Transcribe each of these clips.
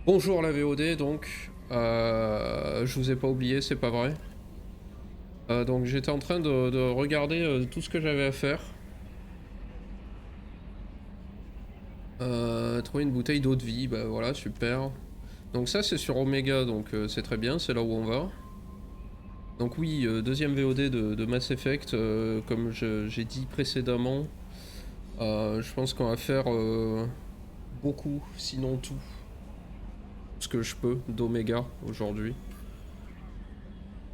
Bonjour la VOD donc, je vous ai pas oublié, c'est pas vrai. Donc j'étais en train de regarder tout ce que j'avais à faire. Trouver une bouteille d'eau de vie, bah voilà, super. Donc ça c'est sur Oméga, donc c'est très bien, c'est là où on va. Donc oui, deuxième VOD de Mass Effect, comme j'ai dit précédemment, je pense qu'on va faire beaucoup, sinon tout, ce que je peux d'Oméga aujourd'hui.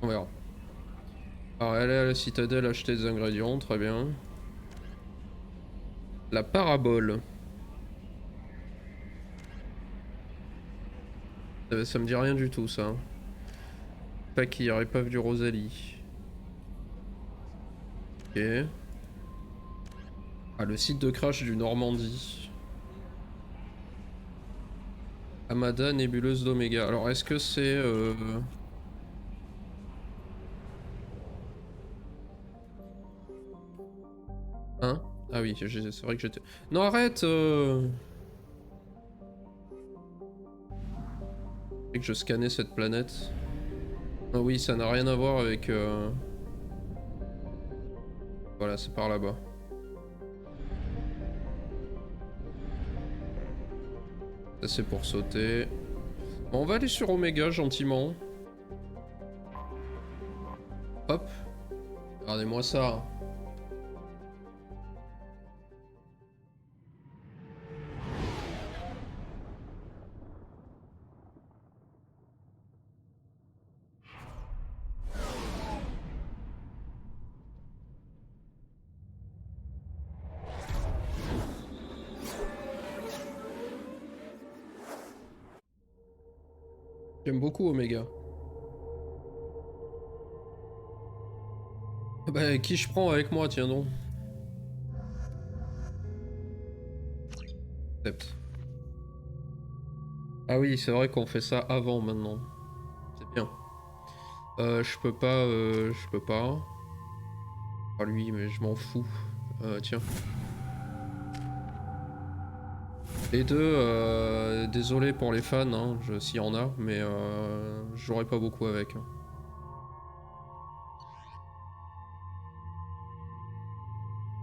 On verra. Alors aller à la citadelle acheter des ingrédients, très bien. La parabole. Ça me dit rien du tout ça. Pas qu'il y aurait pas du Rosalie. Ok. Ah, le site de crash du Normandie. Amada, nébuleuse d'Oméga. Alors est-ce que c'est... Hein? Ah oui, c'est vrai que j'étais... Non arrête C'est que je scannais cette planète. Ah oui, ça n'a rien à voir avec... Voilà, c'est par là-bas. Ça c'est pour sauter. Bon, on va aller sur Oméga gentiment. Hop. Regardez-moi ça. J'aime beaucoup Oméga. Bah qui je prends avec moi, tiens donc. Accepte. Ah oui, c'est vrai qu'on fait ça avant maintenant. C'est bien. Je peux pas. Ah lui, mais je m'en fous. Tiens. Les deux, désolé pour les fans, hein, s'il y en a, mais je jouerai pas beaucoup avec. Hein.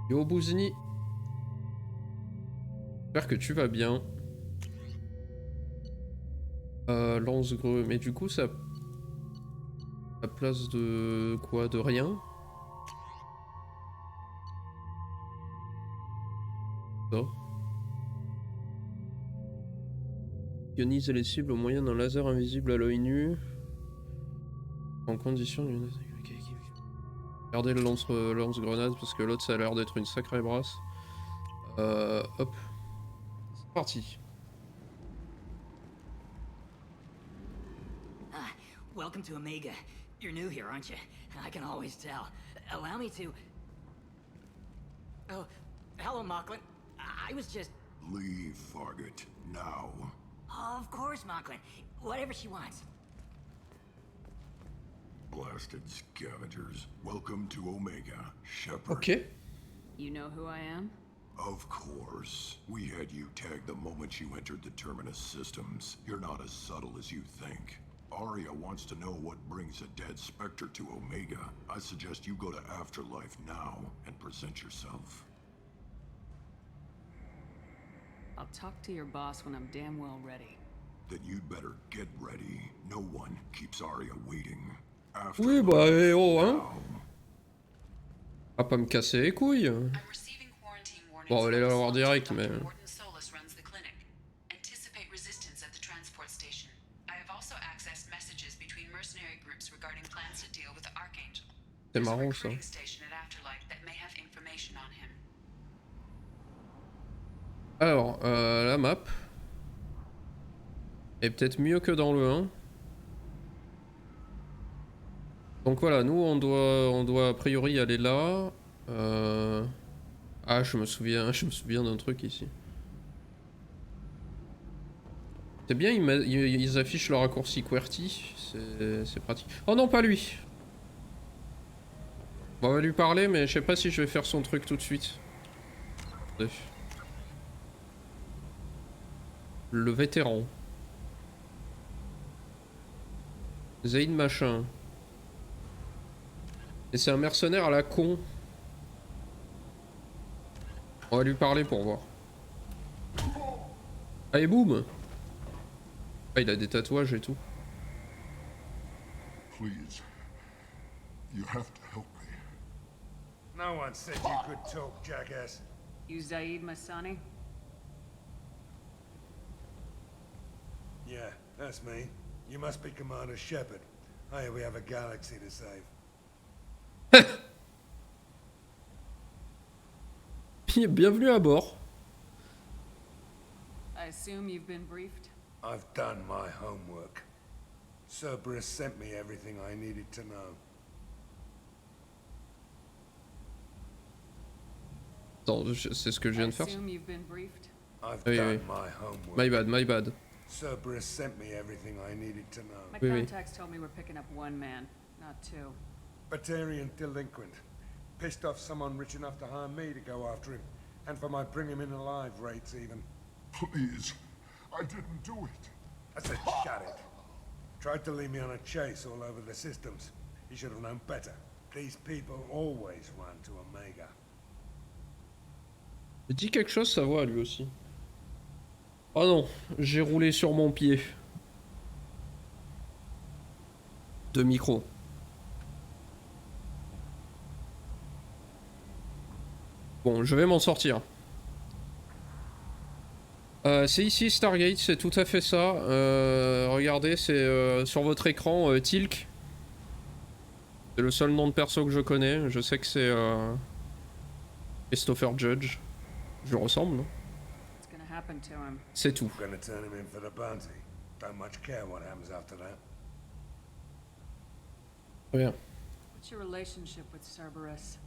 Yo Bouzni, j'espère que tu vas bien. Lance-greux, mais du coup ça... À place de quoi? De rien? Ça. Ionise les cibles au moyen d'un laser invisible à l'œil nu. En condition d'une... Regardez le lance-grenade parce que l'autre ça a l'air d'être une sacrée brasse. Hop. C'est parti. Welcome to Oméga. You're new here, aren't you? I can always tell. Allow me to... Oh, hello, Mocklin. I was just... Leave, Fargate, now. Of course, Mocklin. Whatever she wants. Blasted scavengers. Welcome to Oméga, Shepard. Ok. You know who I am? Of course. We had you tagged the moment you entered the Terminus systems. You're not as subtle as you think. Aria wants to know what brings a dead Spectre to Oméga. I suggest you go to Afterlife now and present yourself. I'll talk to your boss when I'm damn well ready. Then you'd better get ready. No one keeps Aria waiting. Oui, bah, eh oh, hein. Now. Va pas me casser les couilles. Bon, allez la voir direct, mais... C'est marrant, ça. Alors, la map est peut-être mieux que dans le 1. Donc voilà, nous on doit a priori aller là. Ah, je me souviens d'un truc ici. C'est bien, ils affichent le raccourci QWERTY, c'est pratique. Oh non, pas lui. Bon, on va lui parler, mais je sais pas si je vais faire son truc tout de suite. Le vétéran. Zayn machin. Et c'est un mercenaire à la con. On va lui parler pour voir. Allez, boum! Ah, il a des tatouages et tout. Please. You have to help me. No one said you could talk, jackass. You Zaid Masani? Yeah, that's me. You must be Commander Shepard. Hey, we have a galaxy to save. Bienvenue à bord. I assume you've been briefed? I've done my homework. Cerberus sent me everything I needed to know. Attends, c'est ce que je viens de faire. I assume you've been briefed? I've Oui, done oui. my homework. My bad, my bad. Cerberus sent me everything I needed to know. My Oui, oui. contacts told me we're picking up one man, not two. Batarian delinquent. Pissed off someone rich enough to hire me to go after him. And for my bring him in alive rates even. Please. I didn't do it. I said shut it. Tried to lead me on a chase all over the systems. He should have known better. These people always run to Oméga. Il dit quelque chose, sa voix à lui aussi. Oh non, j'ai roulé sur mon pied. De micro. Bon, je vais m'en sortir. C'est ici Stargate, c'est tout à fait ça. Regardez, c'est sur votre écran Tilk. C'est le seul nom de perso que je connais. Je sais que c'est Christopher Judge. Je lui ressemble, non? What's gonna happen to him? C'est tout. Gonna turn him in for the bounty. Don't much care what happens after that. Très bien. What's your relationship with Cerberus?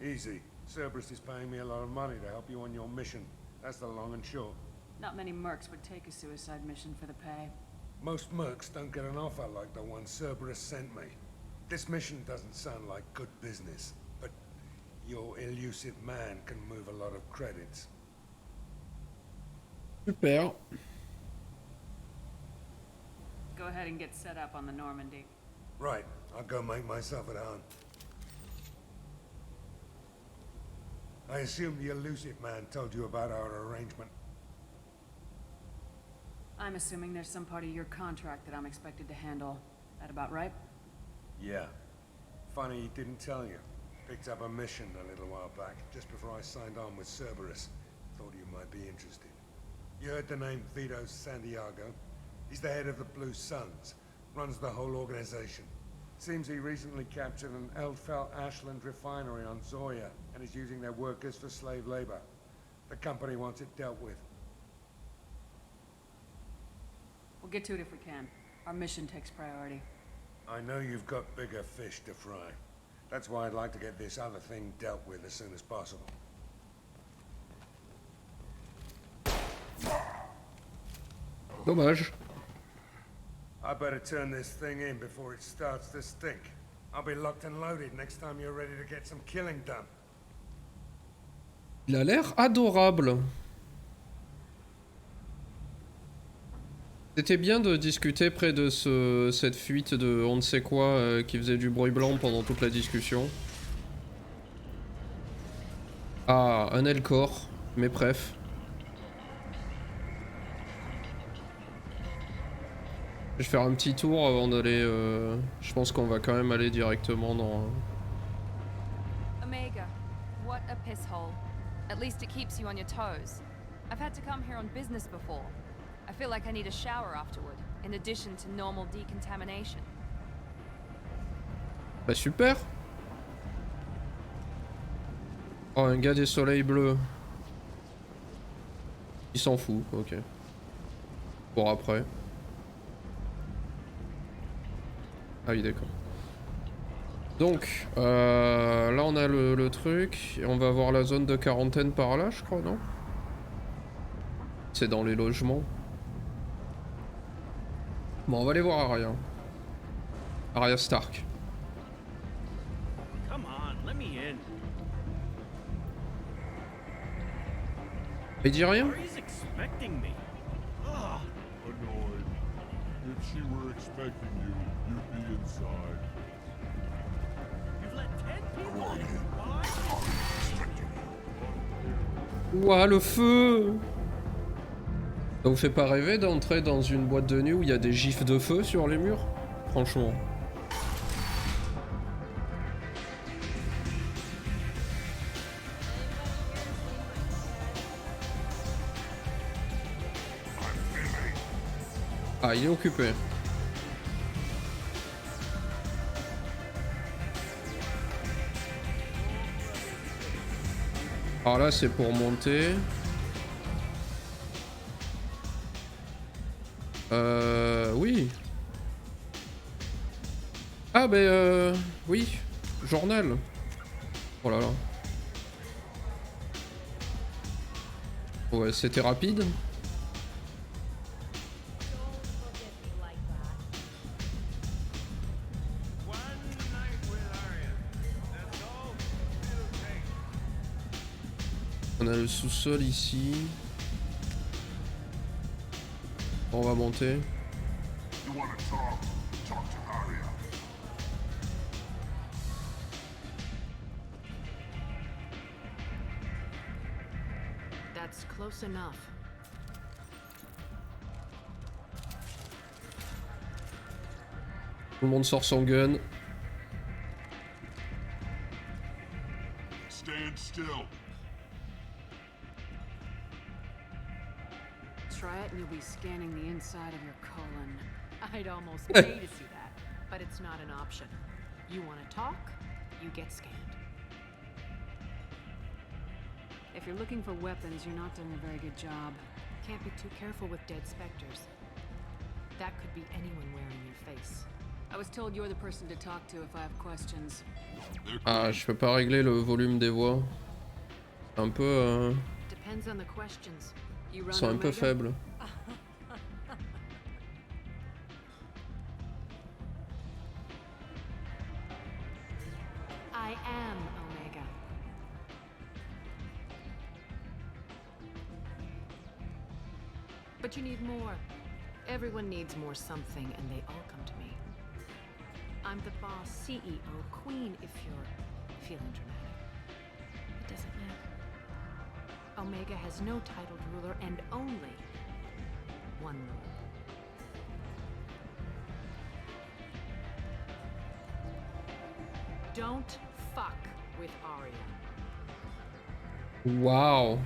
Easy. Cerberus is paying me a lot of money to help you on your mission. That's the long and short. Not many mercs would take a suicide mission for the pay. Most mercs don't get an offer like the one Cerberus sent me. This mission doesn't sound like good business, but your elusive man can move a lot of credits. Super. Go ahead and get set up on the Normandy. Right, I'll go make myself at home. I assume the elusive man told you about our arrangement. I'm assuming there's some part of your contract that I'm expected to handle. That about right? Yeah. Funny he didn't tell you. Picked up a mission a little while back, just before I signed on with Cerberus. Thought you might be interested. You heard the name Vito Santiago? He's the head of the Blue Suns. Runs the whole organization. Seems he recently captured an Eldfell Ashland refinery on Zoya and is using their workers for slave labor. The company wants it dealt with. We'll get to it if we can. Our mission takes priority. I know you've got bigger fish to fry. That's why I'd like to get this other thing dealt with as soon as possible. Dommage. I better turn this thing in before it starts to stink. I'll be locked and loaded next time you're ready to get some killing done. Il a l'air adorable. C'était bien de discuter près de cette fuite de on ne sait quoi qui faisait du bruit blanc pendant toute la discussion. Ah, un Elcor, mais bref. Je vais faire un petit tour avant d'aller... je pense qu'on va quand même aller directement dans... Oméga, what a piss hole. At least it keeps you on your toes. I've had to come here on business before. I feel like I need a shower afterward, in addition to normal decontamination. Bah super. Oh, un gars des soleils bleus. Il s'en fout, ok. Pour après. Ah oui, d'accord. Donc, là on a le truc, et on va avoir la zone de quarantaine par là, je crois, non? C'est dans les logements. Bon, on va aller voir Arya. Arya Stark. Come on, let me in. Il dit rien? He's expecting me. Ugh. Annoyed. If she were expecting you, you'd be inside. You've let 10 people in. Why? Ouah, le feu! Ça vous fait pas rêver d'entrer dans une boîte de nuit où il y a des gifs de feu sur les murs? Franchement. Ah, il est occupé. Alors là, c'est pour monter. Oui. Ah, oui. Journal. Oh là là. Ouais, c'était rapide. On a le sous-sol ici. On va monter. You wanna talk? Talk to Arya. That's close enough. Tout le monde sort son gun. Stand still. Try it and you'll be scanning the inside of your colon. I'd almost pay to see that, but it's not an option. You want to talk, you get scanned. If you're looking for weapons, you're not doing a very good job. Can't be too careful with dead specters. That could be anyone wearing your face. I was told you're the person to talk to if I have questions. Ah, je peux pas régler le volume des voix. Un peu. Depends on the questions. You run Ils sont un peu Oméga? faibles. I am Oméga. But you need more. Everyone needs more something, and they all come to me. I'm the boss, CEO, queen, if you're feeling dramatic. It doesn't matter. Oméga has no titled ruler and only one rule. Don't fuck with Arya. Waouh.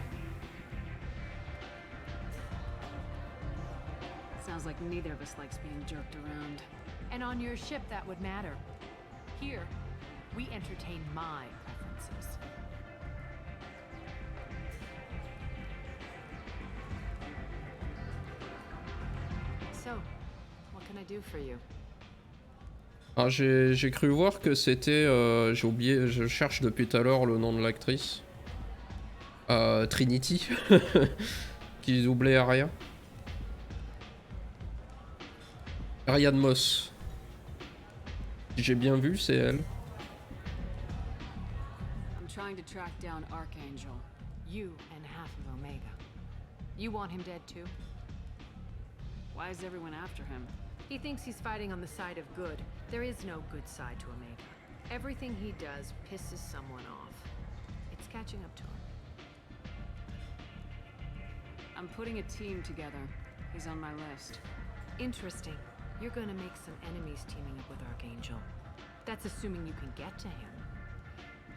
Sounds like neither of us likes being jerked around. And on your ship, that would matter. Here, we entertain my preferences. So, what can I do for you? Ah, j'ai cru voir que c'était... j'ai oublié, je cherche depuis tout à l'heure le nom de l'actrice. Trinity. Qui doublait Arya. Ariane Moss. Si j'ai bien vu, c'est elle. I'm trying to track down Archangel. You and half of Oméga. You want him dead too? Why is everyone after him? He thinks he's fighting on the side of good. There is no good side to Oméga. Everything he does pisses someone off. It's catching up to him. I'm putting a team together. He's on my list. Interesting. You're gonna make some enemies teaming up with Archangel. That's assuming you can get to him.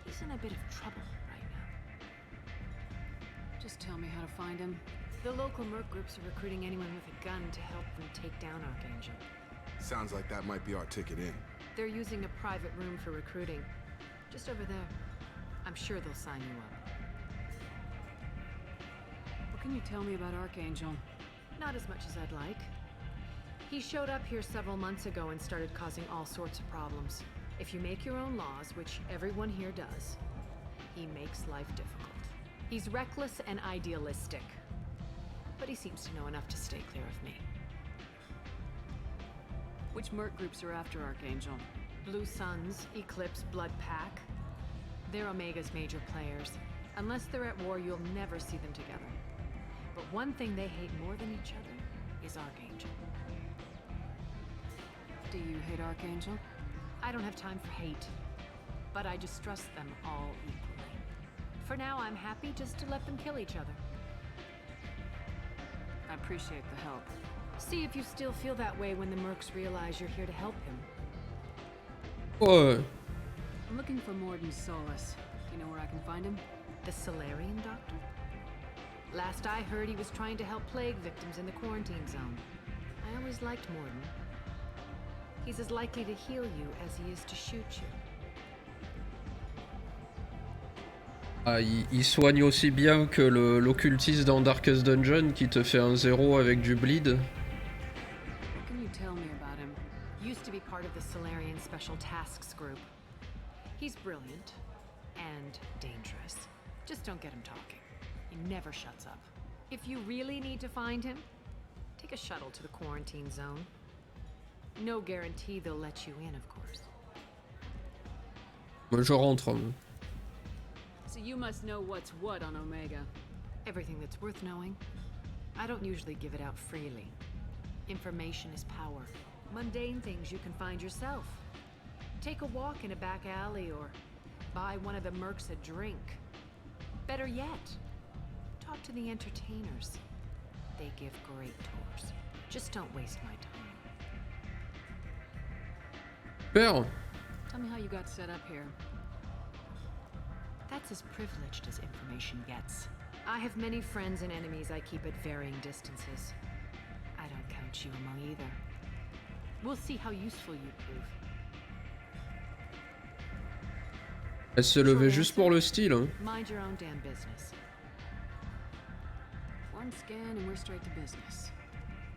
He's in a bit of trouble right now. Just tell me how to find him. The local merc groups are recruiting anyone with a gun to help them take down Archangel. Sounds like that might be our ticket in. They're using a private room for recruiting. Just over there. I'm sure they'll sign you up. What can you tell me about Archangel? Not as much as I'd like. He showed up here several months ago and started causing all sorts of problems. If you make your own laws, which everyone here does, he makes life difficult. He's reckless and idealistic. But he seems to know enough to stay clear of me. Which merc groups are after Archangel? Blue Suns, Eclipse, Blood Pack. They're Omega's major players. Unless they're at war, you'll never see them together. But one thing they hate more than each other is Archangel. Do you hate Archangel? I don't have time for hate, but I distrust them all equally. For now, I'm happy just to let them kill each other. I appreciate the help. See if you still feel that way when the mercs realize you're here to help him. Ouais. I'm looking for Morden Solus. Do you know where I can find him? The Solarian doctor? Last I heard, he was trying to help plague victims in the quarantine zone. I always liked Morden. He's as likely to heal you as he is to shoot you. Ah, il soigne aussi bien que l'occultiste dans Darkest Dungeon qui te fait un 0 avec du bleed. What can you tell me about him? Used to be part of the Solarian Special Tasks Group. He's brilliant and dangerous. Just don't get him talking. He never shuts up. If you really need to find him, take a shuttle to the quarantine zone. No guarantee they'll let you in, of course. Moi je rentre. So you must know what's what on Omega. Everything that's worth knowing. I don't usually give it out freely. Information is power. Mundane things you can find yourself. Take a walk in a back alley or buy one of the mercs a drink. Better yet, talk to the entertainers. They give great tours. Just don't waste my time. Super. Tell me how you got set up here. That's as privileged as information gets. I have many friends and enemies I keep at varying distances. I don't count you among either. We'll see how useful you prove. Elle s'est levée juste pour le style. Hein. Mind your own damn business. One scan and we're straight to business.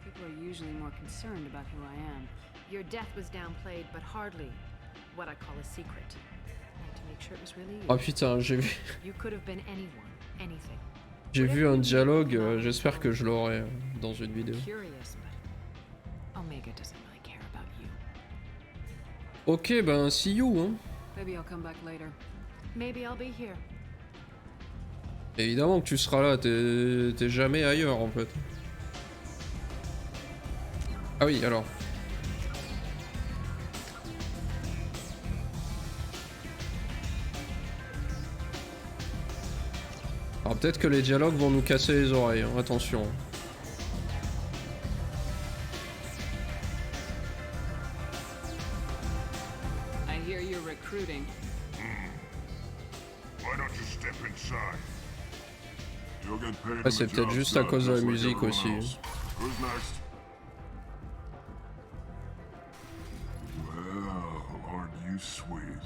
People are usually more concerned about who I am. Your death was downplayed, but hardly what I call a secret. I had to make sure it was really you. Oh putain, j'ai vu. You could have been anyone, anything. J'ai vu un dialogue, j'espère que je l'aurai dans une vidéo. Curious, but Omega doesn't really care about you. Ok, ben see you. Hein. Maybe I'll come back later. Maybe I'll be here. Évidemment que tu seras là, t'es jamais ailleurs en fait. Ah oui, alors. Alors peut-être que les dialogues vont nous casser les oreilles, hein, attention. I hear you're recruiting. Why don't you step inside? You'll get paid Ah, when c'est the peut-être job's juste à done, cause de la just like musique everyone aussi. else. Who's next? Well, aren't you sweet?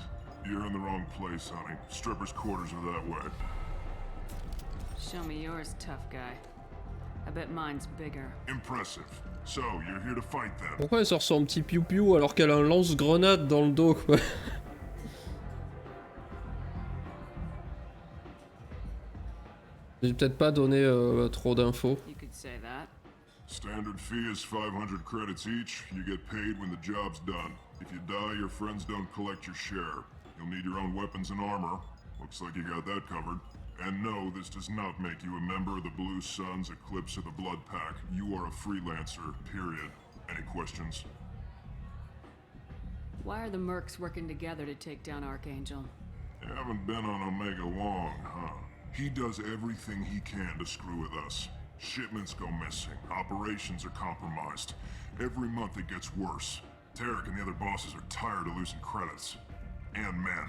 You're in the wrong place, honey. Strippers' quarters are that way. Show me yours, tough guy. I bet mine's bigger. Impressive. So, you're here to fight them. Pourquoi elle sort son petit piou-piou alors qu'elle a un lance-grenade dans le dos quoi? J'ai peut-être pas donné trop d'infos. You could say that. Standard fee is 500 credits each. You get paid when the job's done. If you die, your friends don't collect your share. You'll need your own weapons and armor. Looks like you got that covered. And no, this does not make you a member of the Blue Suns, Eclipse, or the Blood Pack. You are a freelancer, period. Any questions? Why are the mercs working together to take down Archangel? You haven't been on Omega long, huh? He does everything he can to screw with us. Shipments go missing, operations are compromised. Every month it gets worse. Tarek and the other bosses are tired of losing credits. And men.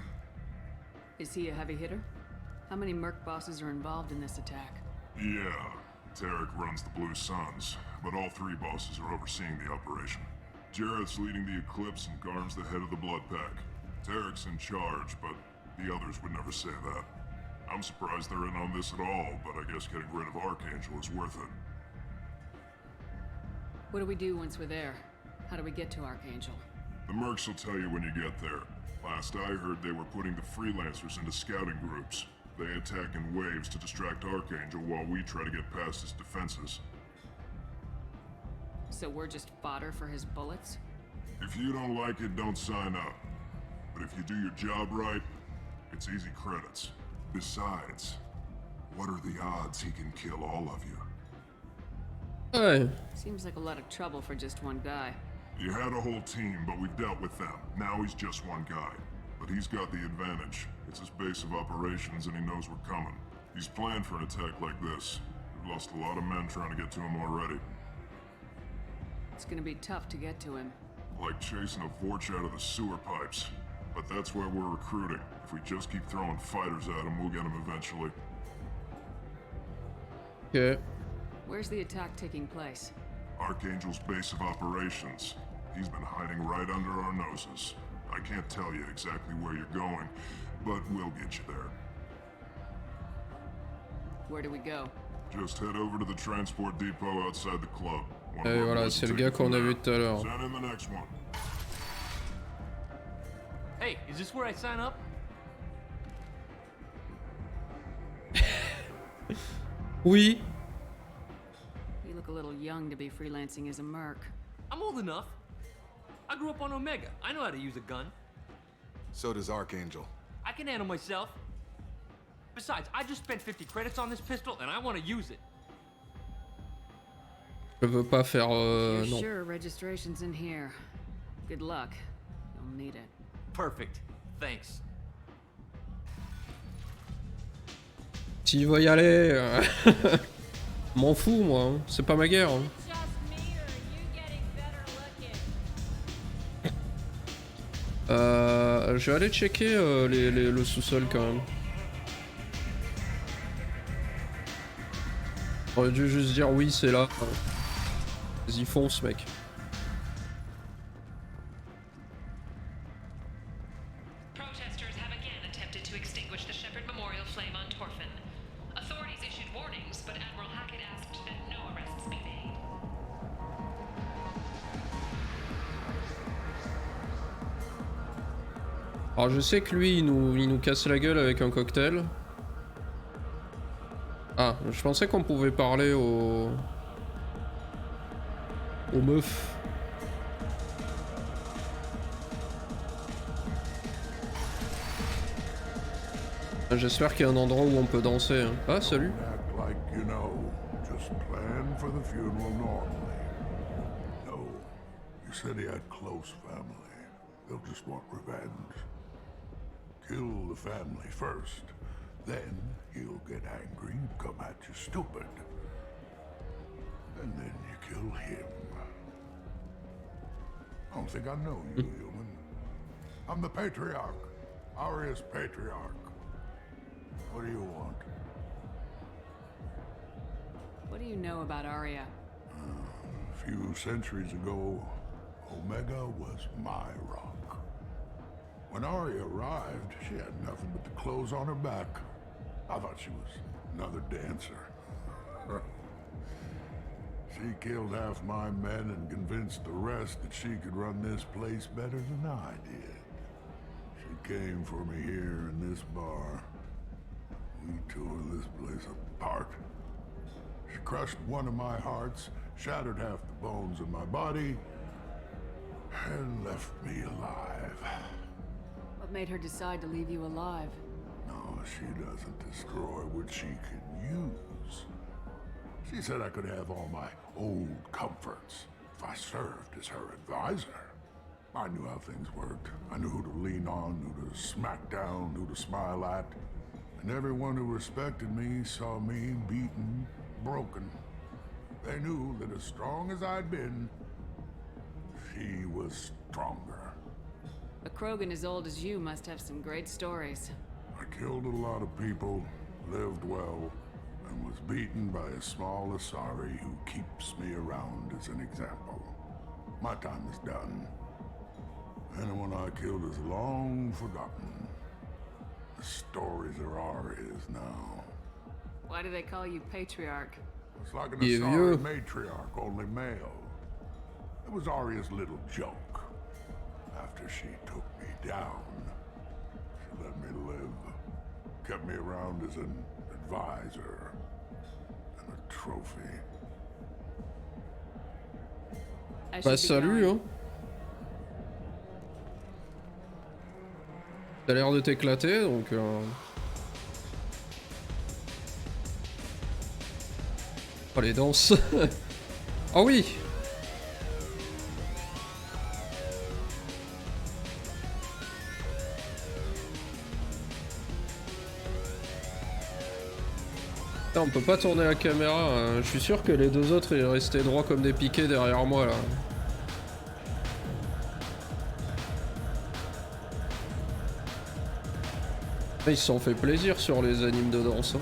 Is he a heavy hitter? How many merc bosses are involved in this attack? Yeah, Tarek runs the Blue Suns, but all three bosses are overseeing the operation. Jarrett's leading the Eclipse and Garm's the head of the Blood Pack. Tarek's in charge, but the others would never say that. I'm surprised they're in on this at all, but I guess getting rid of Archangel is worth it. What do we do once we're there? How do we get to Archangel? The mercs will tell you when you get there. Last I heard, they were putting the freelancers into scouting groups. They attack in waves to distract Archangel while we try to get past his defenses. So we're just fodder for his bullets? If you don't like it, don't sign up. But if you do your job right, it's easy credits. Besides, what are the odds he can kill all of you? Ouais. Seems like a lot of trouble for just one guy. You had a whole team, but we've dealt with them. Now he's just one guy. But he's got the advantage. It's his base of operations and he knows we're coming. He's planned for an attack like this. We've lost a lot of men trying to get to him already. It's gonna be tough to get to him. Like chasing a Vorch out of the sewer pipes. But that's why we're recruiting. If we just keep throwing fighters at him, we'll get him eventually. Ok. Where's the attack taking place? Archangel's base of operations. He's been hiding right under our noses. I can't tell you exactly where you're going, but we'll get you there. Where do we go? Just head over to the transport depot outside the club. One of Et our voilà, boys c'est will le take gars it from qu'on a there. vu tout à l'heure. Send in the next one. Hey, is this where I sign up? Oui. You look a little young to be freelancing as a merc. I'm old enough. I grew up on Oméga. I know how to use a gun. So does Archangel. I can handle myself. Besides, I just spent 50 credits on this pistol and I want to use it. Je veux pas faire... You're non. sure registration's in here. Good luck. You'll need it. Perfect. Thanks. S'il veut y aller... M'en fous, moi. Hein. C'est pas ma guerre. Hein. Je vais aller checker le sous-sol quand même. J'aurais dû juste dire oui, c'est là. Vas-y, fonce, mec. Protesters have again attempted to extinguish the Shepherd Memorial flame on Torfin. Authorities issued warnings, but Admiral Hackett asked that no arrests be made. Alors je sais que lui, il nous casse la gueule avec un cocktail. Ah, je pensais qu'on pouvait parler aux meufs. J'espère qu'il y a un endroit où on peut danser. Hein. Ah, salut. Act like you know. Just plan for the funeral normally. No, you said he had close family. They'll just want revenge. Kill the family first. Then he'll get angry and come at you stupid. And then you kill him. I don't think I know you, human. I'm the Patriarch. Aria's Patriarch. What do you want? What do you know about Arya? A few centuries ago, Oméga was my rock. When Arya arrived, she had nothing but the clothes on her back. I thought she was another dancer. She killed half my men and convinced the rest that she could run this place better than I did. She came for me here in this bar. We tore this place apart. She crushed one of my hearts, shattered half the bones in my body, and left me alive. What made her decide to leave you alive? No, she doesn't destroy what she can use. She said I could have all my old comforts if I served as her advisor. I knew how things worked. I knew who to lean on, who to smack down, who to smile at. And everyone who respected me saw me beaten, broken. They knew that as strong as I'd been, she was stronger. A Krogan as old as you must have some great stories. I killed a lot of people, lived well, and was beaten by a small Asari who keeps me around as an example. My time is done. Anyone I killed is long forgotten. The stories are Aria's now. Why do they call you Patriarch? It's like an Yeah, Asari yeah. matriarch, only male. It was Aria's little joke. After she took me down, she let me live. Kept me around as an advisor and a trophy. I Bah should be salut going. hein. T'as l'air de t'éclater donc... Oh les danses. Ah oui. Là, on peut pas tourner la caméra, hein. Je suis sûr que les deux autres ils restaient droits comme des piquets derrière moi là. Ils se sont fait plaisir sur les animes de danse. Hein.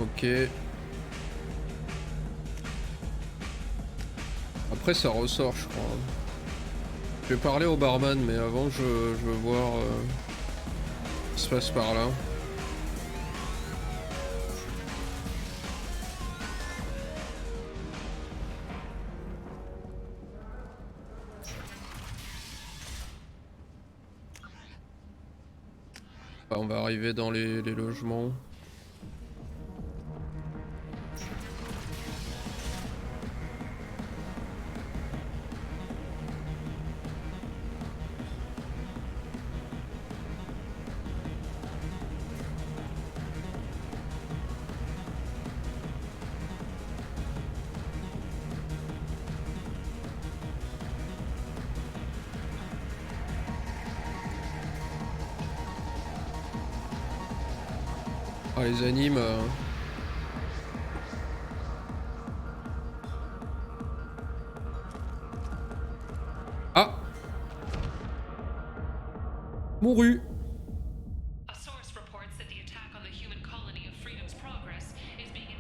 Ok. Après ça ressort je crois. Je vais parler au barman mais avant je veux voir ce qui se passe par là. On va arriver dans les logements. Ah, les animes. Ah! Mouru!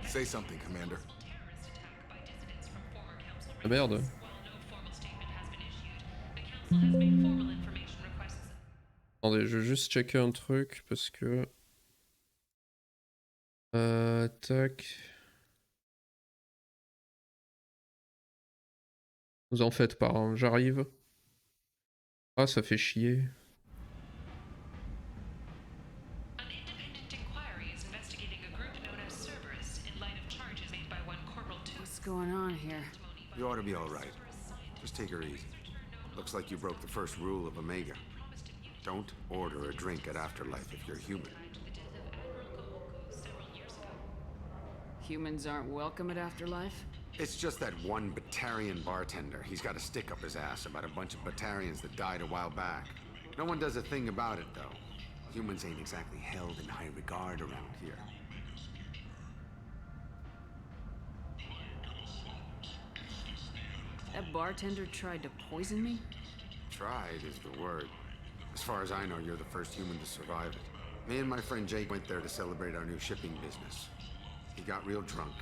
Say something, Commander. Ah, merde. Attendez, je vais juste checker un truc parce que... tac. Vous en faites pas, hein. J'arrive. Ah, ça fait chier. What's going on here? You ought to be all right. Just take her easy. Looks like you broke the first rule of Oméga. Don't order a drink at Afterlife if you're human. Humans aren't welcome at Afterlife? It's just that one Batarian bartender. He's got a stick up his ass about a bunch of Batarians that died a while back. No one does a thing about it, though. Humans ain't exactly held in high regard around here. That bartender tried to poison me? Tried is the word. As far as I know, you're the first human to survive it. Me and my friend Jake went there to celebrate our new shipping business. He got real drunk,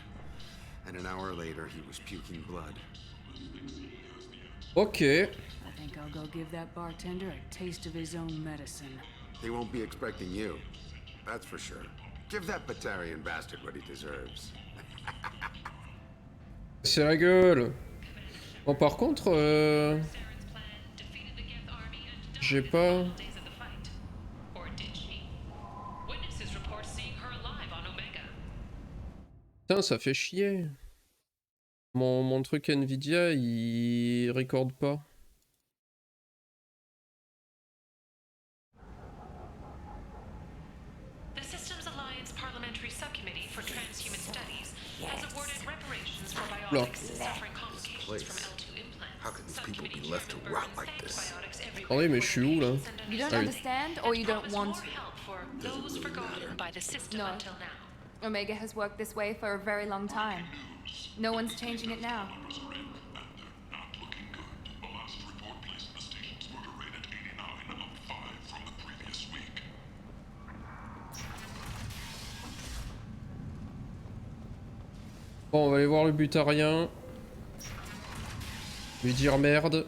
and an hour later he was puking blood. Okay. I think I'll go give that bartender a taste of his own medicine. He won't be expecting you, that's for sure. Give that Batarian bastard what he deserves. C'est la gueule. Bon, par contre, j'ai pas... Putain, ça fait chier. Mon truc Nvidia, il recorde pas. The Systems Alliance Parliamentary Subcommittee for Transhuman Studies has awarded reparations for biotics suffering complications from L2 implants. How can these people be left to rot like this? Attendez, mais je suis où là? You don't Ah oui. understand, or you don't want to? Those forgotten by the system No. until now. Oméga has worked this way for a very long time. No one's changing it now. Bon, on va aller voir le butarien. Lui dire merde.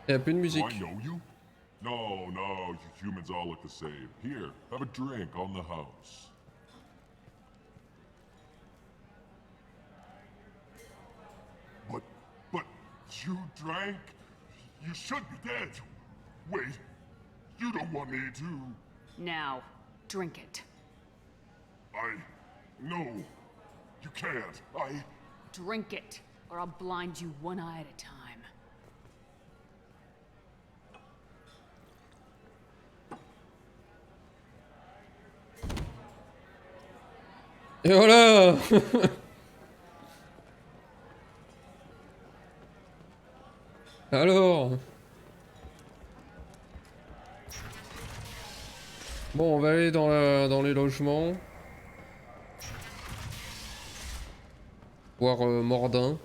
Il y a plus de musique. Do I know you? No, no, you humans all look the same. Here, have a drink on the house. But you drank? You should be dead. Wait, you don't want me to... Now, drink it. No, you can't. Drink it, or I'll blind you one eye at a time. Et voilà. Alors. Bon, on va aller dans les logements. Voir Mordin.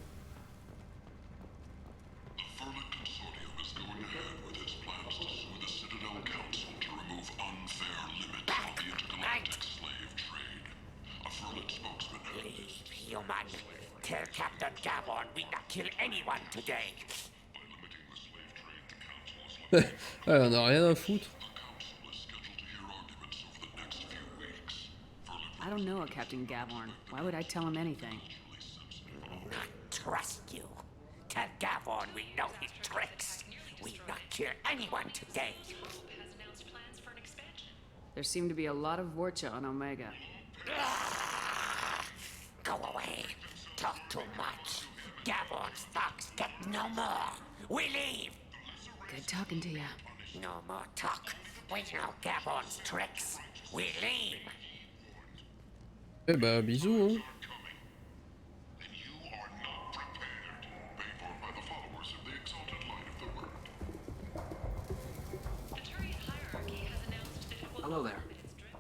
Human, tell Captain Gavon we not kill anyone today. Ah, on a rien à foutre. I don't know a Captain Gavorn. Why would I tell him anything? Not trust you. Tell Gavon we know his tricks. We not kill anyone today. There seem to be a lot of Vorcha on Omega. Go away. Talk too much. Gavon's thugs get no more. We leave. Good talking to ya. No more talk. We know Gavon's tricks. We leave. Eh bah, bisous, hein. Hello there.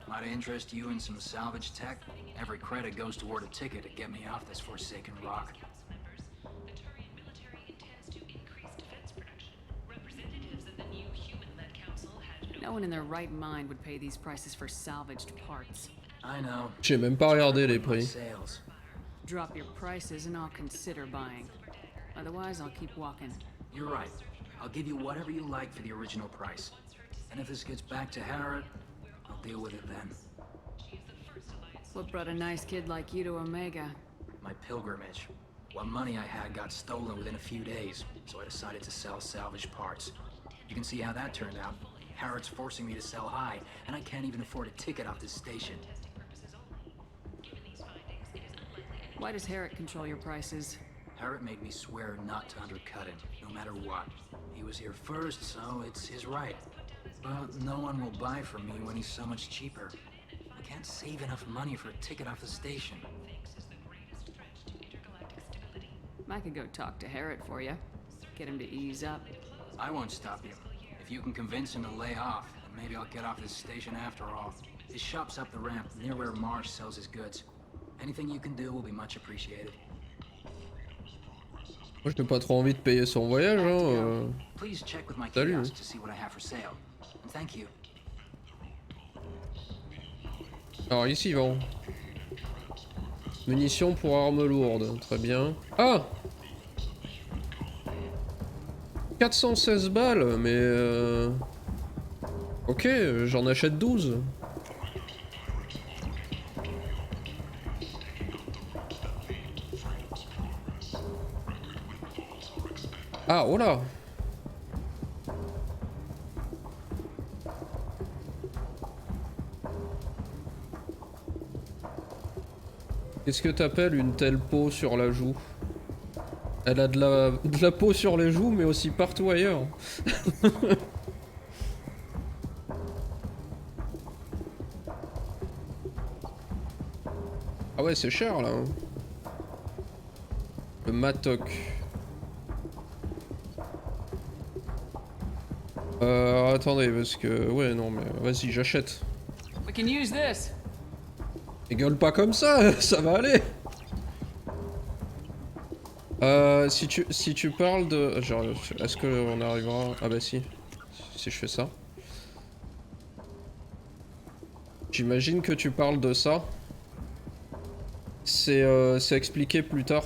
Might I interest you in some salvage tech? Every credit goes toward a ticket to get me off this forsaken rock. No one in their right mind would pay these prices for salvaged parts. I know. J'ai même pas regardé les prix. Sales. Drop your prices and I'll consider buying. Otherwise, I'll keep walking. You're right. I'll give you whatever you like for the original price. And if this gets back to Harrod, I'll deal with it then. What brought a nice kid like you to Omega? My pilgrimage. What money I had got stolen within a few days, so I decided to sell salvaged parts. You can see how that turned out. Harrod's forcing me to sell high, and I can't even afford a ticket off this station. Why does Harrod control your prices? Harrod made me swear not to undercut him, no matter what. He was here first, so it's his right. But no one will buy from me when he's so much cheaper. I can't save enough money for a ticket off the station. I could go talk to Harrod for you. Get him to ease up. I won't stop you. If you can convince him to lay off, then maybe I'll get off this station after all. His shop's up the ramp, near where Marsh sells his goods. Anything you can do will be much appreciated. Moi, j'ai pas trop envie de payer son voyage, hein. Please check with my Salut. kiosk to see what I have for sale. And thank you. Alors ici, vend. Munitions pour armes lourdes, très bien. Ah 416 balles, mais ok, j'en achète 12. Ah, oh là. Qu'est-ce que t'appelles une telle peau sur la joue? Elle a de la peau sur les joues, mais aussi partout ailleurs. Ah ouais, c'est cher là. Hein. Le matok. Attendez, parce que... Ouais, non, mais vas-y, j'achète. We can use this. Rigole pas comme ça, ça va aller. Si tu parles de... Genre, est-ce qu'on arrivera... Ah bah si. Si je fais ça. J'imagine que tu parles de ça. C'est expliqué plus tard.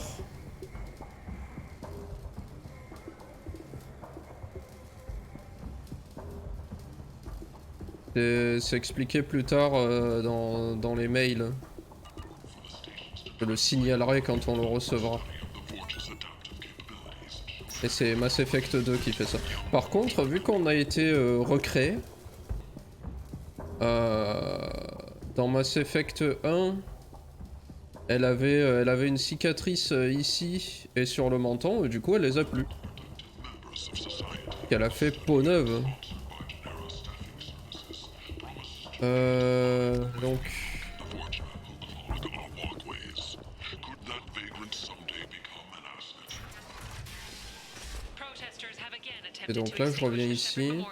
C'est expliqué plus tard dans les mails. Je le signalerai quand on le recevra. Et c'est Mass Effect 2 qui fait ça. Par contre, vu qu'on a été recréé, dans Mass Effect 1, elle avait une cicatrice ici et sur le menton, et du coup elle les a plus. Elle a fait peau neuve. Donc... Et donc là, je reviens ici.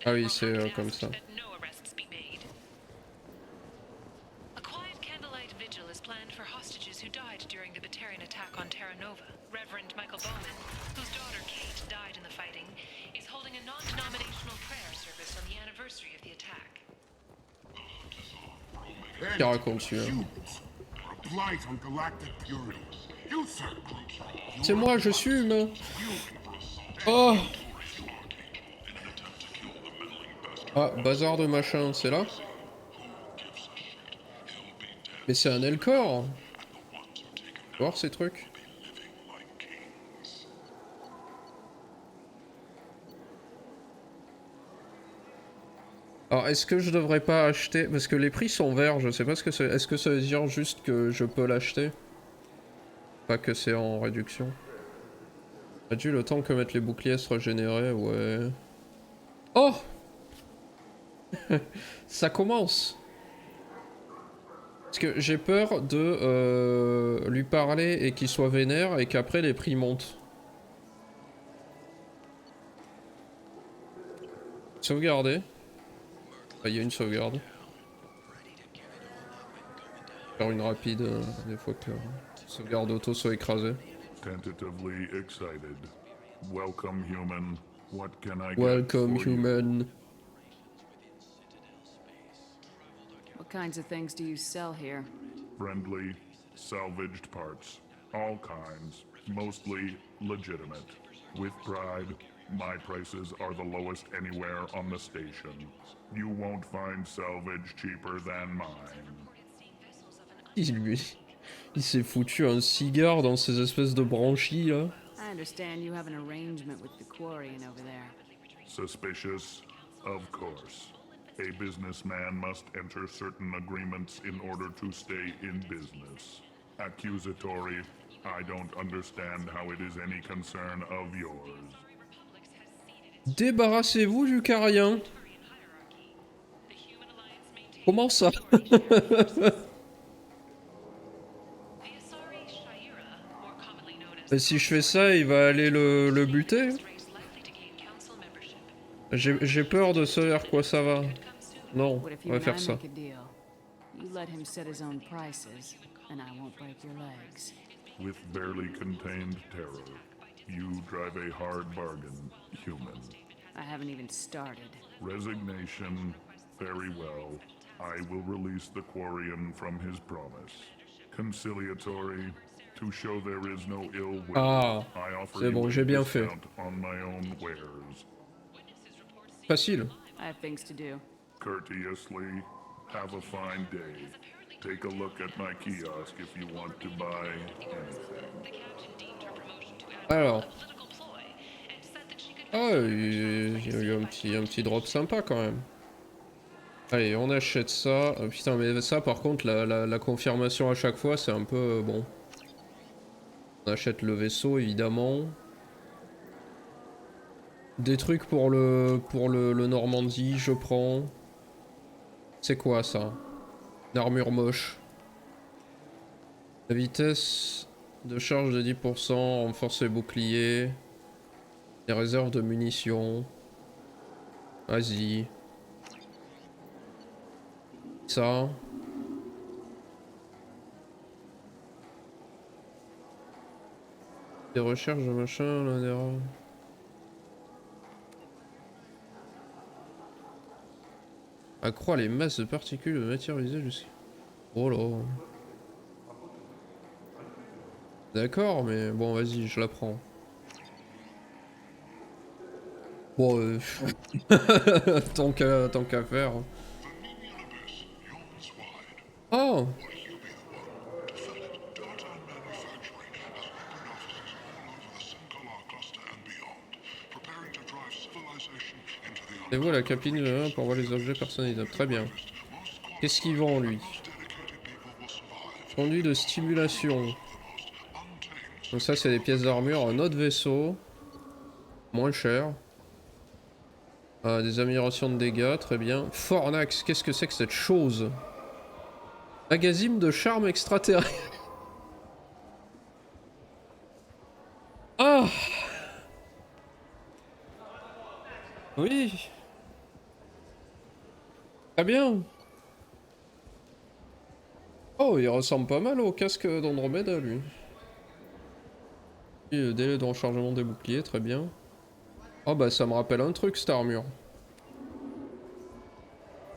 Ah oui, c'est comme ça. Qui raconte celui-là? C'est moi, je fume. Oh. Ah, bazar de machin, c'est là? Mais c'est un Elcor. Voir ces trucs. Alors, est-ce que je devrais pas acheter? Parce que les prix sont verts, je sais pas ce que c'est. Est-ce que ça veut dire juste que je peux l'acheter? Pas que c'est en réduction. A dû le temps que mettre les boucliers se régénérer, ouais. Oh. Ça commence. Parce que j'ai peur de lui parler et qu'il soit vénère et qu'après les prix montent. Sauvegarder. Ah, il y a une sauvegarde. Faire une rapide des fois que la sauvegarde auto soit écrasée. Tentatively excited. Welcome, human. What can I get Welcome, for you? human. What kinds of things do you sell here? Friendly, salvaged parts. All kinds. Mostly legitimate. With pride, my prices are the lowest anywhere on the station. You won't find salvage cheaper than mine. Il s'est foutu un cigare dans ces espèces de branchies là. I understand you have an arrangement with the quarry and over there. Suspicious? Of course. A businessman must enter certain agreements in order to stay in business. Accusatory? I don't understand how it is any concern of yours. Débarrassez-vous du carien. Comment ça? Et si je fais ça, il va aller le buter? J'ai peur de ce vers quoi ça va. Non, on va faire ça. With barely contained terror, you drive a hard bargain, human. I haven't even started. Resignation, very well. I will release the Quarian from his promise. Conciliatory, to show there is no ill will, Ah, I offer c'est bon, you j'ai a bien fait. discount on my own wares. Facile. I have things to do. Courteously, have a fine day. Take a look at my kiosk if you want to buy anything. Alors. Ah, il y a eu un petit drop sympa quand même. Allez, on achète ça. Oh, putain, mais ça par contre, la confirmation à chaque fois, c'est un peu bon. On achète le vaisseau, évidemment. Des trucs pour le Normandie, je prends. C'est quoi ça? Une armure moche. La vitesse de charge de 10%, renforce les boucliers. Les réserves de munitions. Vas-y. Ça. Des recherches de machin, là, derrière. Accroît les masses de particules de matière usée jusqu'à... Oh là. D'accord, mais bon, vas-y, je la prends. Bon, tant qu'à faire. Oh! Et voilà, la cabine pour voir les objets personnalisables. Très bien. Qu'est-ce qu'il vend, lui? Conduit de stimulation. Donc ça, c'est des pièces d'armure. Un autre vaisseau. Moins cher. Des améliorations de dégâts, très bien. Fornax, qu'est-ce que c'est que cette chose? Magazine de charme extraterrestre. Ah! Oui. Très bien. Oh, il ressemble pas mal au casque d'Andromeda, lui. Et le délai de rechargement des boucliers, très bien. Oh bah ça me rappelle un truc, cette armure.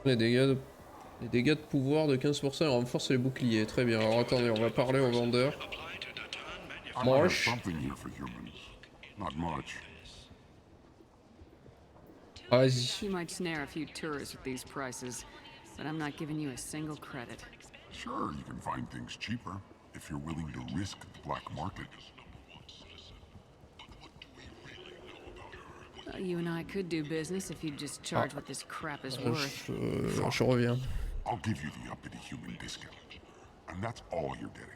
Les dégâts de pouvoir de 15% et renforce les boucliers, très bien. Alors attendez, on va parler au vendeur. I might have Moche. something here for humans. Not much. Vas-y. You might snare a few tourists with these prices, but I'm not giving you a single credit. Sure, you can find things cheaper if you're willing to risk the black market. You and I could do business if you'd just charge what this crap is worth. Je reviens. I'll give you the uppity human discount. And that's all you're getting.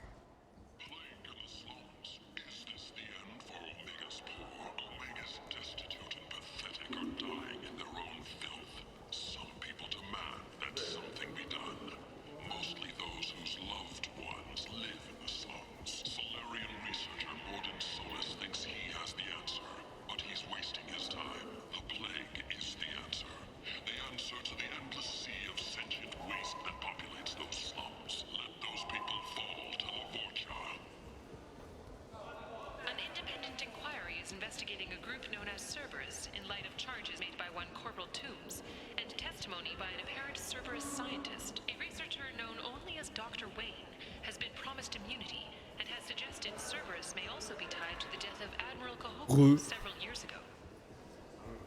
Investigating a group known as Cerberus in light of charges made by one Corporal Toombs and testimony by an apparent Cerberus scientist. A researcher known only as Dr. Wayne has been promised immunity and has suggested Cerberus may also be tied to the death of Admiral Cahoon several years ago.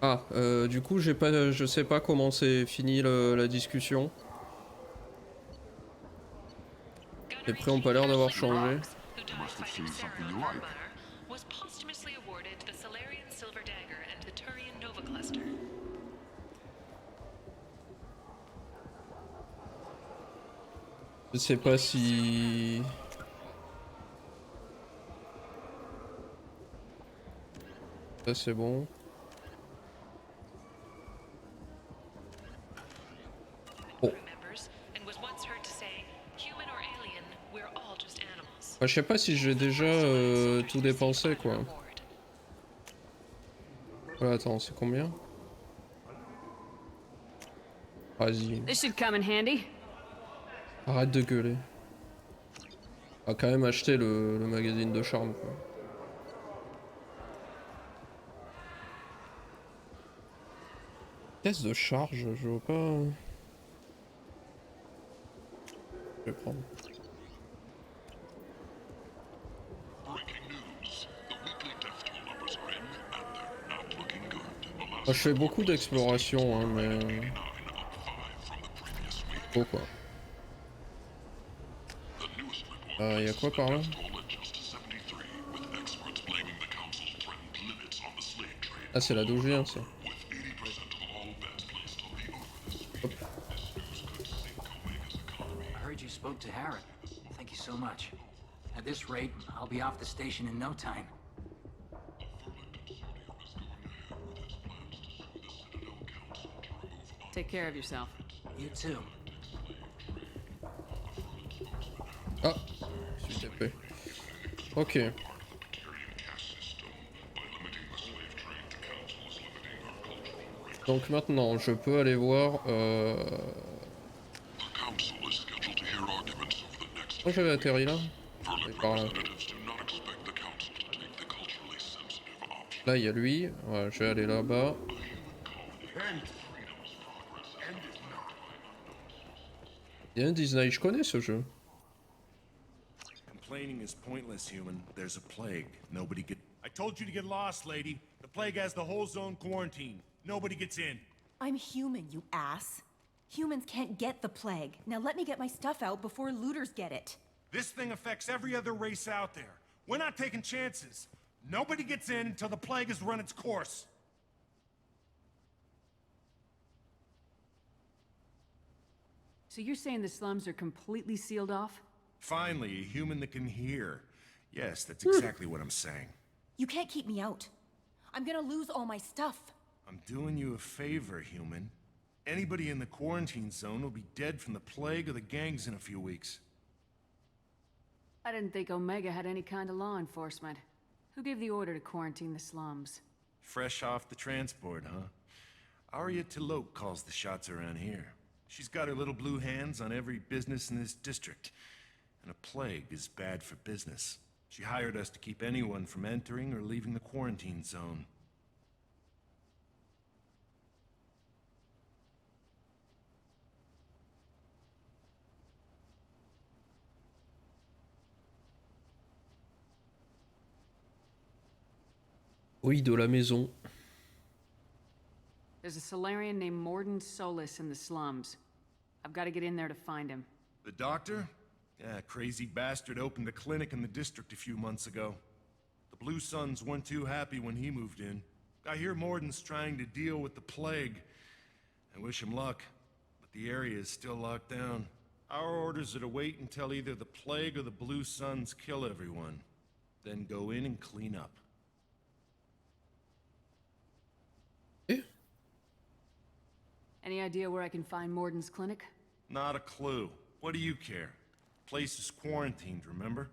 Ah, du coup, je sais pas comment c'est fini la discussion. Les prix ont pas l'air d'avoir changé. Was posthumously awarded the Solarian Silver Dagger and the Turian Nova Cluster. Je sais pas si... Ça c'est bon. Oh. Je sais pas si j'ai déjà tout dépensé quoi. Ouais, attends, c'est combien? Vas-y. This should come in handy. Arrête de gueuler. On va quand même acheter le magazine de charme quoi. Caisse de charge, je vois pas. Je vais prendre. Moi, je fais beaucoup d'exploration, hein, mais... Oh quoi. Y a quoi par là? Ah, c'est là d'où je viens, ça. Hop. I heard you spoke to Harrod. Thank you so much. At this rate, I'll be off the station in no time. Take care of yourself. You too. Ah, je suis tapé. Ok. Donc maintenant, je peux aller voir... Oh, j'avais atterri là. Par là. Là, il y a lui. Ouais, je vais aller là-bas. Il y a un Disney, je connais ce jeu. Complaining is pointless, human. There's a plague. Nobody get... I told you to get lost, lady. The plague has the whole zone quarantined. Nobody gets in. I'm human, you ass. Humans can't get the plague. Now let me get my stuff out before looters get it. This thing affects every other race out there. We're not taking chances. Nobody gets in until the plague has run its course. So you're saying the slums are completely sealed off? Finally, a human that can hear. Yes, that's exactly what I'm saying. You can't keep me out. I'm gonna lose all my stuff. I'm doing you a favor, human. Anybody in the quarantine zone will be dead from the plague or the gangs in a few weeks. I didn't think Oméga had any kind of law enforcement. Who gave the order to quarantine the slums? Fresh off the transport, huh? Arya Tillot calls the shots around here. She's got her little blue hands on every business in this district. And a plague is bad for business. She hired us to keep anyone from entering or leaving the quarantine zone. Oui, de la maison. There's a Solarian named Morden Solis in the slums. I've got to get in there to find him. The doctor? Yeah, crazy bastard opened a clinic in the district a few months ago. The Blue Suns weren't too happy when he moved in. I hear Morden's trying to deal with the plague. I wish him luck, but the area is still locked down. Our orders are to wait until either the plague or the Blue Suns kill everyone. Then go in and clean up. Any idea where I can find Morden's clinic? Not a clue. What do you care? Place is quarantined, remember?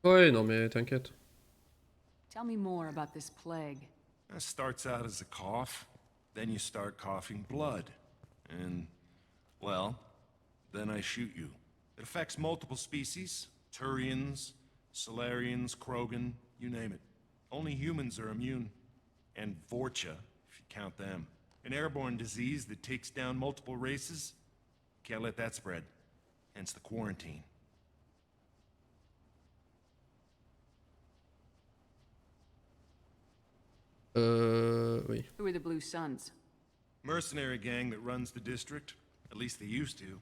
Ouais, non mais t'inquiète. Tell me more about this plague. It starts out as a cough, then you start coughing blood. And, well, then I shoot you. It affects multiple species. Turians, Solarians, Krogan, you name it. Only humans are immune. And Vorcha, if you count them. An airborne disease that takes down multiple races. Can't let that spread. Hence the quarantine. Oui. Who are the Blue Suns? Mercenary gang that runs the district. At least they used to.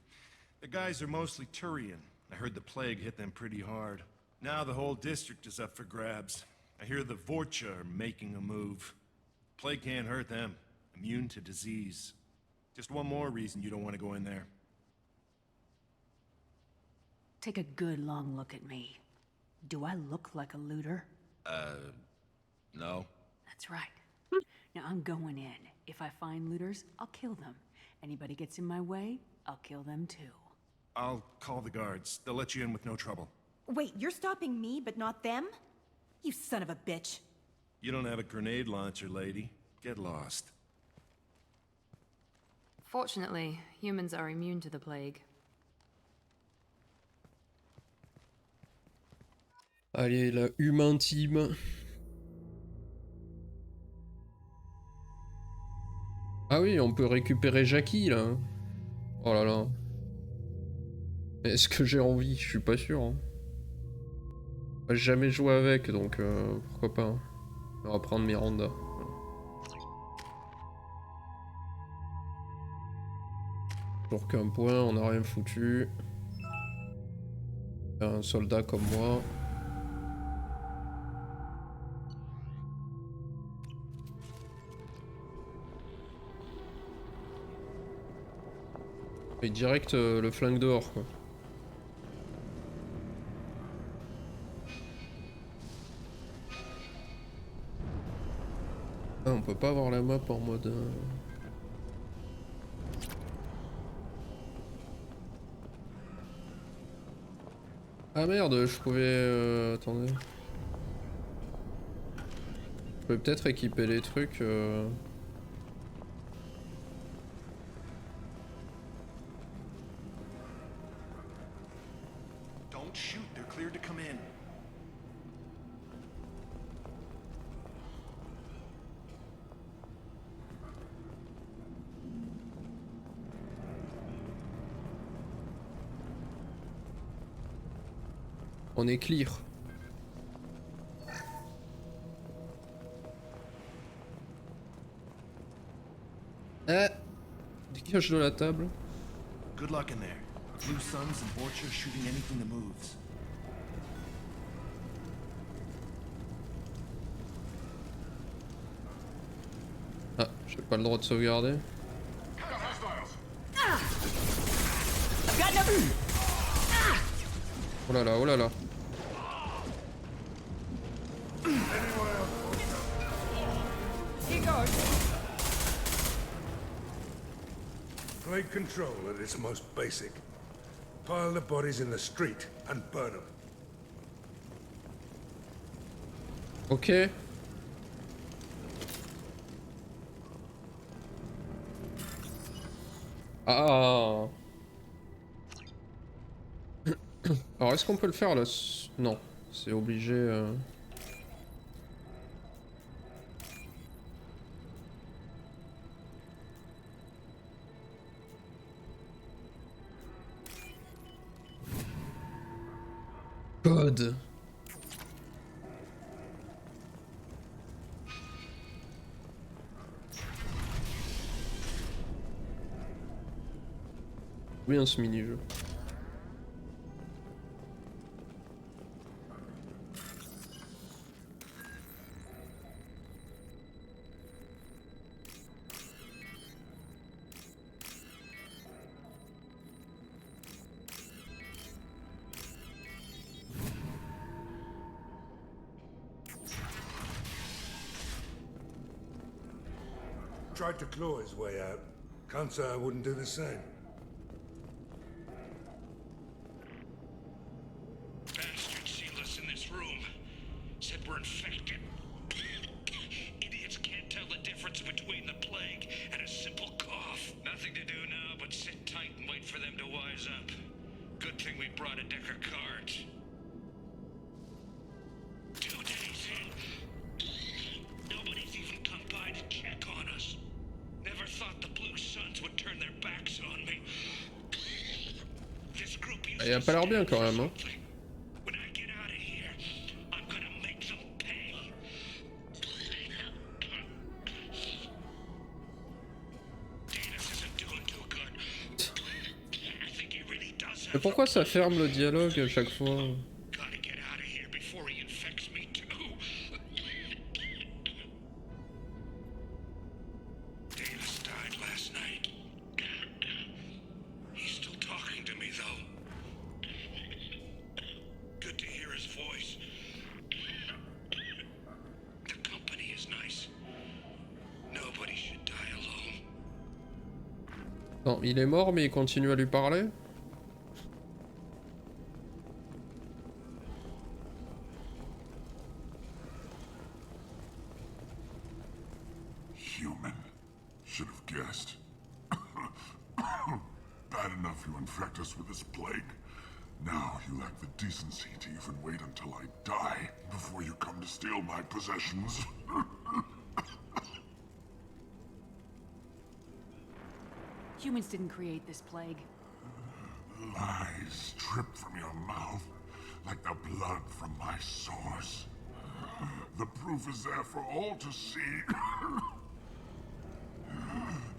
The guys are mostly Turian. I heard the plague hit them pretty hard. Now the whole district is up for grabs. I hear the Vorcha are making a move. Plague can't hurt them. Immune to disease. Just one more reason you don't want to go in there. Take a good long look at me. Do I look like a looter? No. That's right. Now I'm going in. If I find looters, I'll kill them. Anybody gets in my way, I'll kill them too. I'll call the guards. They'll let you in with no trouble. Wait, you're stopping me, but not them? You son of a bitch. You don't have a grenade launcher, lady. Get lost. Fortunately, humans are immune to the plague. Allez, la humain team. Ah oui, on peut récupérer Jackie là. Oh là là. Est-ce que j'ai envie? Je suis pas sûr. Hein. J'ai jamais joué avec, donc pourquoi pas. Hein. On va prendre Miranda. Toujours qu'un point, on n'a rien foutu. Un soldat comme moi. Et direct le flingue dehors quoi. Ah, on peut pas avoir la map en mode... Ah merde, je pouvais... attendez. Je pouvais peut-être équiper les trucs... Don't shoot, they're cleared to come in. On est clear. Ah, dégage de la table. Good luck in there. Blue Suns and Vorcha shooting anything that moves. Ah, j'ai pas le droit de sauvegarder. Oh là là, oh là là. Plague control at its most basic. Pile the bodies in the street and burn them. Ok. Ah. Alors est-ce qu'on peut le faire là? Non, c'est obligé. Code. Bien ce mini-jeu. Tried to claw his way out. Can't say I wouldn't do the same. Bastard sealed us in this room. Said we're infected. Idiots can't tell the difference between the plague and a simple cough. Nothing to do now but sit tight and wait for them to wise up. Good thing we brought a deck of cards. 2 days in. Nobody's even come by to check on us. Never thought the Blue Suns would turn their backs on me. This group used Il a pas l'air bien quand même, hein. When I get out of here, I'm gonna make them pay. Davis isn't doing too good. I think he really does Mais pourquoi ça ferme le dialogue à chaque fois? gotta get out of here before he infects me too. Davis died last night. He's still talking to me though. Good to hear his voice. The company is nice. Nobody should die alone. Non, il est mort mais il continue à lui parler? Human. Should have guessed. Bad enough you infect us with this plague. Now you lack the decency to even wait until I die before you come to steal my possessions. Humans didn't create this plague. Lies drip from your mouth like the blood from my sores. The proof is there for all to see.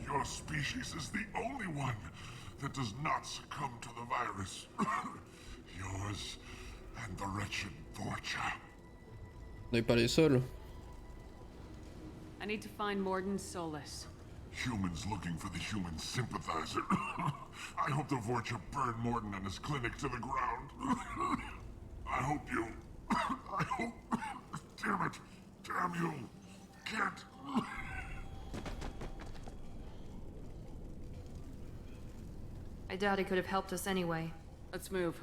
Your species is the only one that does not succumb to the virus. Yours and the wretched Vorcha. On n'est pas les seuls. I need to find Morden Solus. Humans looking for the human sympathizer. I hope the Vorcha burned Morton and his clinic to the ground. I hope you... I hope... Damn it! Damn you! Can't... I doubt he could have helped us anyway. Let's move.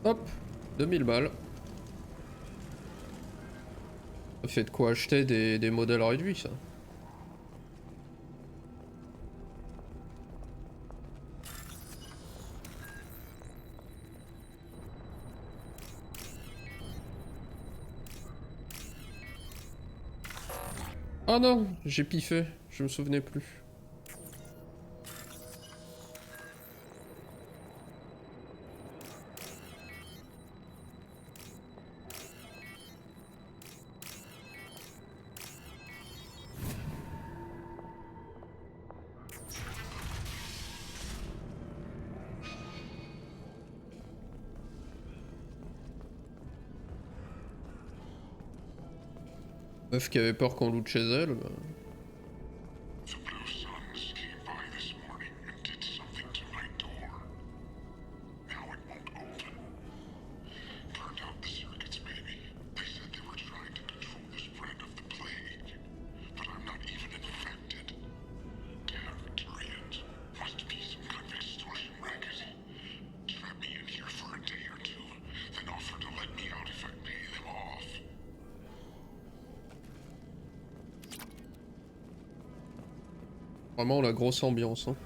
Hop, 2000 balles. Ça fait de quoi acheter des modèles réduits, ça. Oh non, j'ai piffé, je me souvenais plus. Meuf qui avait peur qu'on loot chez elle, bah... Vraiment la grosse ambiance. Hein.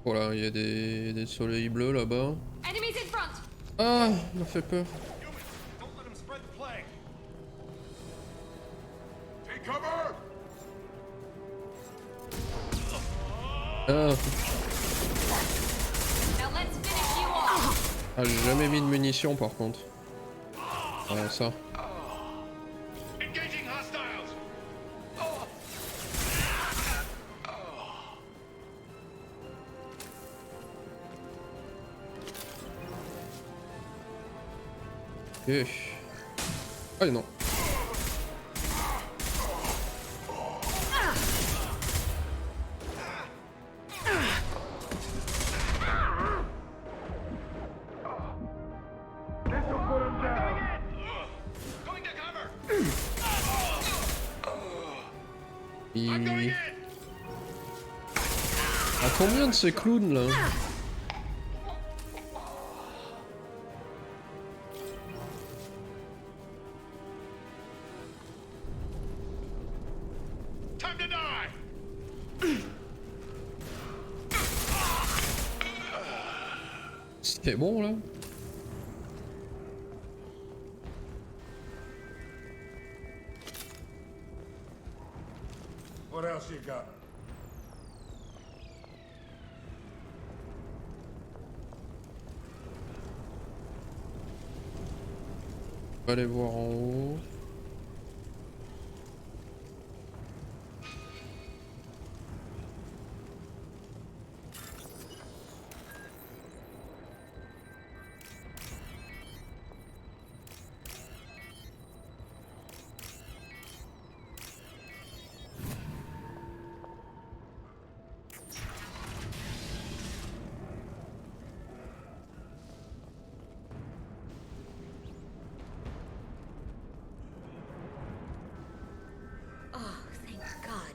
Voilà, il y a des soleils bleus là-bas. Ah, il m'a fait peur. Ah. Ah, j'ai jamais mis de munitions par contre. Ah, ça. Ah non. Ah, combien de ces clowns là? C'est bon là? What else you got? On va aller voir en haut.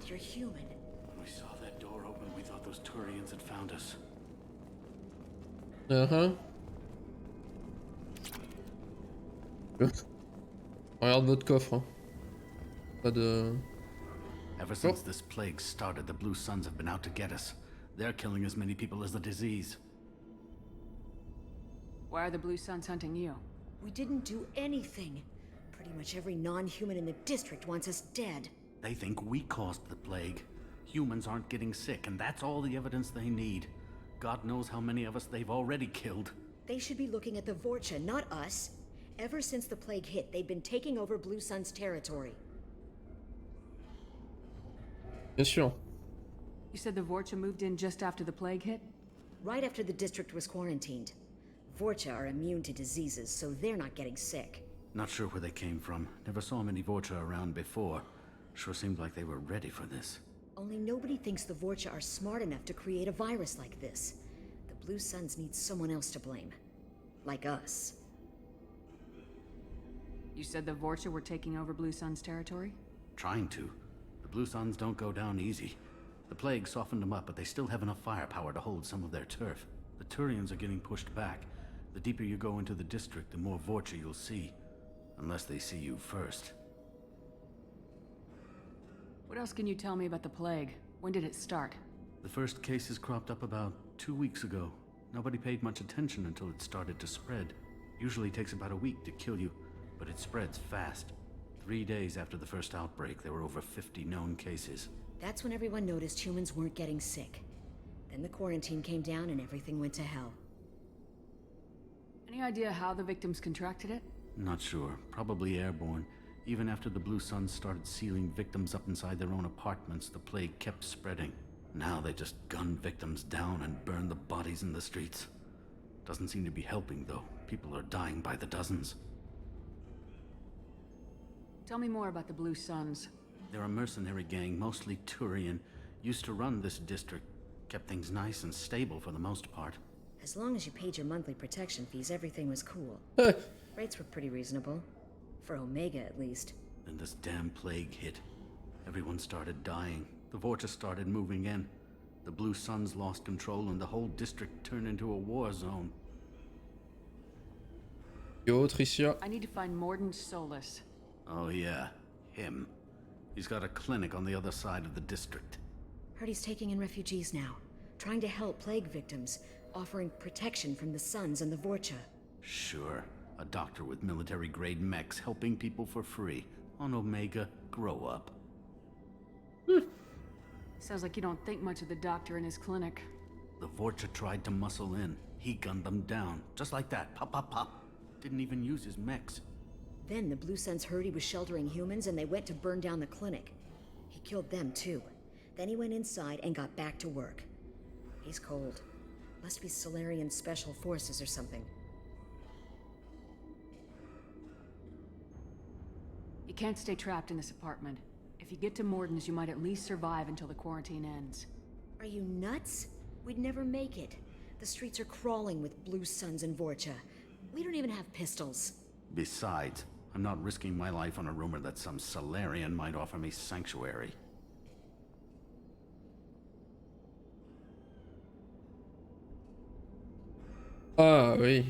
You're human. When we saw that door open, we thought those Turians had found us. Regarde votre coffre. Hein. Pas de... Ever since this plague started, the Blue Suns have been out to get us. They're killing as many people as the disease. Why are the Blue Suns hunting you? We didn't do anything. Pretty much every non-human in the district wants us dead. They think we caused the plague. Humans aren't getting sick, and that's all the evidence they need. God knows how many of us they've already killed. They should be looking at the Vorcha, not us. Ever since the plague hit, they've been taking over Blue Sun's territory. Bien sûr. You said the Vorcha moved in just after the plague hit? Right after the district was quarantined. Vorcha are immune to diseases, so they're not getting sick. Not sure where they came from. Never saw many Vorcha around before. Sure seemed like they were ready for this. Only nobody thinks the Vorcha are smart enough to create a virus like this. The Blue Suns need someone else to blame. Like us. You said the Vorcha were taking over Blue Sun's territory? Trying to. The Blue Suns don't go down easy. The plague softened them up, but they still have enough firepower to hold some of their turf. The Turians are getting pushed back. The deeper you go into the district, the more Vorcha you'll see. Unless they see you first. What else can you tell me about the plague? When did it start? The first cases cropped up about 2 weeks ago. Nobody paid much attention until it started to spread. Usually takes about a week to kill you, but it spreads fast. 3 days after the first outbreak, there were over 50 known cases. That's when everyone noticed humans weren't getting sick. Then the quarantine came down and everything went to hell. Any idea how the victims contracted it? Not sure. Probably airborne. Even after the Blue Suns started sealing victims up inside their own apartments, the plague kept spreading. Now they just gun victims down and burn the bodies in the streets. Doesn't seem to be helping, though. People are dying by the dozens. Tell me more about the Blue Suns. They're a mercenary gang, mostly Turian. Used to run this district. Kept things nice and stable for the most part. As long as you paid your monthly protection fees, everything was cool. Rates were pretty reasonable. For Oméga, at least. Then this damn plague hit. Everyone started dying. The Vorcha started moving in. The Blue Suns lost control and the whole district turned into a war zone. Yo, Tricia. I need to find Morden Solus. Oh yeah, him. He's got a clinic on the other side of the district. Heard he's taking in refugees now, trying to help plague victims, offering protection from the Suns and the Vorcha. Sure. A doctor with military-grade mechs helping people for free. On Oméga, grow up. Sounds like you don't think much of the doctor in his clinic. The Vorcha tried to muscle in. He gunned them down. Just like that. Pop, pop, pop. Didn't even use his mechs. Then the Blue Suns heard he was sheltering humans and they went to burn down the clinic. He killed them too. Then he went inside and got back to work. He's cold. Must be Solarian Special Forces or something. You can't stay trapped in this apartment. If you get to Morden's, you might at least survive until the quarantine ends. Are you nuts? We'd never make it. The streets are crawling with Blue Suns and Vorcha. We don't even have pistols. Besides, I'm not risking my life on a rumor that some Solarian might offer me sanctuary. Ah, oui.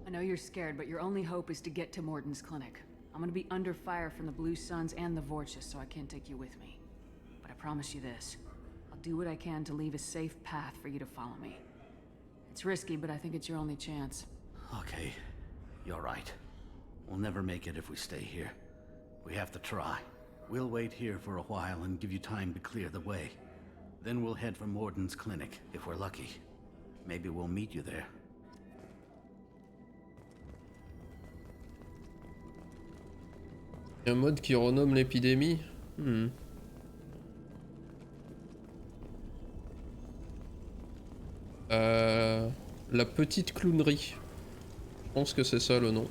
I know you're scared, but your only hope is to get to Morden's clinic. I'm gonna be under fire from the Blue Suns and the Vorcha, so I can't take you with me. But I promise you this. I'll do what I can to leave a safe path for you to follow me. It's risky, but I think it's your only chance. Okay, you're right. We'll never make it if we stay here. We have to try. We'll wait here for a while and give you time to clear the way. Then we'll head for Morden's clinic, if we're lucky. Maybe we'll meet you there. Un mode qui renomme l'épidémie. La petite clownerie. Je pense que c'est ça le nom.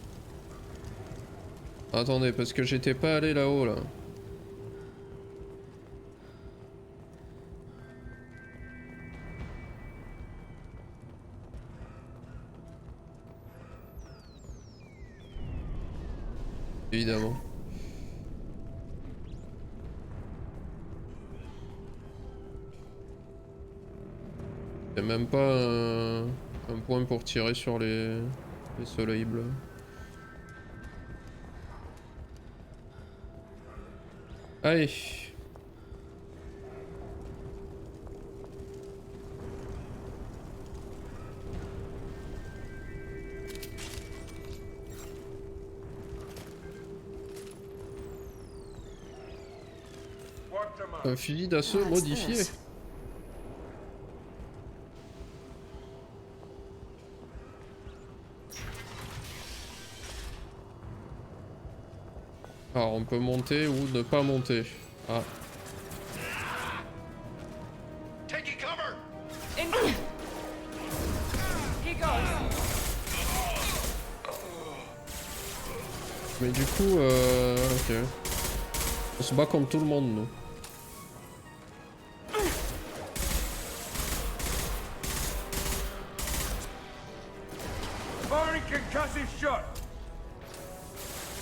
Attendez, parce que j'étais pas allé là-haut là. Évidemment. Y'a même pas un point pour tirer sur les soleils bleus. Allez. Un fusil d'assaut modifié. Alors on peut monter ou ne pas monter. Ah. Mais du coup, ok. On se bat contre tout le monde, nous.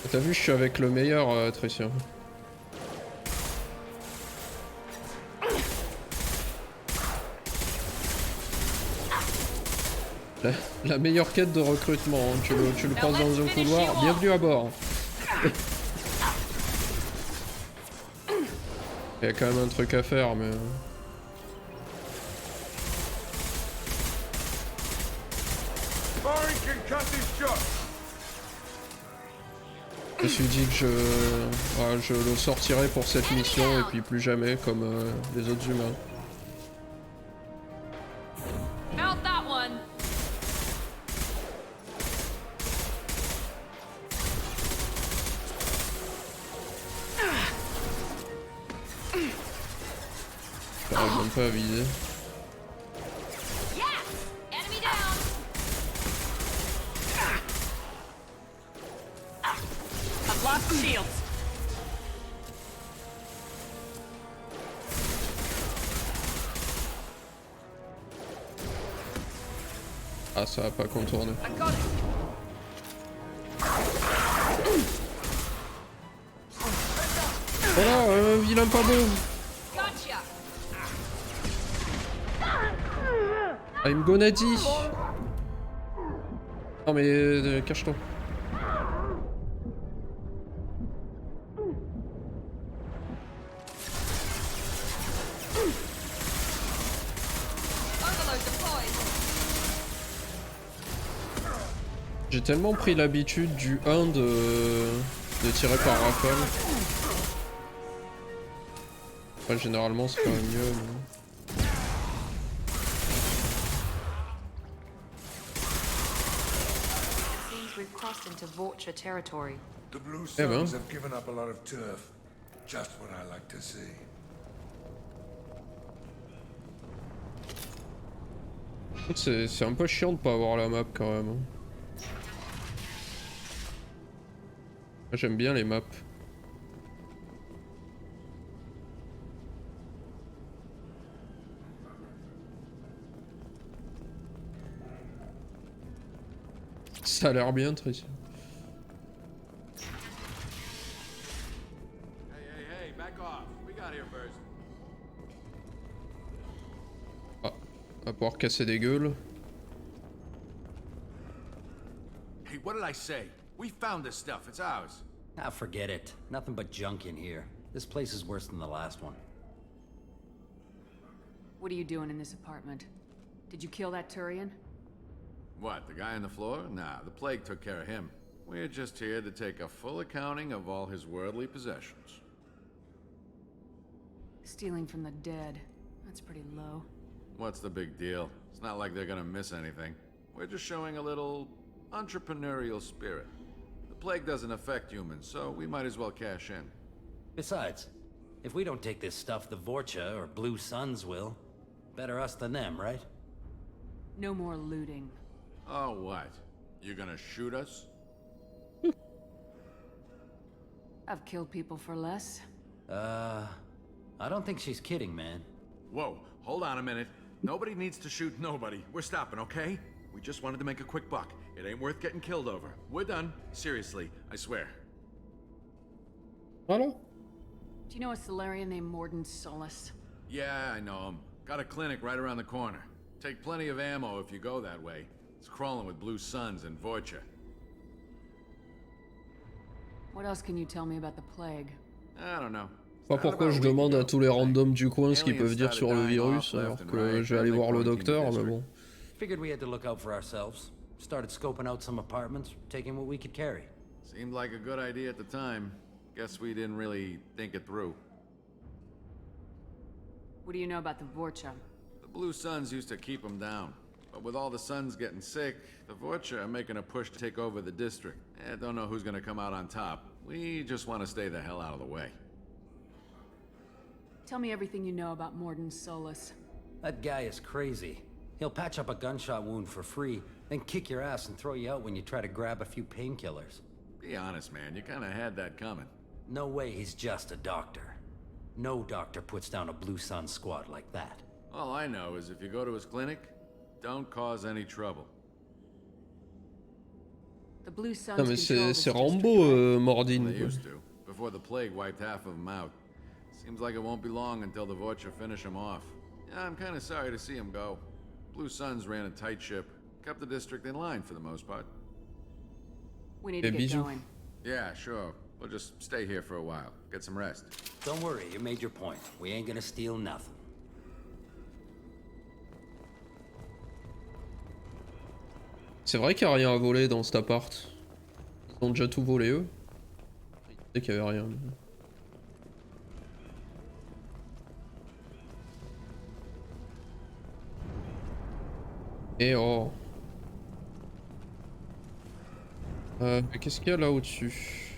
T'as vu, je suis avec le meilleur, Tricia. La meilleure quête de recrutement, hein. Tu le croises dans un couloir, bienvenue à bord. Il y a quand même un truc à faire, mais... Je me suis dit que je le sortirais pour cette mission et puis plus jamais comme les autres humains. J'arrive même pas à viser. Ah, ça va pas contourner. Voilà, vilain pas beau. I'm gonna die. Non mais cache-toi. J'ai tellement pris l'habitude du 1 de tirer par rafale. Enfin, généralement c'est quand même mieux. Mais... We've crossed into Vulture territory. The Blue Suns have given up a lot of turf. Just what I like to see. C'est un peu chiant de pas avoir la map quand même. J'aime bien les maps. Ça a l'air bien, Tracy. Hey, back off. We got here first. Ah, on va pouvoir casser des gueules. Hey, what did I say? We found this stuff. It's ours. Ah, forget it. Nothing but junk in here. This place is worse than the last one. What are you doing in this apartment? Did you kill that Turian? What, the guy on the floor? Nah, the plague took care of him. We're just here to take a full accounting of all his worldly possessions. Stealing from the dead. That's pretty low. What's the big deal? It's not like they're gonna miss anything. We're just showing a little entrepreneurial spirit. The plague doesn't affect humans, so we might as well cash in. Besides, if we don't take this stuff, the Vorcha or Blue Suns will. Better us than them, right? No more looting. Oh, what? You gonna shoot us? I've killed people for less. I don't think she's kidding, man. Whoa, hold on a minute. Nobody needs to shoot nobody. We're stopping, okay? We just wanted to make a quick buck. It ain't worth getting killed over. We're done. Seriously, I swear. Hello? Do you know a Solarian named Morden Solus? Yeah, I know him. Got a clinic right around the corner. Take plenty of ammo if you go that way. It's crawling with Blue Suns and Vorcha. What else can you tell me about the plague? I don't know. Pas pourquoi je demande à tous les randoms du coin ce qu'ils peuvent dire sur le virus, alors que je vais aller voir le docteur, mais bon. Figured we had to look out for ourselves. Started scoping out some apartments, taking what we could carry. Seemed like a good idea at the time. Guess we didn't really think it through. What do you know about the Vorcha? The Blue Suns used to keep them down. But with all the Suns getting sick, the Vorcha are making a push to take over the district. Don't know who's gonna come out on top. We just want to stay the hell out of the way. Tell me everything you know about Morden Solus. That guy is crazy. He'll patch up a gunshot wound for free, then kick your ass and throw you out when you try to grab a few painkillers. Be honest, man. You kinda had that coming. No way he's just a doctor. No doctor puts down a Blue Sun squad like that. All I know is if you go to his clinic, don't cause any trouble. The Blue Suns Non mais c'est Rambo, Mordin. They used to, before the plague wiped half of them out. Seems like it won't be long until the Vorcha finish him off. Yeah, I'm kinda sorry to see him go. Blue Suns ran a tight ship, kept the district in line for the most part. We need to get going. Yeah, sure. We'll just stay here for a while, get some rest. Don't worry, you made your point. We ain't gonna steal nothing. C'est vrai qu'il n'y a rien à voler dans cet appart. Ils ont déjà tout volé eux. Je sais qu'il n'y avait rien. Et oh. Qu'est-ce qu'il y a là au-dessus?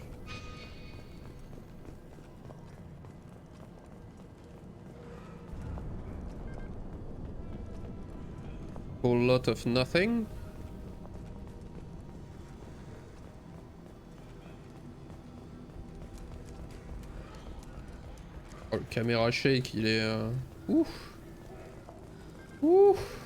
Whole lot of nothing. Oh, le caméra shake, il est... Ouf. Ouf.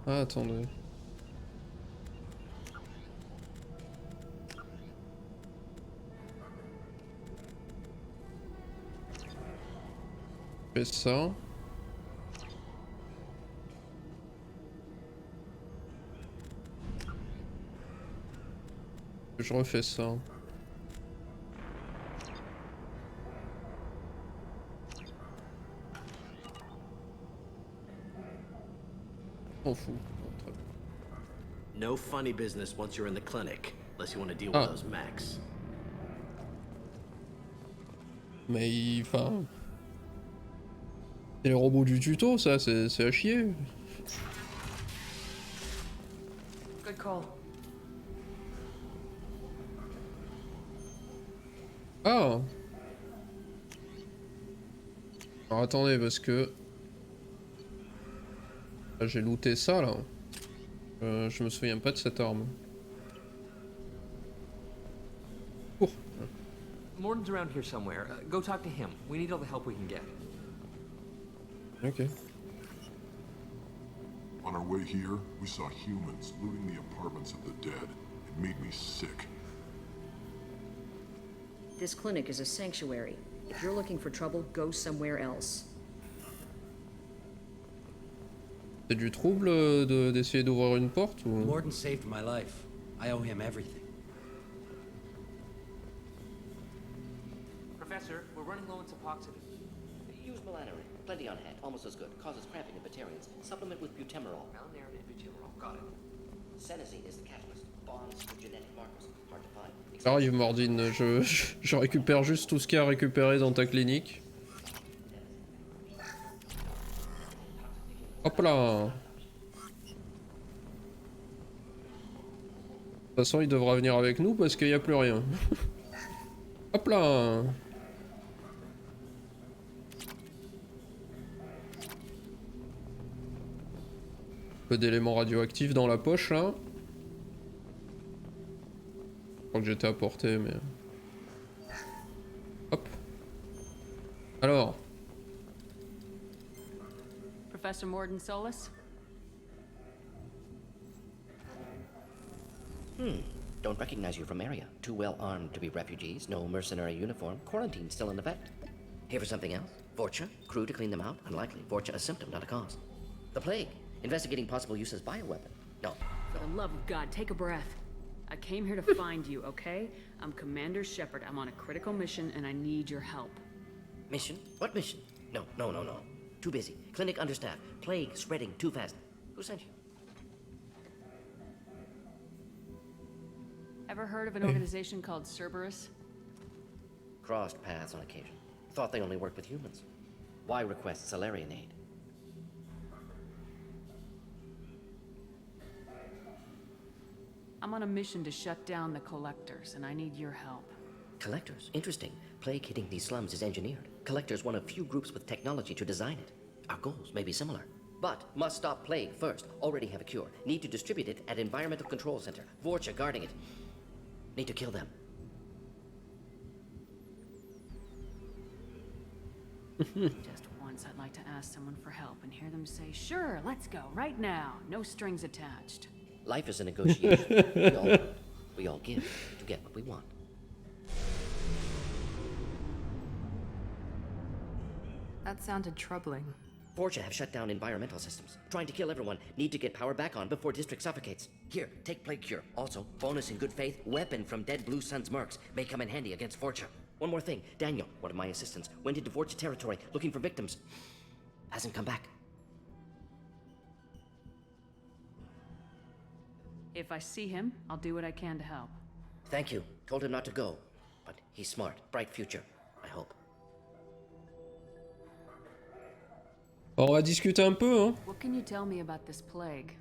Ah, attendez. Je fais ça. Je refais ça. On fout. No funny business once you're in the clinic, unless you want to deal with those mechs. Mais enfin... C'est les robots du tuto, ça, c'est à chier. Good call. Ah. Alors attendez, parce que... Là, j'ai looté ça, là. Je me souviens pas de cette arme. Oh. Morton's around here somewhere. Go talk to him. We need all the help we can get. Okay. On our way here, we saw humans looting the apartments of the dead. It made me sick. This clinic is a sanctuary. If you're looking for trouble, go somewhere else. C'est du trouble d'essayer d'ouvrir une porte ou... Morton saved my life. I owe him everything. Professor, we're running low on Suboxone. Use melanorin. Plenty on hand. Almost as good. Causes cramping in Batarians. Supplement with butemerol. Melanorin and butemerol. Got it. Senesine is the catalyst. Bonds for genetic markers. Hard to find. J'arrive, Mordine. Je récupère juste tout ce qu'il y a à récupérer dans ta clinique. Hop là. De toute façon, il devra venir avec nous parce qu'il n'y a plus rien. Hop là. Peu d'éléments radioactifs dans la poche là. Je crois que j'étais à portée, mais... Hop. Alors. Professor Morton Solus? Don't recognize you from area. Too well armed to be refugees. No mercenary uniform. Quarantine still in effect. Here for something else? Vorcha? Crew to clean them out? Unlikely. Vorcha a symptom, not a cause. The plague. Investigating possible use as bioweapon. No. For the love of God, take a breath. I came here to find you, okay? I'm Commander Shepard. I'm on a critical mission and I need your help. Mission? What mission? No. Too busy. Clinic understaffed. Plague spreading too fast. Who sent you? Ever heard of an organization called Cerberus? Crossed paths on occasion. Thought they only worked with humans. Why request Salarian aid? I'm on a mission to shut down the Collectors, and I need your help. Collectors? Interesting. Plague hitting these slums is engineered. Collectors one of few groups with technology to design it. Our goals may be similar. But must stop plague first. Already have a cure. Need to distribute it at Environmental Control Center. Vorcha guarding it. Need to kill them. Just once I'd like to ask someone for help and hear them say, sure, let's go, right now. No strings attached. Life is a negotiation. we all give to get what we want. That sounded troubling. Vorcha have shut down environmental systems. Trying to kill everyone. Need to get power back on before district suffocates. Here, take plague cure. Also, bonus in good faith, weapon from dead Blue Sun's mercs. May come in handy against Vorcha. One more thing. Daniel, one of my assistants, went into Vorcha territory looking for victims. Hasn't come back. If I see him, I'll do what I can to help. Thank you. Told him not to go. But he's smart. Bright future, I hope. On va discuter un peu, hein. What can you tell me about this plague?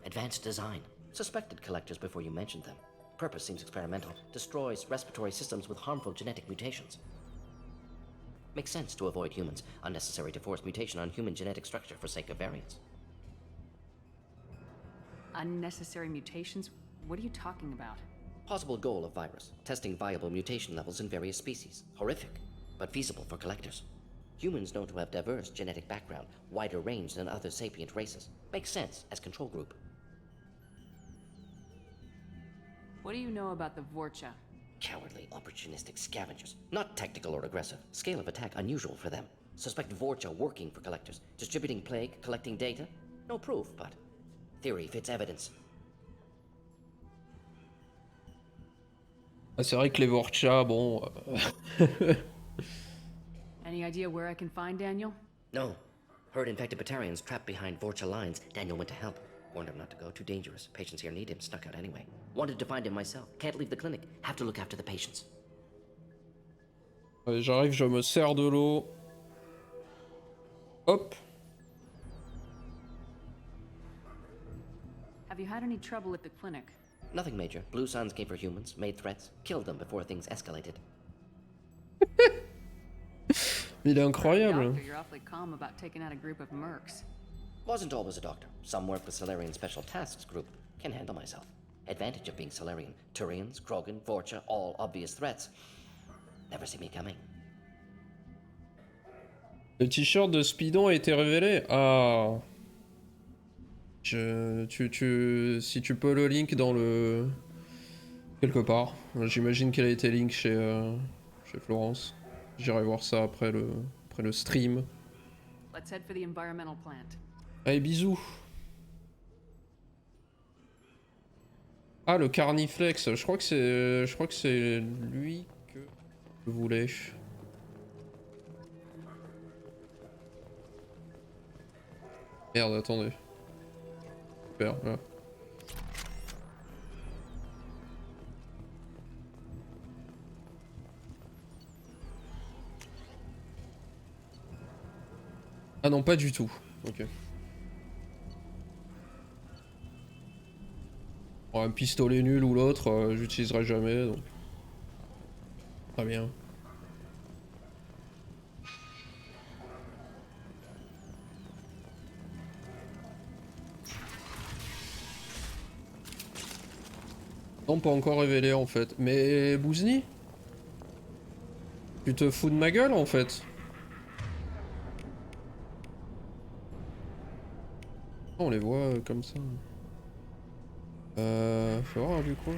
Advanced design. Suspected collectors before you mentioned them. Purpose seems experimental. Destroys respiratory systems with harmful genetic mutations. Makes sense to avoid humans. Unnecessary to force mutation on human genetic structure for sake of variance. Unnecessary mutations? What are you talking about? Possible goal of virus. Testing viable mutation levels in various species. Horrific, but feasible for collectors. Humans known to have diverse genetic background, wider range than other sapient races. Makes sense as control group. What do you know about the Vorcha? Cowardly, opportunistic scavengers. Not tactical or aggressive. Scale of attack unusual for them. Suspect Vorcha working for collectors. Distributing plague, collecting data. No proof, but theory fits evidence. Ah, c'est vrai que les Vorcha, bon... Any idea where I can find Daniel? No. Heard infected Batarians trapped behind Vorcha lines. Daniel went to help. Warned him not to go, too dangerous. Patients here need him, snuck out anyway. Wanted to find him myself. Can't leave the clinic. Have to look after the patients. Ouais, j'arrive, je me sers de l'eau. Hop. Have you had any trouble at the clinic? Nothing major. Blue Suns came for humans, made threats, killed them before things escalated. Il est incroyable. Doctor, you're awfully calm about taking out a group of mercs. Wasn't always a doctor. Some work with Solarian Special Tasks Group. Can handle myself. Advantage of being Solarian. Turians, Krogan, Vorcha, all obvious threats. Never see me coming. Le t-shirt de Speedon a été révélé. Ah. Si tu peux le link dans le... quelque part. J'imagine qu'elle a été link chez Florence. J'irai voir ça après le stream. Let's head for the environmental plant. Allez, bisous. Ah, le Carniflex. Je crois que c'est lui que je voulais. Merde, attendez. Super, là. Ah non, pas du tout. Ok. Bon, un pistolet nul ou l'autre, j'utiliserai jamais, donc... Très bien. Non, pas encore révélé en fait. Mais Bouzni, tu te fous de ma gueule en fait. On les voit comme ça. Faut voir du coup.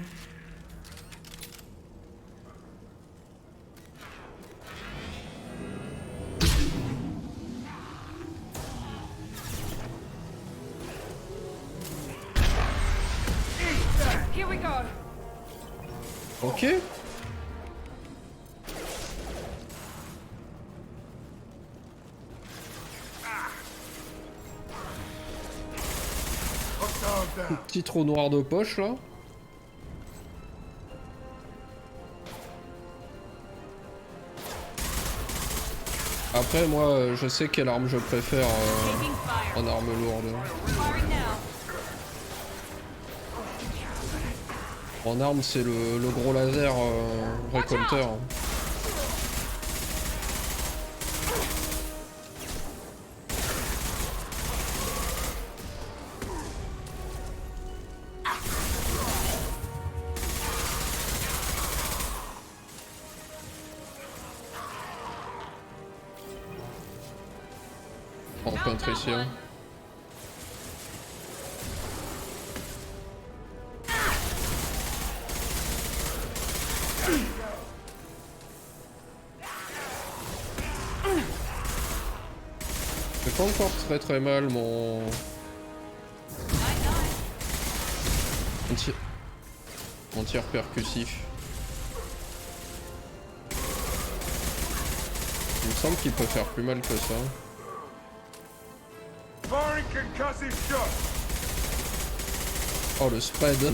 Here we go. Ok. Petit trou noir de poche là. Après moi je sais quelle arme je préfère en arme lourde. En arme c'est le gros laser récolteur. Ici, hein. C'est pas encore très mal mon tir percussif. Il me semble qu'il peut faire plus mal que ça. Oh le spread.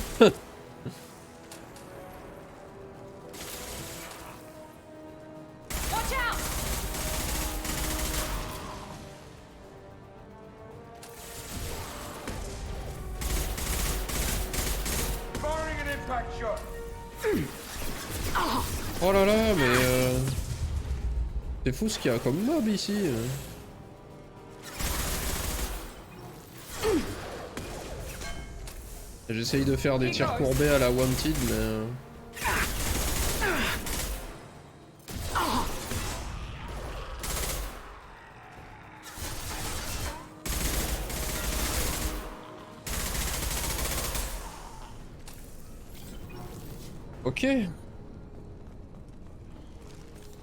Oh là là, mais c'est fou ce qu'il y a comme mob ici. J'essaye de faire des tirs courbés à la Wanted, mais... Ok.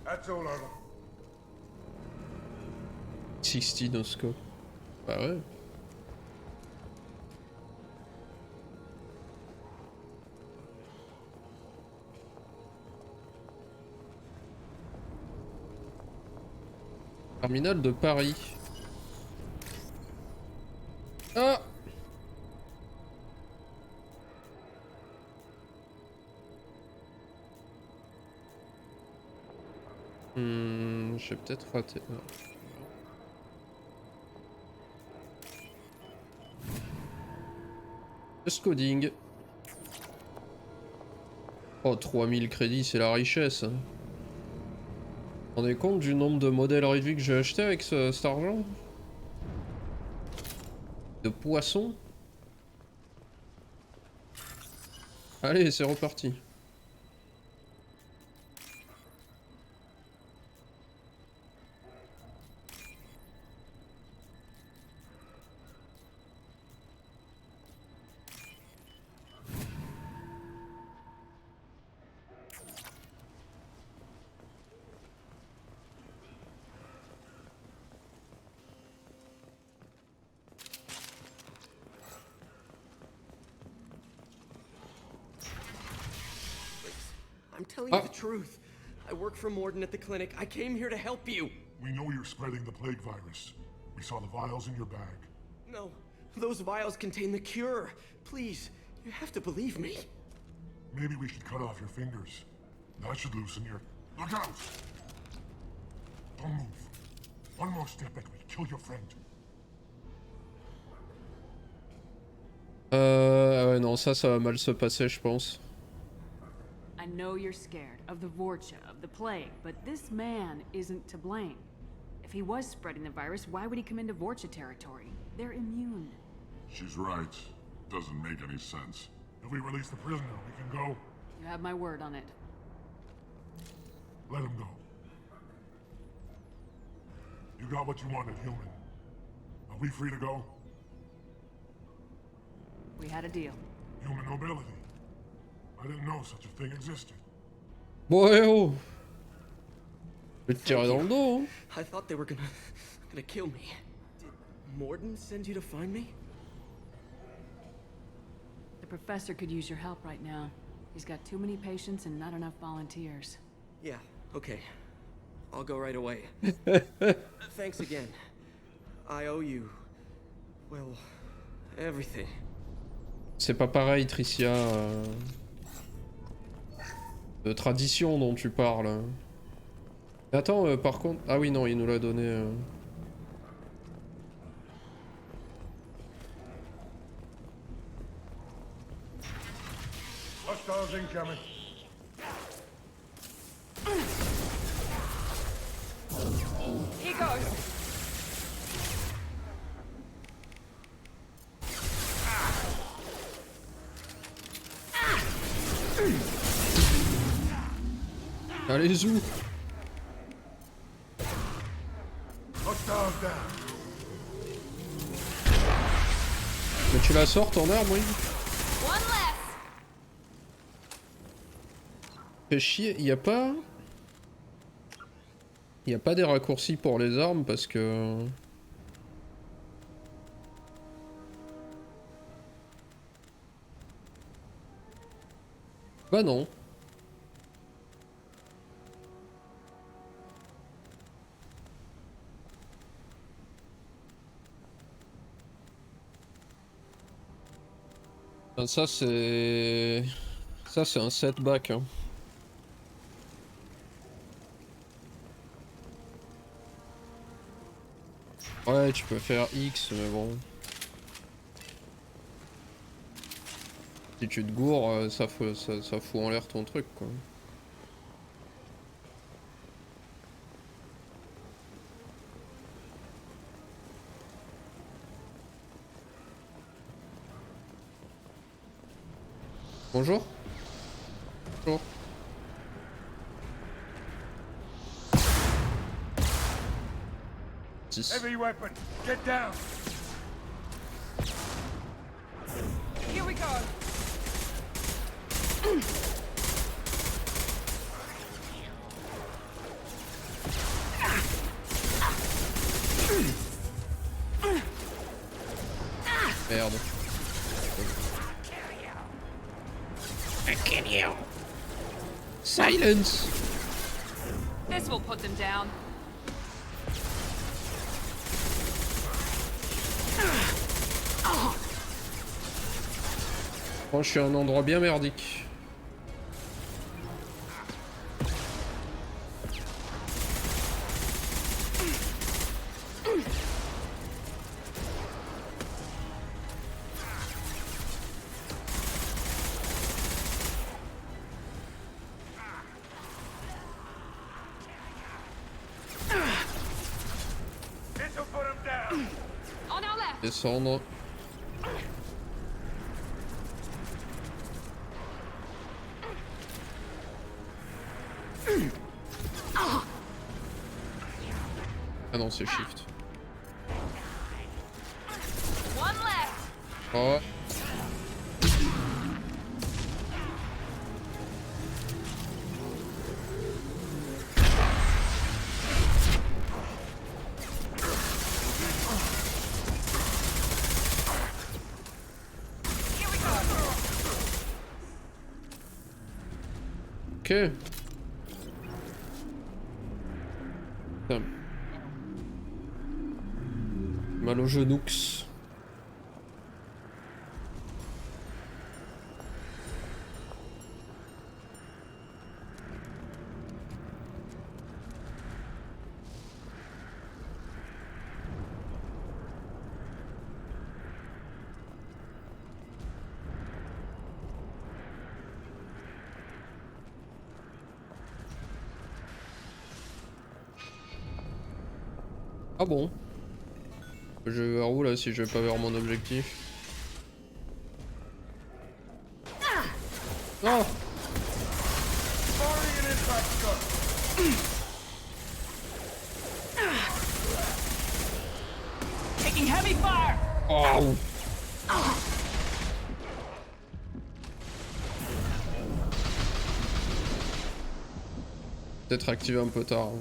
That's all over. 60 no scope. Bah ouais. Terminal de Paris. Ah! J'ai peut-être raté. Ah. Just coding. Oh, 3000 crédits, c'est la richesse. Hein. Vous vous rendez compte du nombre de modèles réduits que j'ai acheté avec cet argent? De poissons? Allez, c'est reparti. I'm telling you the truth. I work for Morden at the clinic. I came here to help you. We know you're spreading the plague virus. We saw the vials in your bag. No, those vials contain the cure. Please, you have to believe me. Maybe we should cut off your fingers. That should loosen your... Look out! Don't move. One more step and we kill your friend. Ouais, non, ça va mal se passer, je pense. I know you're scared of the Vorcha, of the plague, but this man isn't to blame. If he was spreading the virus, why would he come into Vorcha territory? They're immune. She's right. Doesn't make any sense. If we release the prisoner, we can go. You have my word on it. Let him go. You got what you wanted, human. Are we free to go? We had a deal. Human nobility. I didn't know such a thing existed. Ouais, oh! Je vais te tirer dans le dos, hein. I thought they were gonna kill me. Did Morden send you to find me? The professor could use your help right now. He's got too many patients and not enough volunteers. Yeah, okay. I'll go right away. Thanks again. I owe you... well, everything. C'est pas pareil, Tricia. De tradition dont tu parles. Mais attends, par contre... Ah oui, non, il nous l'a donné... Hostiles incoming. Here goes. Allez, zou! Hostiles down. Mais tu la sors ton arme, oui? One less. Fais chier, y a pas... Y a pas des raccourcis pour les armes parce que... Bah non. Ça c'est... Ça c'est un setback. Hein. Ouais, tu peux faire X, mais bon... Si tu te gourres, ça fout en l'air ton truc, quoi. Bonjour. Bonjour. Heavy weapon, get down. Here we go. Merde. I kill you. Silence. This will put them down. Bon, je suis à un endroit bien merdique. Descendre. Ah non, c'est shift. Oh. Ok. Putain. Mal au genoux. Ah bon? Je vais vers où là si je vais pas vers mon objectif? Oh! Taking heavy fire. Oh! Peut-être activé un peu tard.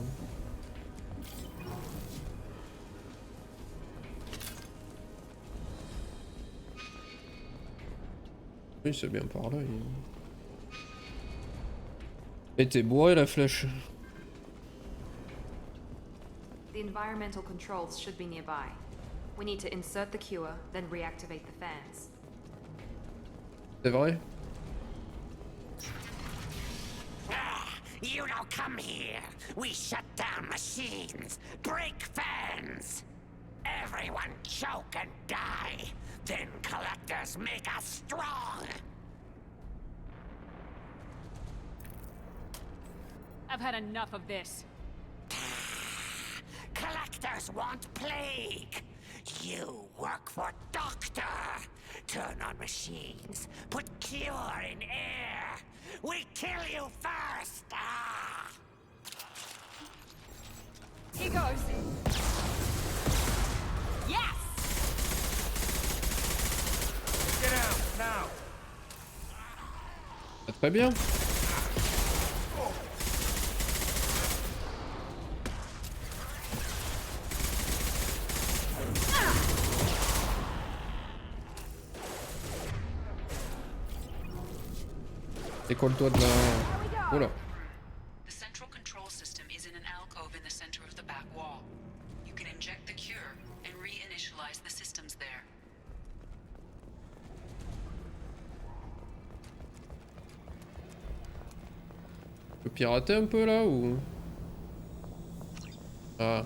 Oui, c'est bien par là. Et t'es bourré la flèche. The environmental controls should be nearby. We need to insert the cure, then reactivate the fans. C'est vrai? You don't come here. We shut down machines, break fans. Everyone choke and die. Then collectors make us strong. I've had enough of this. Collectors want plague. You work for Doctor. Turn on machines. Put cure in air. We kill you first. He goes. Yes. Get out now. Très bien. Décolle-toi de là. Oula. The central control system is in an alcove in the center of the back wall. You can inject the cure and reinitialize the systems there. Je peux pirater un peu là ou... Ah.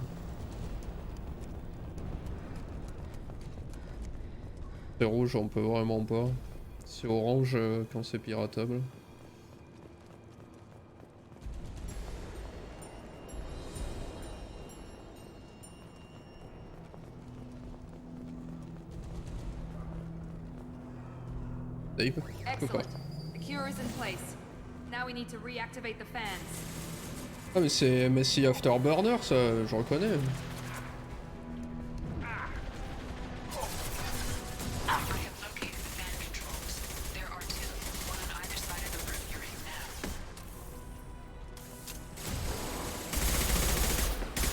C'est rouge, on peut vraiment pas. C'est orange quand c'est piratable. Save. Excellent. The cure is in place. Now we need to reactivate the fans. Ah mais c'est Messi Afterburner ça, je reconnais.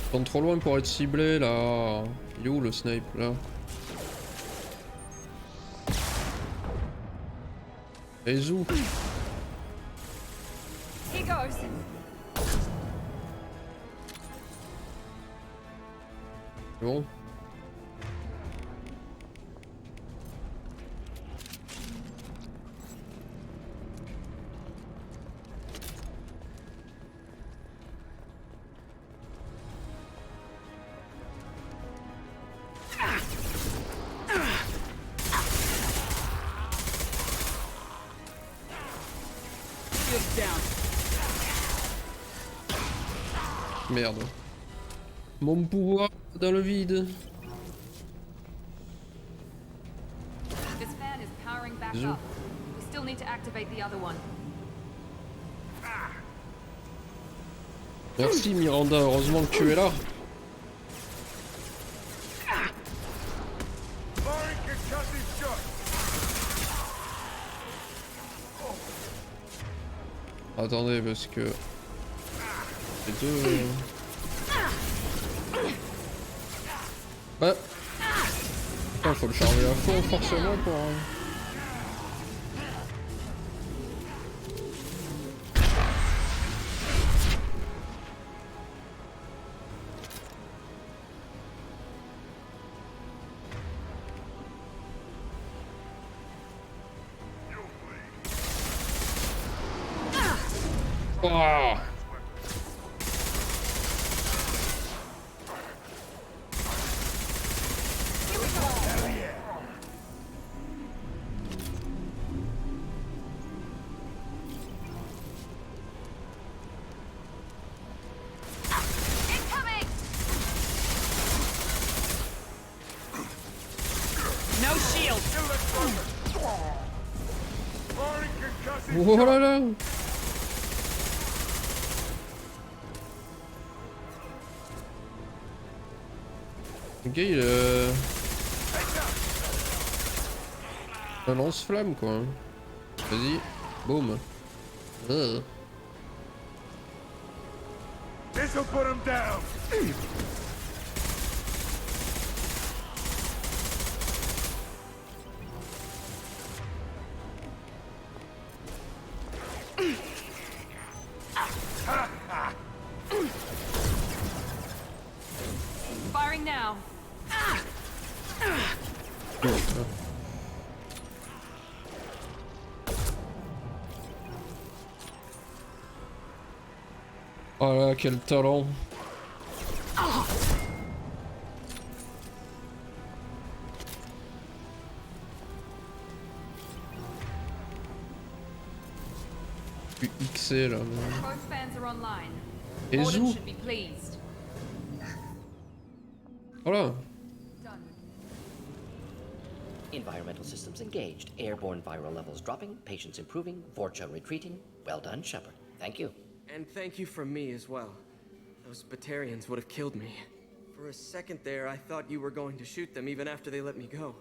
Ils sont trop loin pour être ciblés là. Il est où le snipe là? Les où? He goes. Bon. Merde. Mon pouvoir dans le vide. This fan is powering back Zou. up. We still need to activate the other one. Merci Miranda, heureusement que tu es là. Attendez, parce que... Les deux... Ouais. Putain, faut le charger à fond forcément pour... Oh. No shield. Oh là là. Le gars il un lance-flamme quoi. Vas-y, boum. This'll put him down. Firing now. Oh là, quel talent. Je suis XC là. Both fans are online. Et Morden zou. should be pleased. Voilà. Environmental systems engaged. Airborne viral levels dropping. Patients improving. Vorcha retreating. Well done, Shepard. Thank you. And thank you from me as well. Those Batarians would have killed me. For a second there, I thought you were going to shoot them even after they let me go.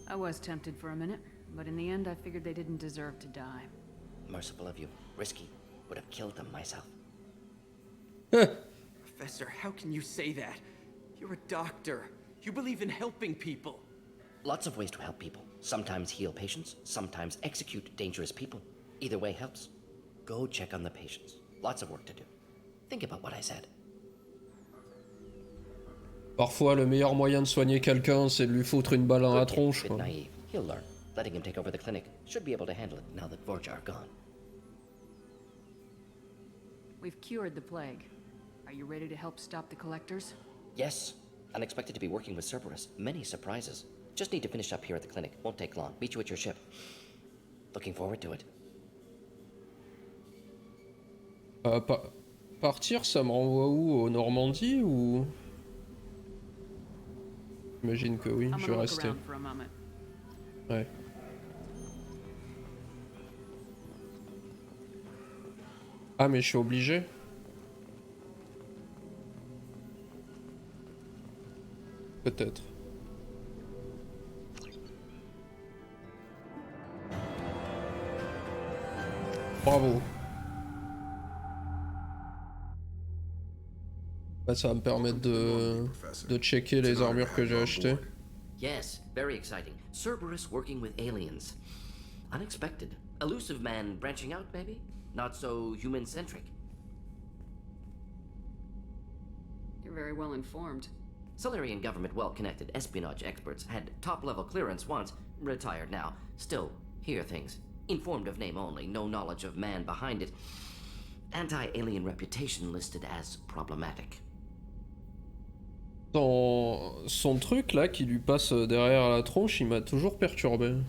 I was tempted for a minute, but in the end I figured they didn't deserve to die. Merciful of you. Risky. Would have killed them myself. Professor, how can you say that? You're a doctor. You believe in helping people. Lots of ways to help people. Sometimes heal patients, sometimes execute dangerous people. Either way helps. Go check on the patients. Lots of work to do. Think about what I said. Parfois, le meilleur moyen de soigner quelqu'un, c'est de lui foutre une balle dans la tronche, Bit quoi. naive. He'll learn. Letting him take over the clinic. Should be able to handle it now that Vorja are gone. We've cured the plague. Are you ready to help stop the collectors? Yes. Unexpected to be working with Cerberus. Many surprises. Just need to finish up here at the clinic. Won't take long. Meet you at your ship. Looking forward to it. Partir, ça me renvoie où? Au Normandie ou... J'imagine que oui, je vais rester. Ouais. Ah mais je suis obligé? Peut-être. Bravo. Bah, ça va me permettre de checker les armures que j'ai achetées. Yes, very exciting. Cerberus working with aliens. Unexpected. Elusive man branching out, maybe? Not so human-centric. You're very well informed. Solarian government well-connected espionage experts had top-level clearance once, retired now. Still, hear things. Informed of name only, no knowledge of man behind it. Anti-alien reputation listed as problematic. Son truc là qui lui passe derrière la tronche, il m'a toujours perturbé.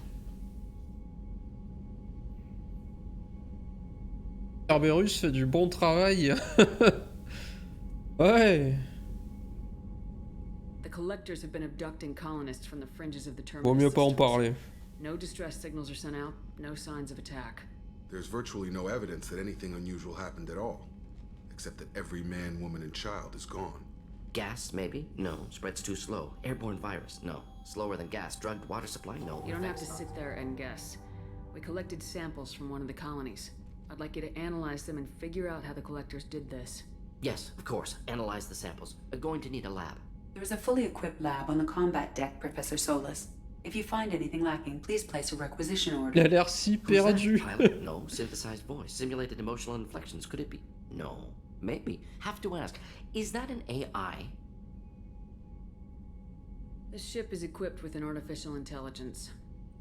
Cerberus fait du bon travail. Ouais. The collectors have been abducting colonists from the fringes of the Vaut terminus mieux pas en systems. parler. No distress signals are sent out, no signs of attack. There's virtually no evidence that anything unusual happened at all, except that every man, woman, and child is gone. Gas, maybe? No. Spreads too slow. Airborne virus? No. Slower than gas. Drugged water supply? No. You don't have to sit there and guess. We collected samples from one of the colonies. I'd like you to analyze them and figure out how the collectors did this. Yes, of course. Analyze the samples. Going to need a lab. There is a fully equipped lab on the combat deck, Professor Solis. If you find anything lacking, please place a requisition order. Il a l'air si perdu. Pilot? No. Synthesized voice. Simulated emotional inflections. Could it be? No. Maybe. Have to ask. Is that an AI? The ship is equipped with an artificial intelligence.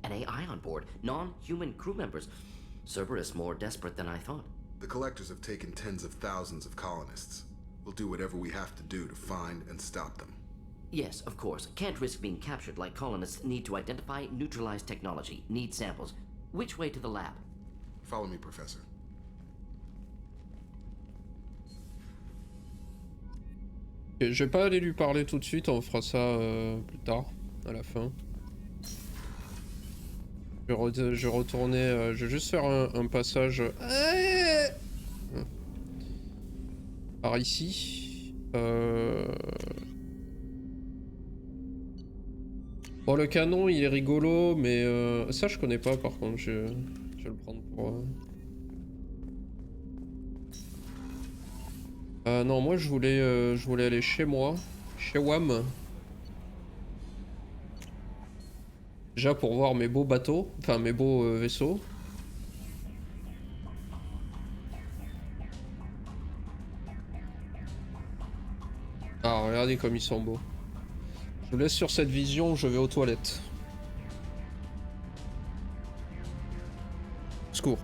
An AI on board. Non-human crew members. Cerberus more desperate than I thought. The collectors have taken tens of thousands of colonists. We'll do whatever we have to do to find and stop them. Yes, of course. Can't risk being captured like colonists need to identify, neutralize technology, need samples. Which way to the lab? Follow me, Professor. Okay, je vais pas aller lui parler tout de suite, on fera ça plus tard, à la fin. Je vais retourner, je vais juste faire un passage par ici. Bon, le canon il est rigolo, mais ça je connais pas par contre, je vais le prendre pour... non, moi je voulais aller chez moi, chez WAM. Déjà pour voir mes beaux bateaux, enfin mes beaux vaisseaux. Ah, regardez comme ils sont beaux. Je vous laisse sur cette vision, je vais aux toilettes. Secours.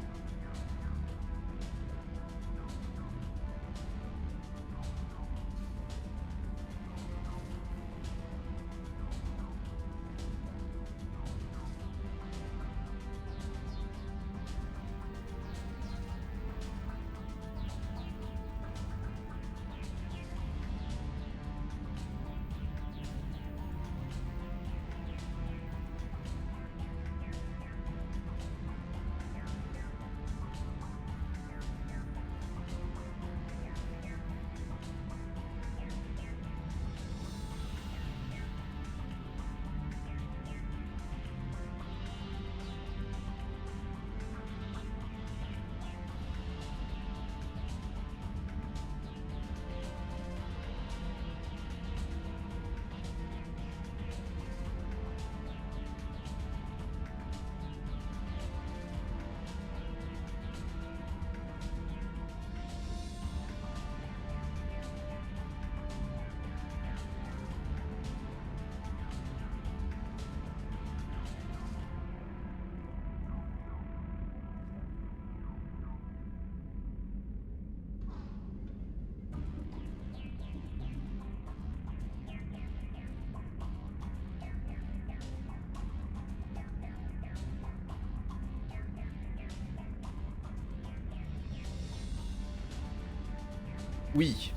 Oui.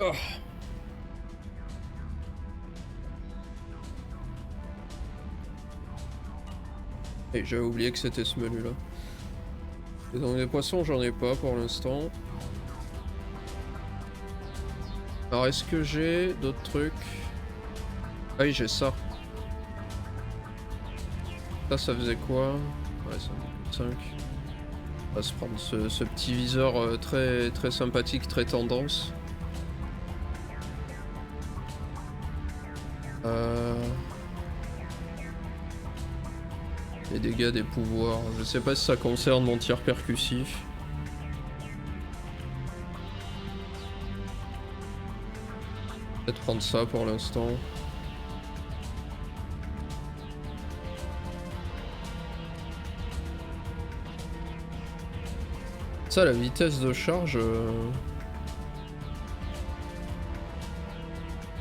Oh. Et j'avais oublié que c'était ce menu là. Et donc les poissons j'en ai pas pour l'instant. Alors est-ce que j'ai d'autres trucs? Ah oui j'ai ça. Ça faisait quoi? Ouais ça me coûte 5. On va se prendre ce petit viseur très sympathique, très tendance. Les dégâts des pouvoirs. Je sais pas si ça concerne mon tir percussif. Peut-être prendre ça pour l'instant. Ça, la vitesse de charge...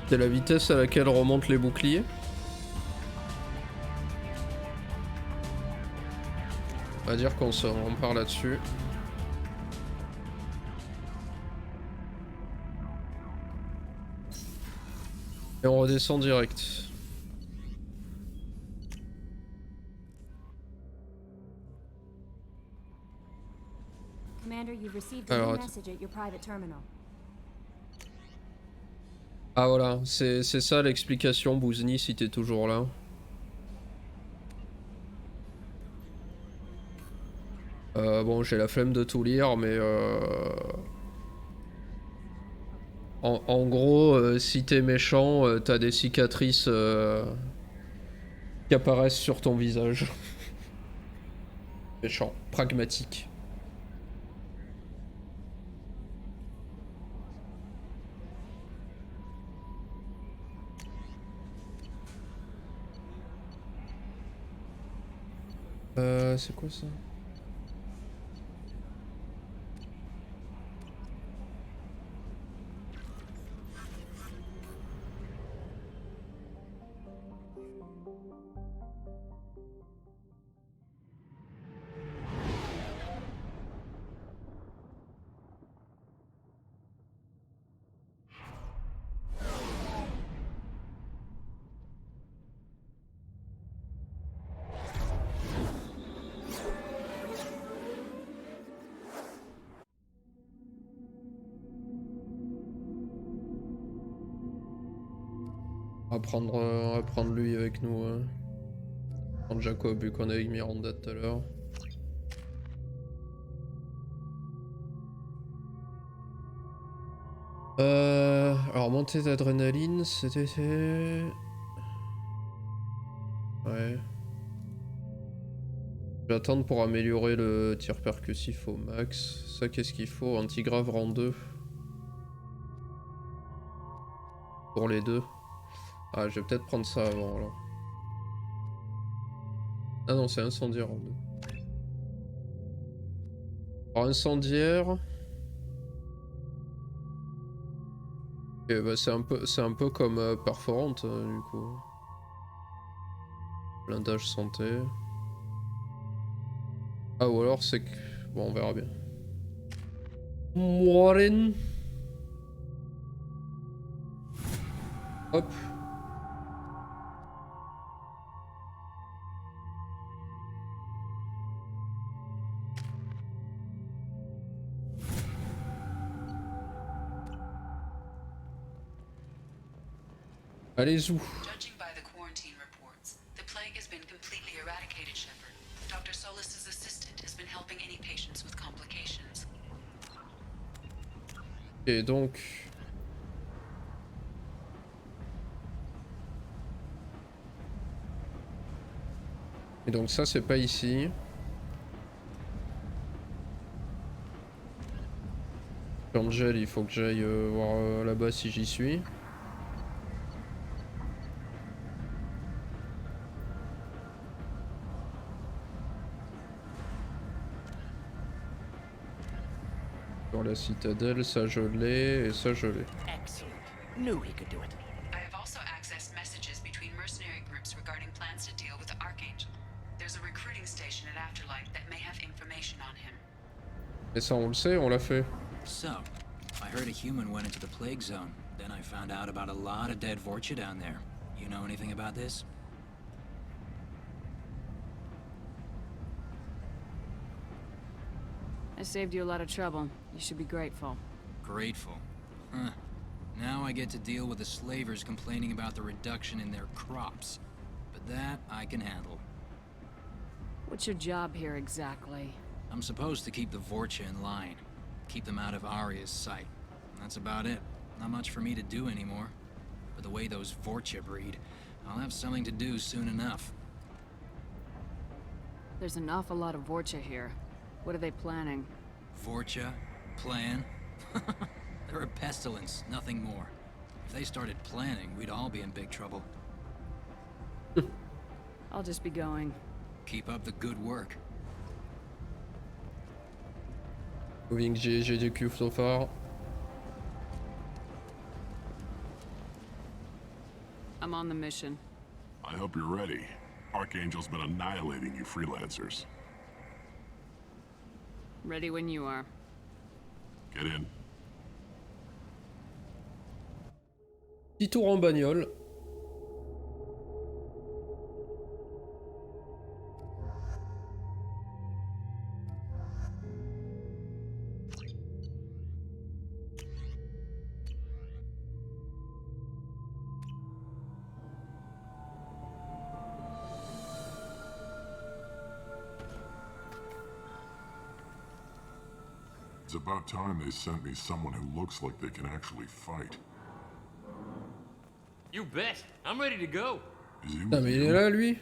C'est la vitesse à laquelle remontent les boucliers. On va dire qu'on part là-dessus. Et on redescend direct. Commander, you've received a new message at your private terminal. Ah voilà, c'est ça l'explication, Bouzni, si t'es toujours là. Bon, j'ai la flemme de tout lire, mais en gros, si t'es méchant, t'as des cicatrices qui apparaissent sur ton visage. Méchant, pragmatique. C'est quoi ça? On va prendre lui avec nous. Prendre Jacob vu qu'on est avec Miranda tout à l'heure. Alors montée d'adrénaline, c'était... Ouais. Je vais attendre pour améliorer le tir percussif au max. Ça, qu'est-ce qu'il faut? Antigrave rang 2. Pour les deux. Ah, je vais peut-être prendre ça avant alors. Ah non, c'est incendiaire rang 2. Alors incendiaire... Ok, bah c'est un peu comme perforante du coup. Blindage santé. Ah ou alors c'est que... Bon, on verra bien. Warren. Hop. Allez-y. Judging by the quarantine reports, the plague has been completely eradicated, Shepard. Dr. Solis's assistant has been helping any patients with complications. Et donc... Et donc ça c'est pas ici. Angel, il faut que j'aille voir là-bas si j'y suis. Sur la citadelle, ça je l'ai et ça je l'ai. Excellent. Knew he could do it. I have also accessed messages between mercenary groups regarding plans to deal with the Archangel. There's a recruiting station at Afterlight that may have information on him. Et ça on le sait, on l'a fait. So, I heard a human went into the plague zone. Then I found out about a lot of dead Vorcha down there. You know anything about this? I saved you a lot of trouble. You should be grateful. Grateful. Huh. Now I get to deal with the slavers complaining about the reduction in their crops. But that I can handle. What's your job here exactly? I'm supposed to keep the Vorcha in line. Keep them out of Arya's sight. That's about it. Not much for me to do anymore. but the way those Vorcha breed, I'll have something to do soon enough. There's an awful lot of Vorcha here. What are they planning? Vorcha? Plan? They're a pestilence, nothing more. If they started planning, we'd all be in big trouble. I'll just be going. Keep up the good work. Moving j'ai découvert so far. I'm on the mission. I hope you're ready. Archangel's been annihilating you freelancers. Ready when you are. Get in. Petit tour en bagnole. It's about time they sent me someone who looks like they can actually fight. You bet. I'm ready to go. Ah mais il est là lui.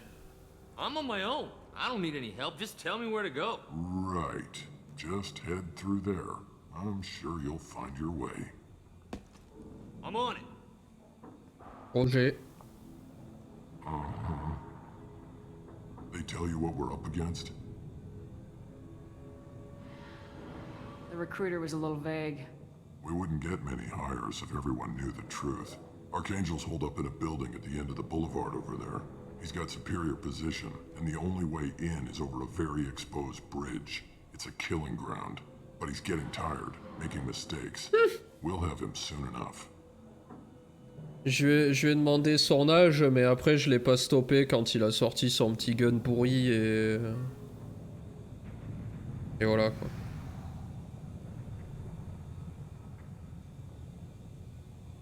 I'm on my own. I don't need any help. Just tell me where to go. Right. Just head through there. I'm sure you'll find your way. I'm on it. Roger. Uh-huh. They tell you what we're up against? The recruiter was a little vague. We wouldn't get many hires if everyone knew the truth. Archangel's holed up in a building at the end of the boulevard over there. He's got superior position, and the only way in is over a very exposed bridge. It's a killing ground. But he's getting tired, making mistakes. We'll have him soon enough. Je lui ai demandé son âge, mais après je l'ai pas stoppé quand il a sorti son petit gun pourri et voilà quoi.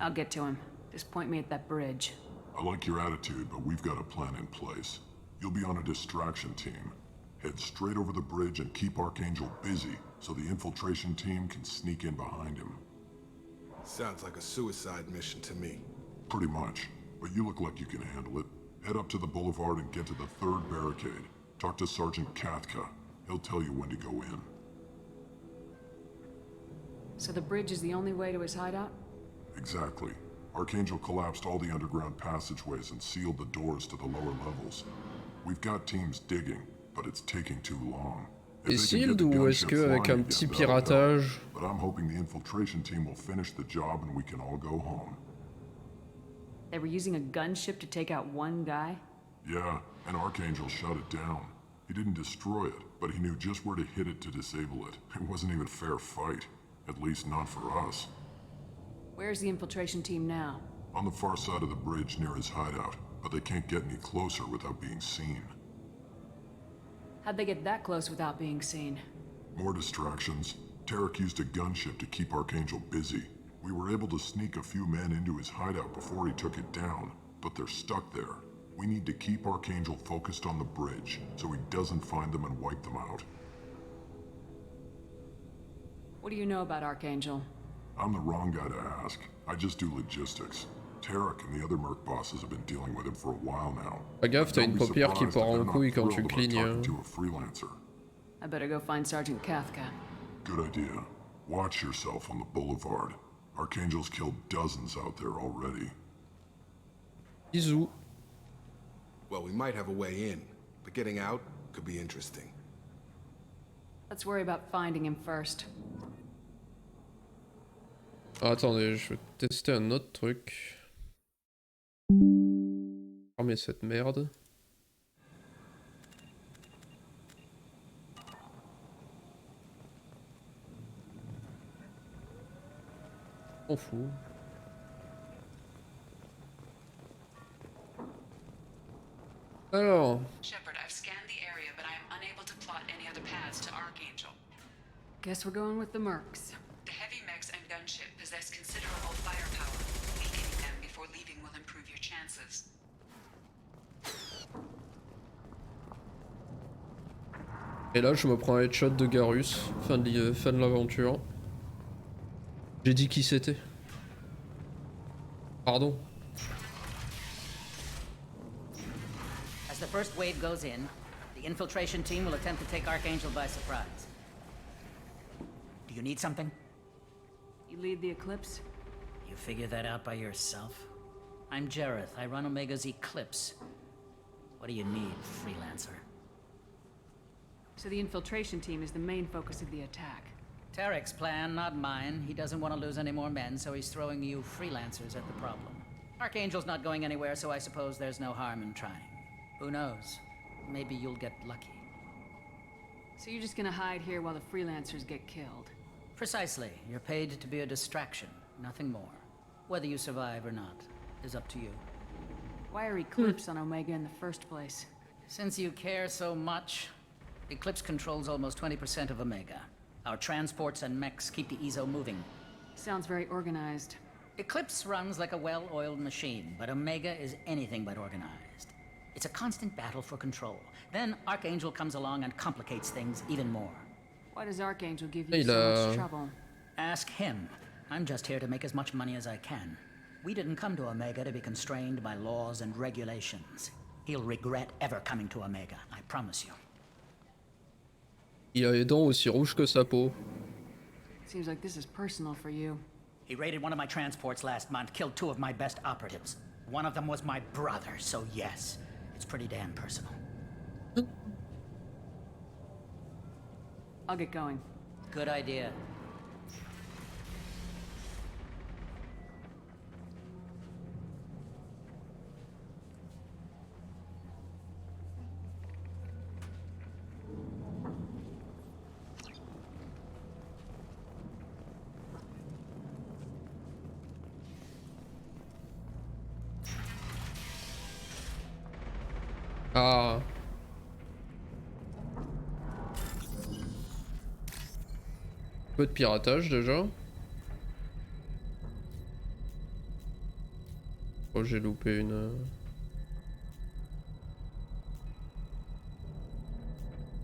I'll get to him. Just point me at that bridge. I like your attitude, but we've got a plan in place. You'll be on a distraction team. Head straight over the bridge and keep Archangel busy so the infiltration team can sneak in behind him. Sounds like a suicide mission to me. Pretty much, but you look like you can handle it. Head up to the boulevard and get to the third barricade. Talk to Sergeant Kathka. He'll tell you when to go in. So the bridge is the only way to his hideout? Exactly. Archangel collapsed all the underground passageways and sealed the doors to the lower levels. We've got teams digging, but it's taking too long. Et sealed ou est-ce que avec un petit piratage? But I'm hoping the infiltration team will finish the job and we can all go home. They were using a gunship to take out one guy? Yeah, and Archangel shut it down. He didn't destroy it, but he knew just where to hit it to disable it. It wasn't even a fair fight. At least not for us. Where's the infiltration team now? On the far side of the bridge near his hideout, but they can't get any closer without being seen. How'd they get that close without being seen? More distractions. Tarek used a gunship to keep Archangel busy. We were able to sneak a few men into his hideout before he took it down, but they're stuck there. We need to keep Archangel focused on the bridge, so he doesn't find them and wipe them out. What do you know about Archangel? I'm the wrong guy to ask. I just do logistics. Tarek and the other merc bosses have been dealing with him for a while now. Fais gaffe, t'as une paupière qui part en couille quand tu clignes. To a freelancer. I better go find Sergeant Kathka. Good idea. Watch yourself on the boulevard. Archangel's killed dozens out there already. Bisous. Well, we might have a way in, but getting out could be interesting. Let's worry about finding him first. Ah, attendez, je vais tester un autre truc. Fermer cette merde. On fout. Alors. Shepard, I've scanned the area, but I am unable to plot any other paths to Archangel. Guess we're going with the mercs. The heavy mechs and gunship possess considerable firepower. Weakening them before leaving will improve your chances. Et là, je me prends un headshot de Garus. Fin de l'aventure. J'ai dit qui c'était. Pardon. first wave goes in, the infiltration team will attempt to take Archangel by surprise. Do you need something? You lead the Eclipse? You figure that out by yourself? I'm Jareth. I run Omega's Eclipse. What do you need, freelancer? So the infiltration team is the main focus of the attack. Tarek's plan, not mine. He doesn't want to lose any more men, so he's throwing you freelancers at the problem. Archangel's not going anywhere, so I suppose there's no harm in trying. Who knows? Maybe you'll get lucky. So you're just gonna hide here while the freelancers get killed? Precisely. You're paid to be a distraction, nothing more. Whether you survive or not is up to you. Why are Eclipse on Omega in the first place? Since you care so much, Eclipse controls almost 20% of Omega. Our transports and mechs keep the EZO moving. Sounds very organized. Eclipse runs like a well-oiled machine, but Omega is anything but organized. It's a constant battle for control. Then Archangel comes along and complicates things even more. Why does Archangel give you so much trouble? Ask him. I'm just here to make as much money as I can. We didn't come to Omega to be constrained by laws and regulations. He'll regret ever coming to Omega, I promise you. Il a les dents aussi rouges que sa peau. Seems like this is personal for you. He raided one of my transports last month, killed 2 of my best operatives. One of them was my brother, so yes, it's pretty damn personal. I'll get going. Good idea. Ah. Peu de piratage déjà. Oh, j'ai loupé une.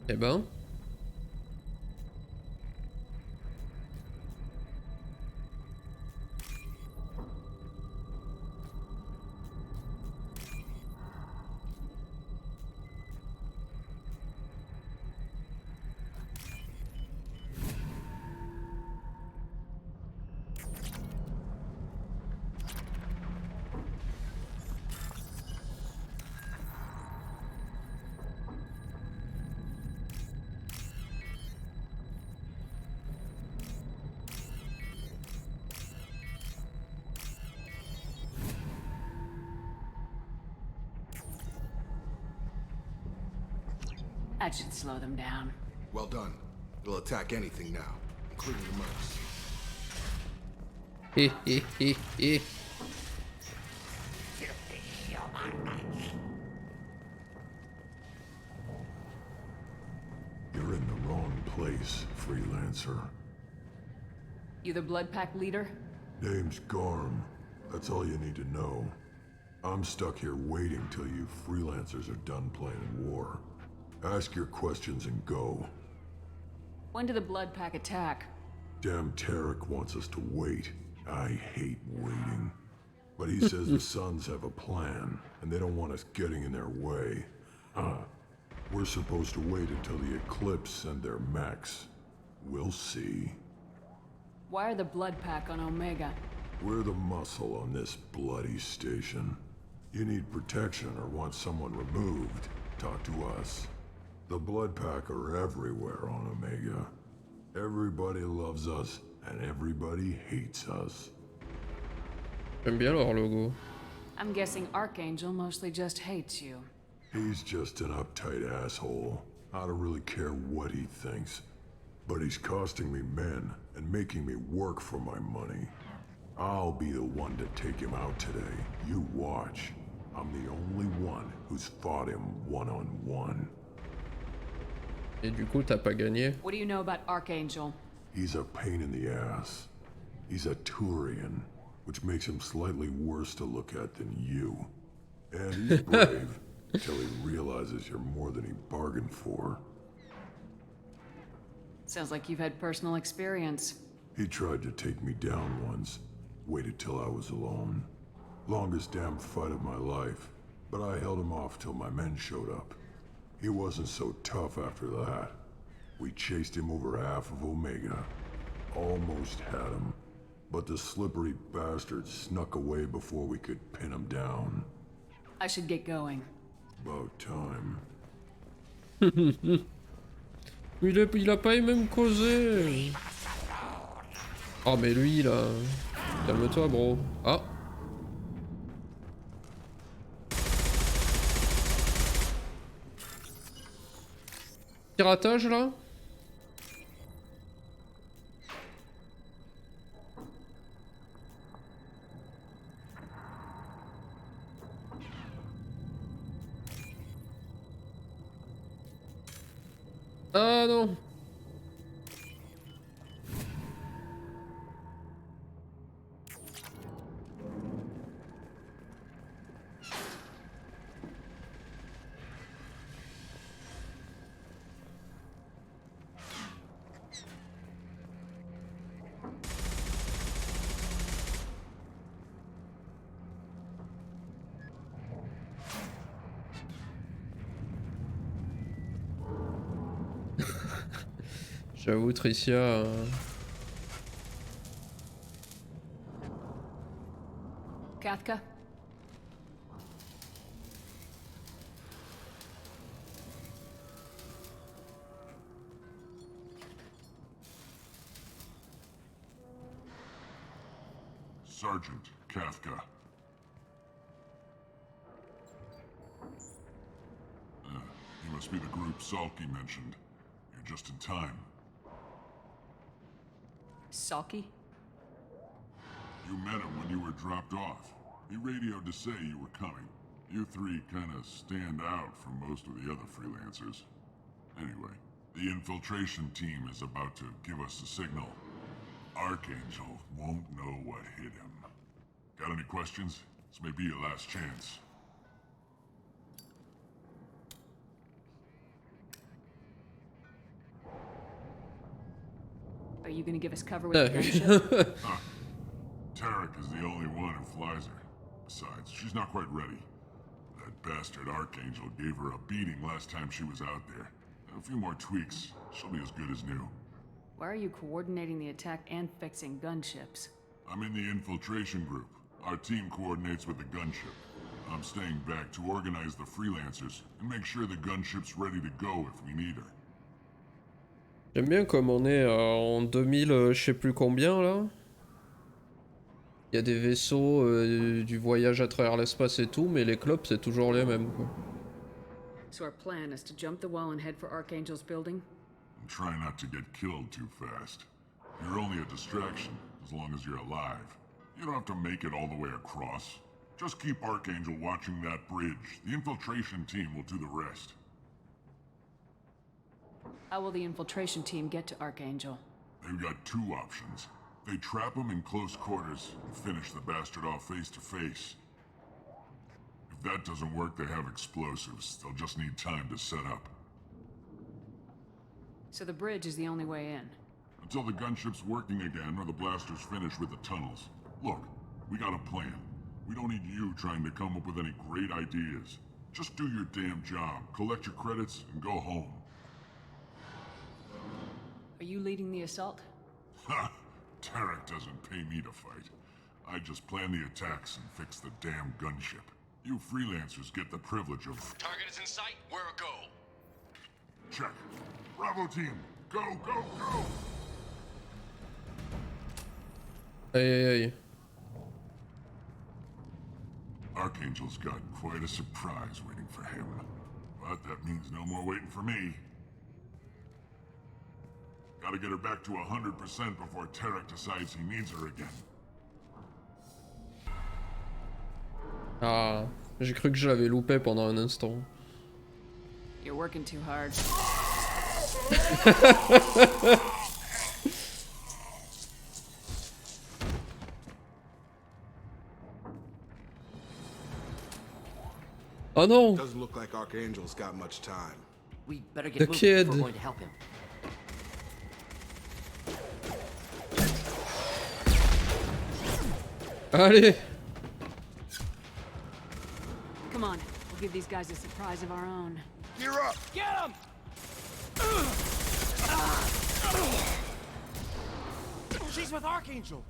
Eh ben. That should slow them down. Well done. It'll attack anything now, including the mercs. You're in the wrong place, freelancer. You the Blood Pack leader? Name's Garm. That's all you need to know. I'm stuck here waiting till you freelancers are done playing war. Ask your questions and go. When did the Blood Pack attack? Damn Tarek wants us to wait. I hate waiting. But he says the Sons have a plan, and they don't want us getting in their way. We're supposed to wait until the Eclipse send their mechs. We'll see. Why are the Blood Pack on Omega? We're the muscle on this bloody station. You need protection or want someone removed, talk to us. The Blood Pack are everywhere on Omega. Everybody loves us, and everybody hates us. J'aime bien leur logo. I'm guessing Archangel mostly just hates you. He's just an uptight asshole. I don't really care what he thinks. But he's costing me men and making me work for my money. I'll be the one to take him out today. You watch. I'm the only one who's fought him one-on-one. Et du coup, t'as pas gagné? What do you know about Archangel? He's a pain in the ass. He's a Turian, which makes him slightly worse to look at than you. And he's brave, until he realizes you're more than he bargained for. Sounds like you've had personal experience. He tried to take me down once. Waited till I was alone. Longest damn fight of my life. but I held him off till my men showed up. He wasn't so tough after that. We chased him over half of Oméga. Almost had him, but the slippery bastard snuck away before we could pin him down. I should get going. About time. Il a pas même causé. Oh mais lui là... Calme-toi bro. Ah. Piratage là? Ah non. J'avoue, Tricia... Kathka? Sergeant Kafka. You must be the group Salky mentioned. You're just in time. Salky? You met him when you were dropped off. He radioed to say you were coming. You three kinda stand out from most of the other freelancers. Anyway, the infiltration team is about to give us a signal. Archangel won't know what hit him. Got any questions? This may be your last chance. Are you gonna give us cover with the gunship? Tarek is the only one who flies her. Besides, she's not quite ready. That bastard Archangel gave her a beating last time she was out there. A few more tweaks, she'll be as good as new. Why are you coordinating the attack and fixing gunships? I'm in the infiltration group. Our team coordinates with the gunship. I'm staying back to organize the freelancers and make sure the gunship's ready to go if we need her. J'aime bien comme on est en 2000 je sais plus combien là. Il y a des vaisseaux, du voyage à travers l'espace et tout, mais les clopes c'est toujours les mêmes quoi. So our plan is to jump the wall and head for Archangel's building? And try not to get killed too fast. You're only a distraction, as long as you're alive. You don't have to make it all the way across. Just keep Archangel watching that bridge. The infiltration team will do the rest. How will the infiltration team get to Archangel? They've got two options. They trap him in close quarters and finish the bastard off face to face. If that doesn't work, they have explosives. They'll just need time to set up. So the bridge is the only way in? Until the gunship's working again or the blasters finish with the tunnels. Look, we got a plan. We don't need you trying to come up with any great ideas. Just do your damn job, collect your credits, and go home. Are you leading the assault? Ha! Tarek doesn't pay me to fight. I just plan the attacks and fix the damn gunship. You freelancers get the privilege of... Target is in sight. Where a go? Check. Bravo team, go, go, go! Aïe. Archangel's got quite a surprise waiting for him. But that means no more waiting for me. Gotta get her back to 100% before Tarek decides he needs her again. Ah, j'ai cru que je l'avais loupé pendant un instant. You're working too hard. Oh no! Doesn't look like Archangel's got much time. We better get The moving kid. if we're going to help him. Allez! Come on, give these guys a surprise of our own. You're up! Get him! She's with Archangel.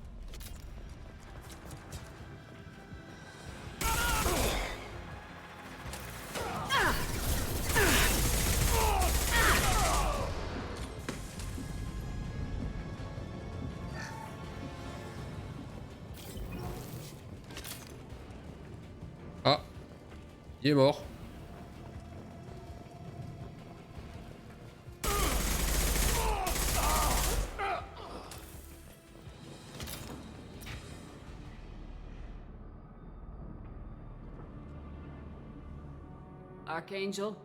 Ah, il est mort. Archangel?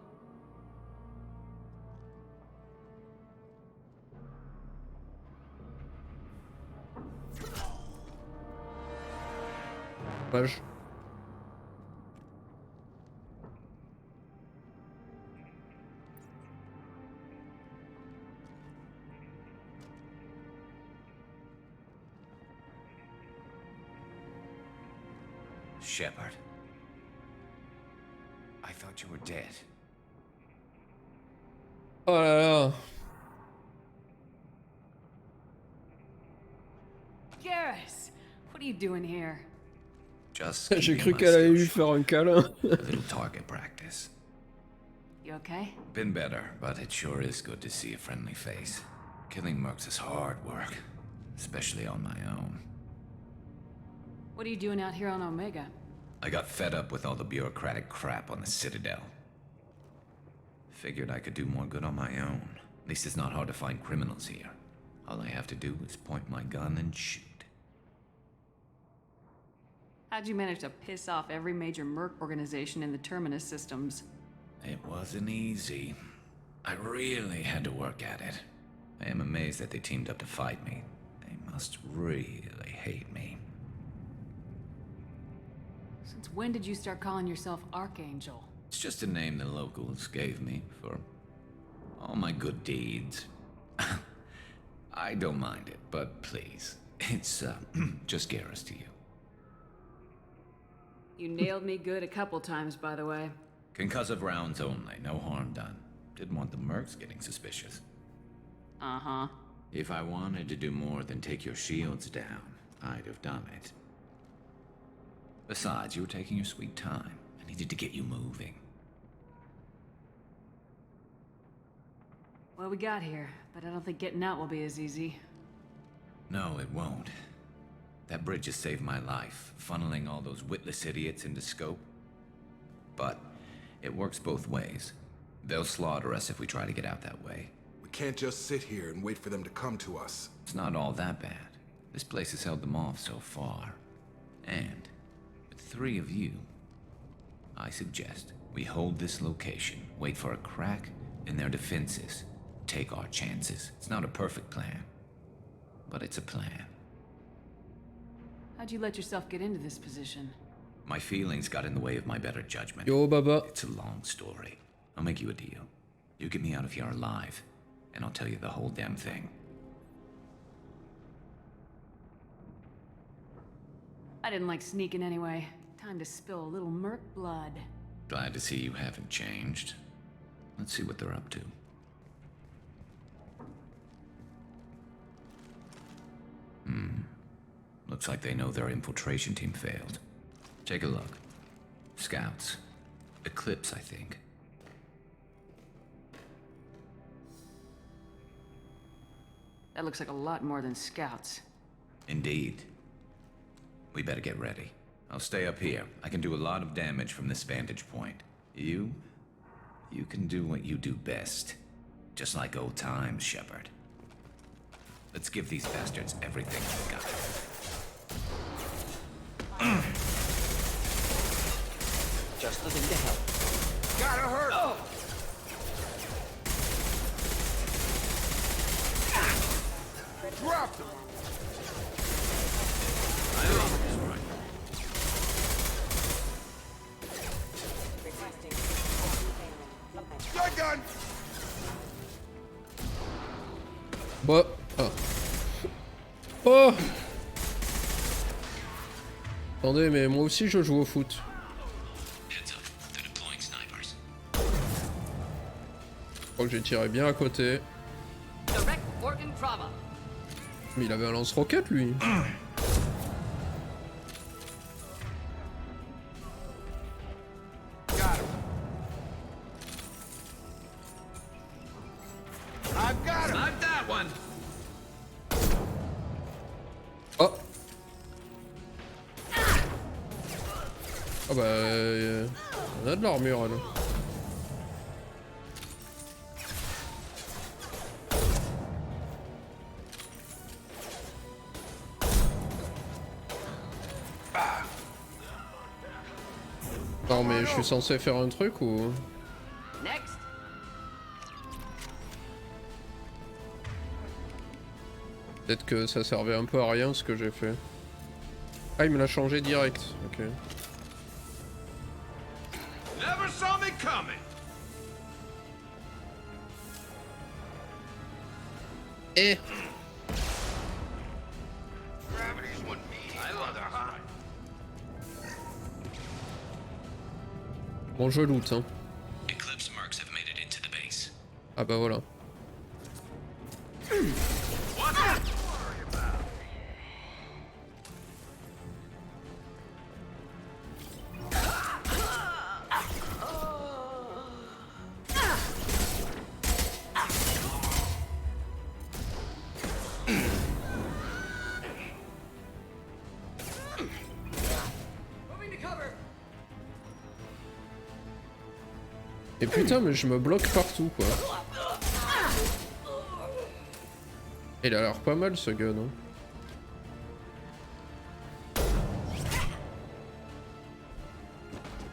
Dommage. Shepard. I thought you were dead. Oh là là. Garrus, what are you doing here? Just J'ai keeping cru my qu'elle allait lui skills faire un câlin. sharp. A little target practice. You okay? Been better, but it sure is good to see a friendly face. Killing mercs is hard work, especially on my own. What are you doing out here on Oméga? I got fed up with all the bureaucratic crap on the Citadel. Figured I could do more good on my own. At least it's not hard to find criminals here. All I have to do is point my gun and shoot. How'd you manage to piss off every major merc organization in the Terminus systems? It wasn't easy. I really had to work at it. I am amazed that they teamed up to fight me. They must really hate me. Since when did you start calling yourself Archangel? It's just a name the locals gave me for all my good deeds. I don't mind it, but please, it's just Garrus to you. You nailed me good a couple times, by the way. Concussive rounds only, no harm done. Didn't want the mercs getting suspicious. Uh-huh. If I wanted to do more than take your shields down, I'd have done it. Besides, you were taking your sweet time. I needed to get you moving. Well, we got here, but I don't think getting out will be as easy. No, it won't. That bridge has saved my life, funneling all those witless idiots into scope. But it works both ways. They'll slaughter us if we try to get out that way. We can't just sit here and wait for them to come to us. It's not all that bad. This place has held them off so far. And with 3 of you, I suggest we hold this location, wait for a crack in their defenses, take our chances. It's not a perfect plan, but it's a plan. How'd you let yourself get into this position? My feelings got in the way of my better judgment. Yo, Baba. It's a long story. I'll make you a deal. You get me out of here alive, and I'll tell you the whole damn thing. I didn't like sneaking anyway. Time to spill a little merc blood. Glad to see you haven't changed. Let's see what they're up to. Looks like they know their infiltration team failed. Take a look. Scouts. Eclipse, I think. That looks like a lot more than scouts. Indeed. We better get ready. I'll stay up here. I can do a lot of damage from this vantage point. You can do what you do best. Just like old times, Shepard. Let's give these bastards everything they've got. Just looking to help. Gotta hurt! Oh. Dropped him! Gun! Bah. Ah. Oh. Attendez, mais moi aussi je joue au foot. Heads up, they're deploying crois que j'ai tiré bien à côté. Direct organ trauma. Mais il avait un lance-roquette lui. I've got him. Not that one. Oh. Ah bah... on a de l'armure là. Non mais je suis censé faire un truc ou... Next. Peut-être que ça servait un peu à rien ce que j'ai fait. Ah il me l'a changé direct, ok. Never saw me coming. Eh. Gravity's what me. I love her high. Bon je loot hein. Eclipse marks have made it into the base. Ah bah voilà. Et putain mais je me bloque partout quoi. Il a l'air pas mal ce gun hein.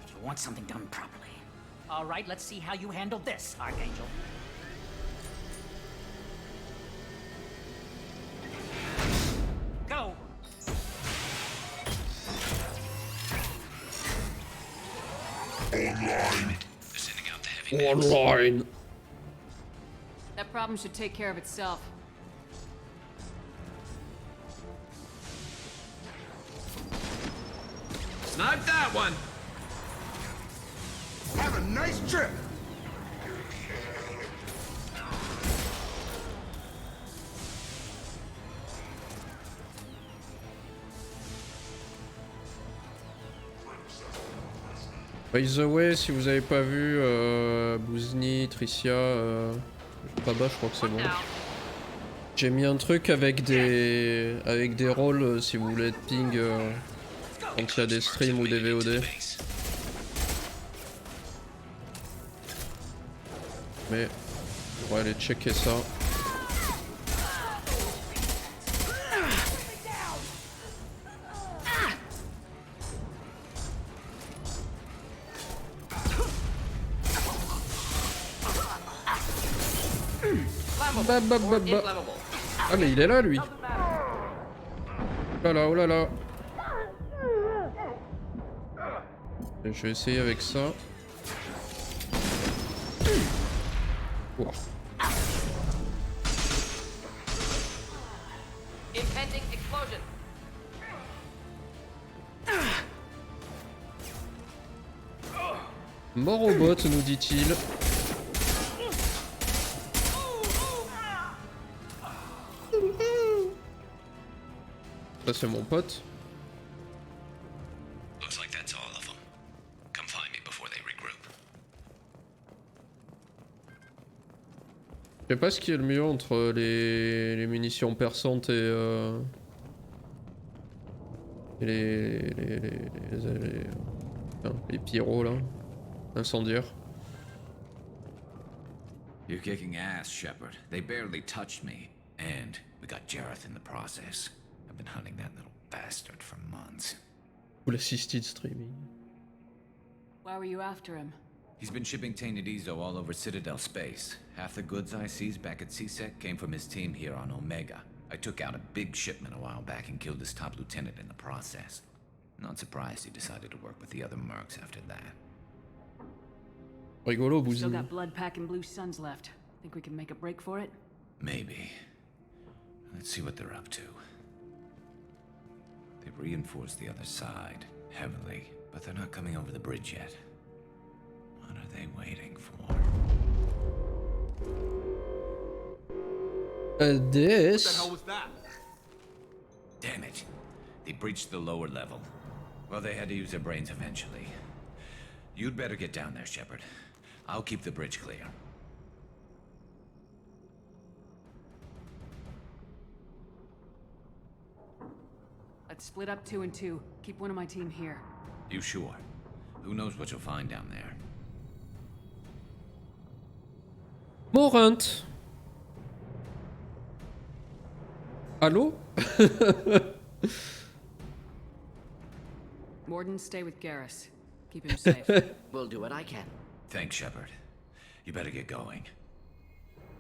You want something done properly. All right, let's see how you handle this, Archangel. Go. Online. That problem should take care of itself. Snipe that one. Have a nice trip. By the way, si vous avez pas vu Bouzni, Tricia, Baba, je crois que c'est bon. J'ai mis un truc avec des rôles si vous voulez être ping quand il y a des streams ou des VOD. Mais on va aller checker ça. Bah, bah, bah, bah. Ah mais il est là lui. Oh là là, oh là là. Et je vais essayer avec ça. Wow. Impending explosion. Mort au bot nous dit-il. Ça c'est mon pote. Looks like that's all of them. Come find me before they regroup. Je sais pas ce qui est le mieux entre les munitions perçantes et les pyros là, incendiaires. You're kicking ass, Shepard. They barely touched me. And we got Jareth in the process. I've been hunting that little bastard for months. Full assisted streaming. Why were you after him? He's been shipping tainted Ezo all over Citadel space. Half the goods I seized back at CSEC came from his team here on Oméga. I took out a big shipment a while back and killed his top lieutenant in the process. Not surprised he decided to work with the other mercs after that. Rigolo, Still Bouzni. got blood packing blue suns left. Think we can make a break for it? Maybe. Let's see what they're up to. They've reinforced the other side, heavily, but they're not coming over the bridge yet. What are they waiting for? This. Damn it. They breached the lower level. Well, they had to use their brains eventually. You'd better get down there, Shepard. I'll keep the bridge clear. Let's split up 2 and 2. Keep one of my team here. You sure? Who knows what you'll find down there? Morant. Allô? Morden, stay with Garrus. Keep him safe. We'll do what I can. Thanks, Shepard. You better get going.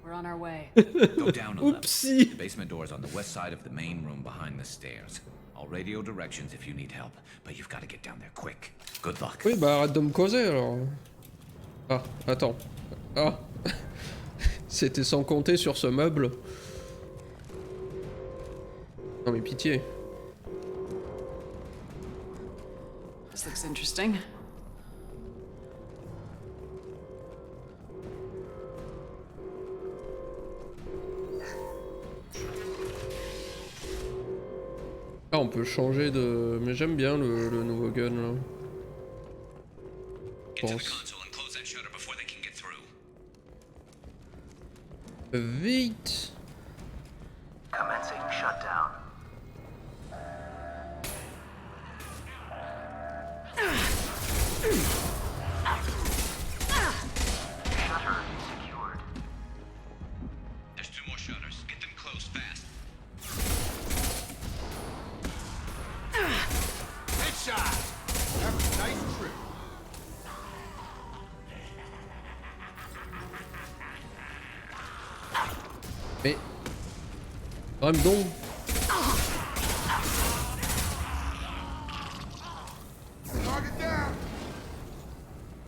We're on our way. Go down a level. Oopsie. The basement door is on the west side of the main room behind the stairs. I'll radio directions if you need help, but you've got to get down there quick. Good luck. Oui, bah arrête de me causer alors. Ah, attends. Ah. C'était sans compter sur ce meuble. Non mais pitié. This looks interesting. Ah, on peut changer de... Mais j'aime bien le nouveau gun là. Je pense. Vite. Commencing shutdown. Shutter secured. There's 2 more shutters. Get them closed fast. Headshot! That was a nice trip. Mais... Rame donc.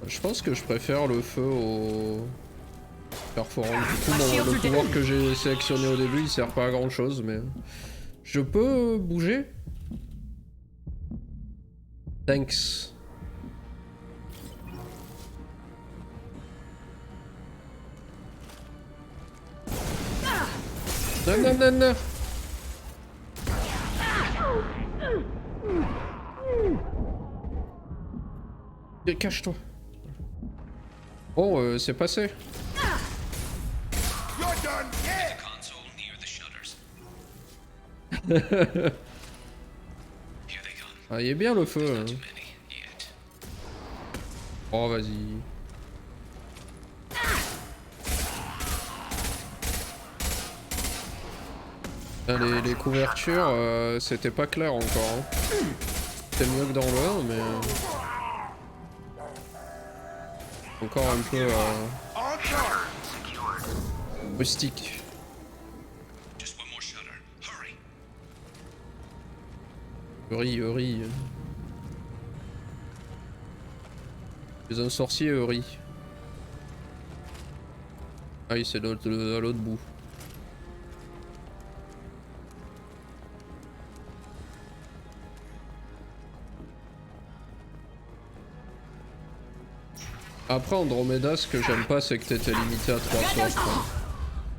Je pense que je préfère le feu au perforant. Du coup, le pouvoir que j'ai sélectionné au début, il sert pas à grand chose, mais... Je peux bouger? Thanks. Non, non, non, non. Cache-toi. Oh, c'est passé. Ah, il est bien le feu. Hein. Oh, vas-y. Les couvertures, c'était pas clair encore. Hein. C'était mieux que dans le 1, mais... Encore un peu... rustique. Eury. C'est un sorcier Eury. Ah oui, c'est à l'autre bout. Après Andromeda, ce que j'aime pas, c'est que t'étais limité à 3 sorts. Quoi.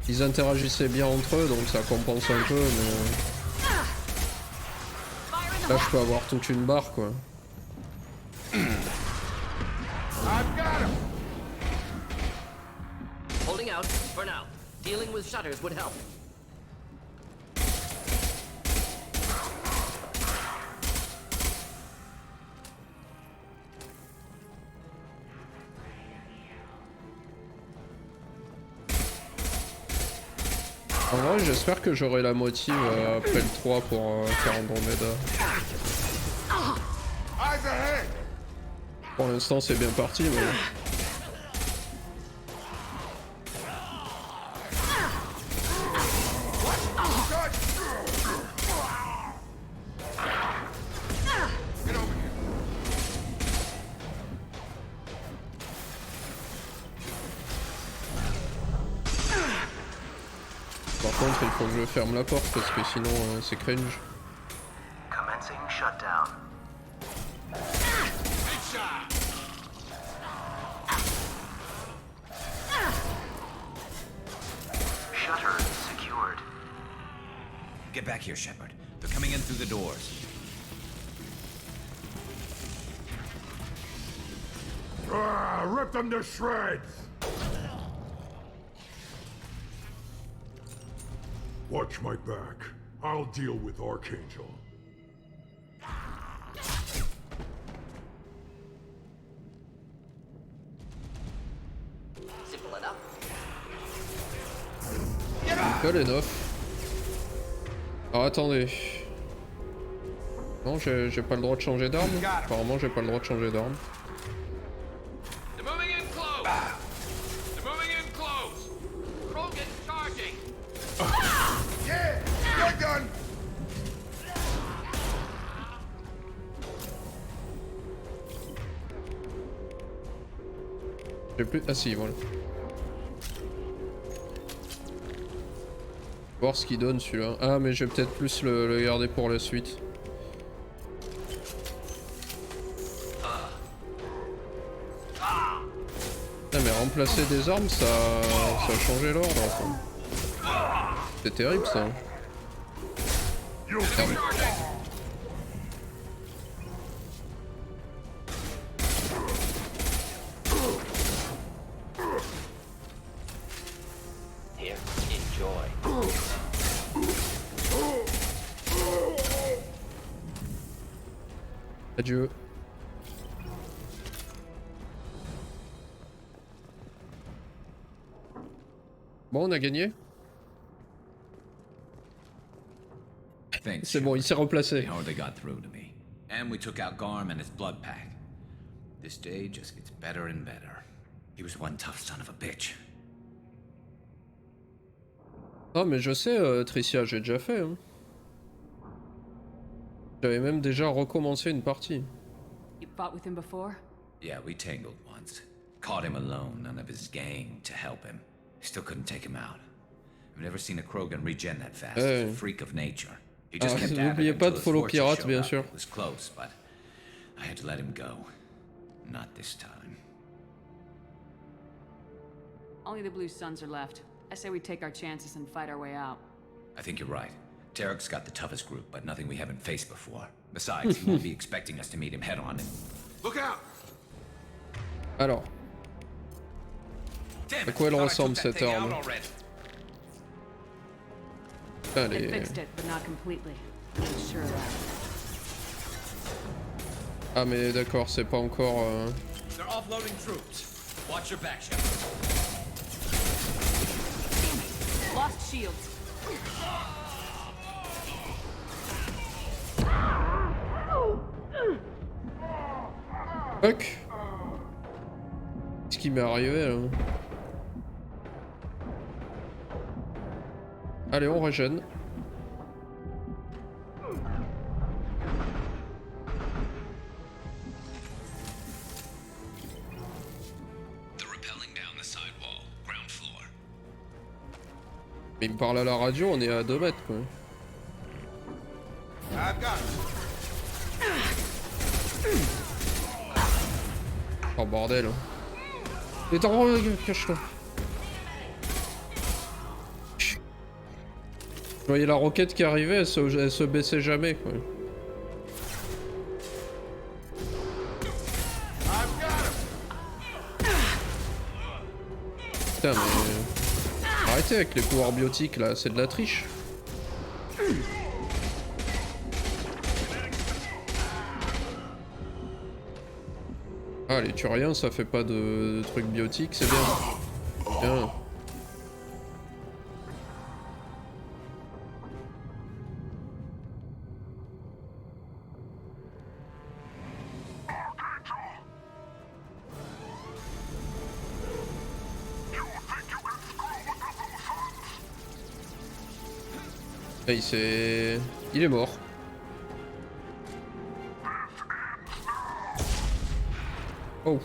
Ils interagissaient bien entre eux, donc ça compense un peu, mais... Là, je peux avoir toute une barre, quoi. Holding out for now. Dealing with shutters would help. En vrai, j'espère que j'aurai la motive après le 3 pour faire Andromeda. Pour l'instant, c'est bien parti, mais... Par contre, il faut que je ferme la porte parce que sinon c'est cringe. Commencing shutdown. Shutter secured. Get back here, Shepard. They're coming in through the doors. Ah, rip them to shreds! Watch my back. I'll deal with Archangel. Simple enough. Good enough. Alors attendez. Non, j'ai pas le droit de changer d'arme. Apparemment, j'ai pas le droit de changer d'arme. They're moving in close. They're moving in close. Krogan charging. Yeah! Gun gun! J'ai plus. Ah si, voilà. Voir ce qu'il donne celui-là. Ah, mais je vais peut-être plus le garder pour la suite. Ah, mais remplacer des armes, ça a changé l'ordre. Enfin. C'est terrible ça. Merde. Here, enjoy. Adieu. Bon, on a gagné. Thanks, C'est bon, il s'est replacé. How they got through to me. And we took out Garm and his blood pack. This day just gets better and better. He was one tough son of a bitch. Ah, mais je sais, Tricia, j'ai déjà fait. Hein. J'avais même déjà recommencé une partie. You fought with him before? Yeah, we tangled once. Caught him alone, none of his gang to help him. Still couldn't take him out. I've never seen a Krogan regen that fast. He's a freak of nature. He just kept at it n'oubliez pas de until his follow fortune pirate, showed bien up. sûr. It was close, but I had to let him go. Not this time. Only the Blue Suns are left. I say we take our chances and fight our way out. I think you're right. Tarek's got the toughest group, but nothing we haven't faced before. Besides, he won't be expecting us to meet him head on. And... Look out! Alors. À quoi elle ressemble cette arme? They fixed it, but not completely. I'm sure of that. Ah mais d'accord, c'est pas encore... They're offloading troops. Watch your back, Shepard. Lost shields. Fuck. Qu'est-ce qui m'est arrivé là? Allez, on régène. Mais il me parle à la radio, on est à 2 mètres quoi. Oh bordel. Et cache-toi. Je voyais la roquette qui arrivait, elle se baissait jamais quoi. Putain mais... Arrêtez avec les pouvoirs biotiques là, c'est de la triche. Ah les turiens ça fait pas de trucs biotiques, c'est bien. Bien. Il est mort. Oh.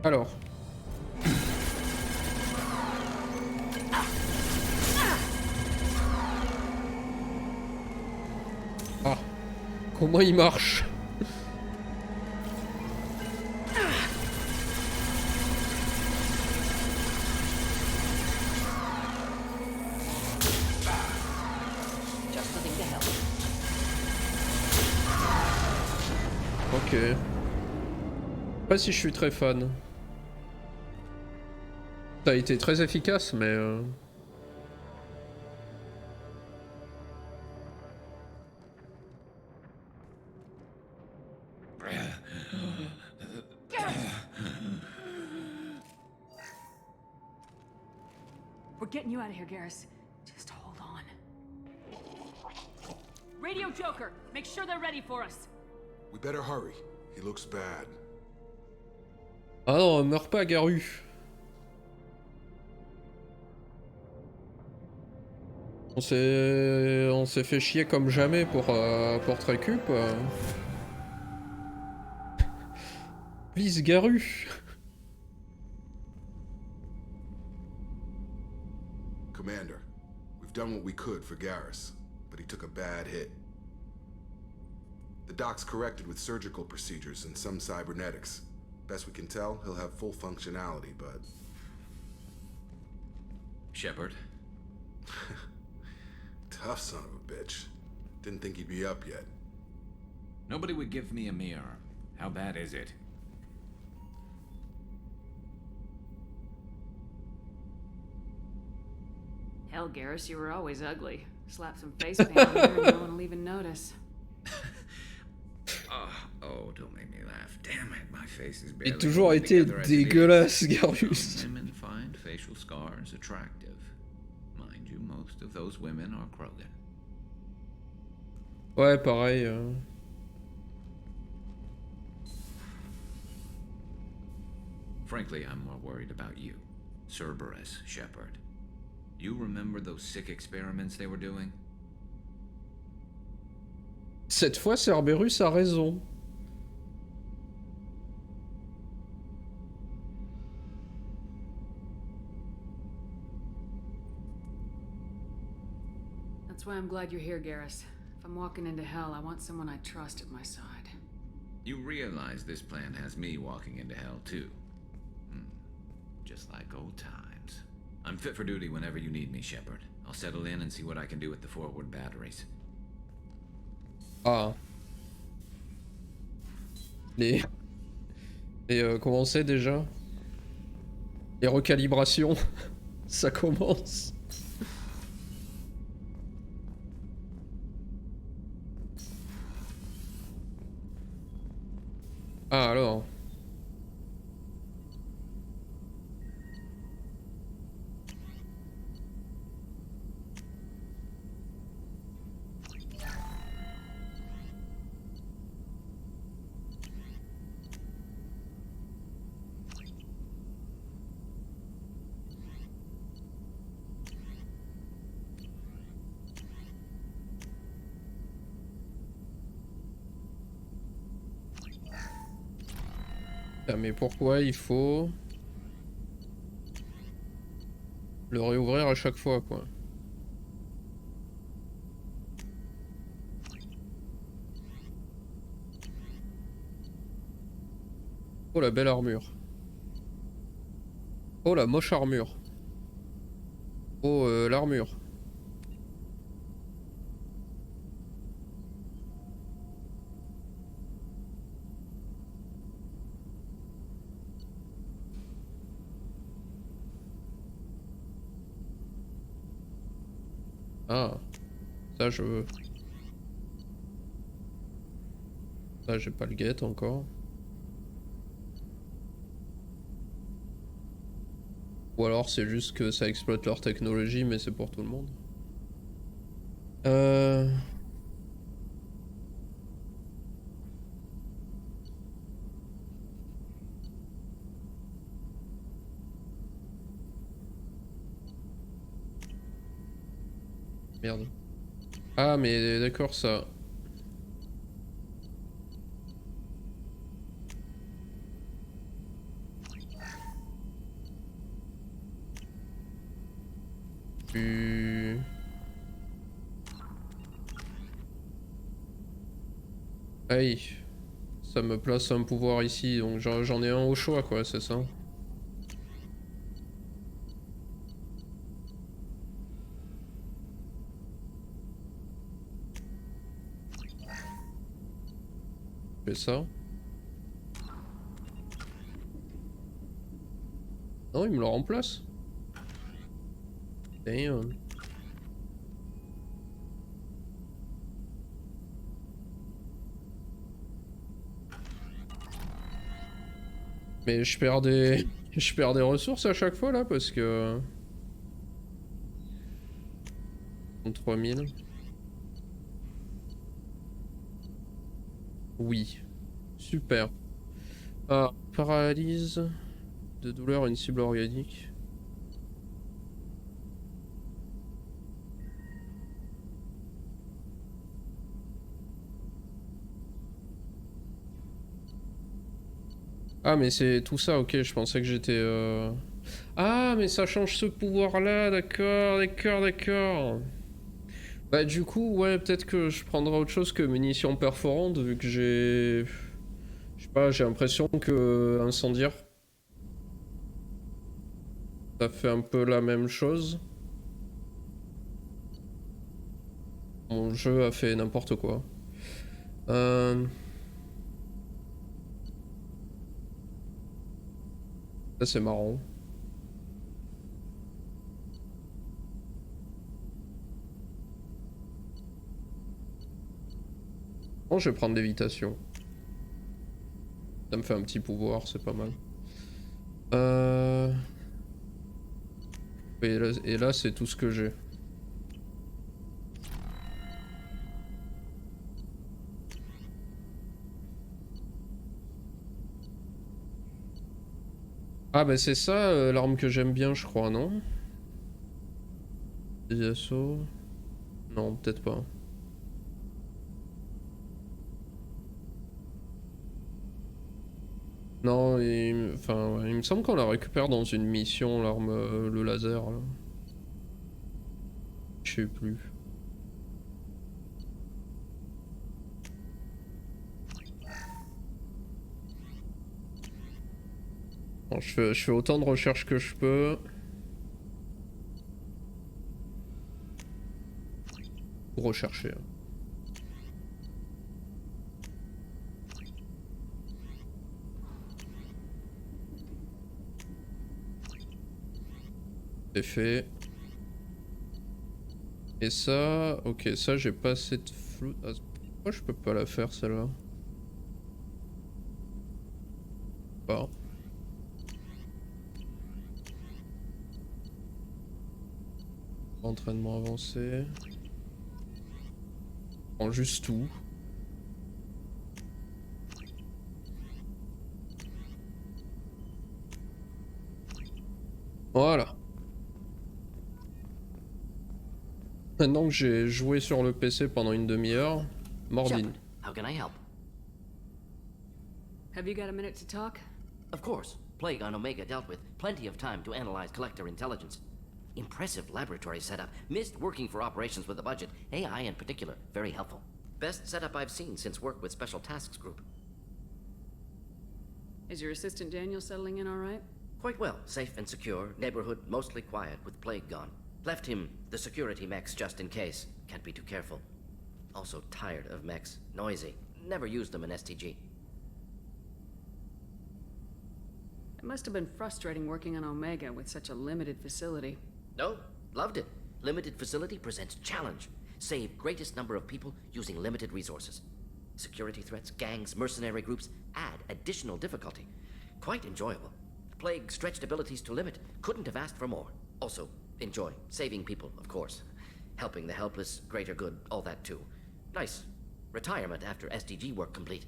Alors. Ah. Comment il marche? ok. Pas si je suis très fan. Ça a été très efficace, mais... We're getting you out of here, Garrus. Just hold on. Radio Joker, make sure they're ready for us. We better hurry. He looks bad. Ah non, meurs pas, Garu. On s'est fait chier comme jamais pour récup. Please, Garu. Commander, we've done what we could for Garrus, but he took a bad hit. The doc's corrected with surgical procedures and some cybernetics. Best we can tell, he'll have full functionality, but... Shepard? Tough son of a bitch. Didn't think he'd be up yet. Nobody would give me a mirror. How bad is it? Hell, Garrus, you were always ugly. Slap some face paint on her and no one will even notice. Oh, don't make me laugh. Damn it, my face is Il a barely toujours holding été together as it dégueulasse, is. Garus. Some women find facial scars attractive. Mind you, most of those women are Krogan. Ouais, pareil. Frankly, I'm more worried about you. Cerberus, Shepard. You remember those sick experiments they were doing? Cette fois, Cerberus a raison. That's why I'm glad you're here, Garrus. If I'm walking into hell, I want someone I trust at my side. You realize this plan has me walking into hell, too. Just like old times. I'm fit for duty whenever you need me, Shepard. I'll settle in and see what I can do with the forward batteries. Ah. Les comment on sait déjà? Les recalibrations. Ça commence. Ah alors. Ah, mais pourquoi il faut le réouvrir à chaque fois, quoi? Oh la belle armure. Oh la moche armure. Oh l'armure. Ah, ça je veux. Ça j'ai pas le get encore. Ou alors c'est juste que ça exploite leur technologie mais c'est pour tout le monde. Merde. Ah mais d'accord ça. Aïe. Ça me place un pouvoir ici, donc j'en ai un au choix quoi, c'est ça. Je fais ça. Non, il me le remplace. Damn. Mais je perds des... je perds des ressources à chaque fois là parce que... 3000. Oui. Super. Ah, paralyse de douleur une cible organique. Ah mais c'est tout ça, ok, je pensais que j'étais... Ah mais ça change ce pouvoir là, d'accord, d'accord, d'accord. Bah du coup, ouais, peut-être que je prendrai autre chose que munitions perforantes vu que j'ai... Je sais pas, j'ai l'impression que incendiaire, ça fait un peu la même chose. Mon jeu a fait n'importe quoi. Ça c'est marrant. Bon, je vais prendre l'évitation. Ça me fait un petit pouvoir, c'est pas mal. Et là c'est tout ce que j'ai. Ah bah c'est ça l'arme que j'aime bien je crois, non? Des assauts... Non, peut-être pas. Non, enfin, ouais, il me semble qu'on la récupère dans une mission, l'arme, le laser, là. Je sais plus. Bon, je fais autant de recherches que je peux. Pour rechercher. C'est fait. Et ça, ok, ça j'ai pas assez de flou. Ah, pourquoi je peux pas la faire celle-là? Pas. Entraînement avancé. Prends juste tout. Voilà. Maintenant que j'ai joué sur le PC pendant une demi-heure, Mordine. How can I help? Have you got a minute to talk? Of course. Plague on Oméga dealt with. Plenty of time to analyze collector intelligence. Impressive laboratory setup. Missed working for operations with a budget. AI in particular. Very helpful. Best setup I've seen since work with Special Tasks Group. Is your assistant Daniel settling in all right? Quite well. Safe and secure. Neighborhood mostly quiet with Plague gone. Left him the security mechs just in case. Can't be too careful. Also tired of mechs. Noisy. Never used them in STG. It must have been frustrating working on Oméga with such a limited facility. No, loved it. Limited facility presents challenge. Save greatest number of people using limited resources. Security threats, gangs, mercenary groups add additional difficulty. Quite enjoyable. Plague stretched abilities to limit. Couldn't have asked for more. Also, enjoy. Saving people, of course. Helping the helpless, greater good, all that too. Nice. Retirement after SDG work complete.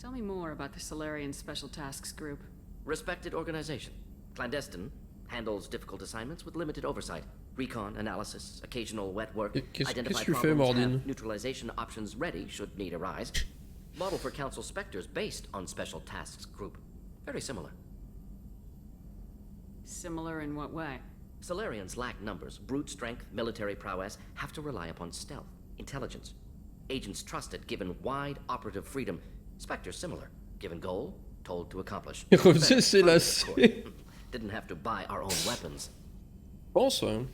Tell me more about the Solarian Special Tasks Group. Respected organization. Clandestine. Handles difficult assignments with limited oversight. Recon, analysis, occasional wet work. Identify problems, have neutralization options ready should need arise. Model for Council Spectres based on Special Tasks Group. Very similar. Similar in what way? Solarians lack numbers, brute strength, military prowess, have to rely upon stealth, intelligence. Agents trusted, given wide operative freedom. Spectres similar, given goal, told to accomplish. Didn't have to buy our own weapons. Also.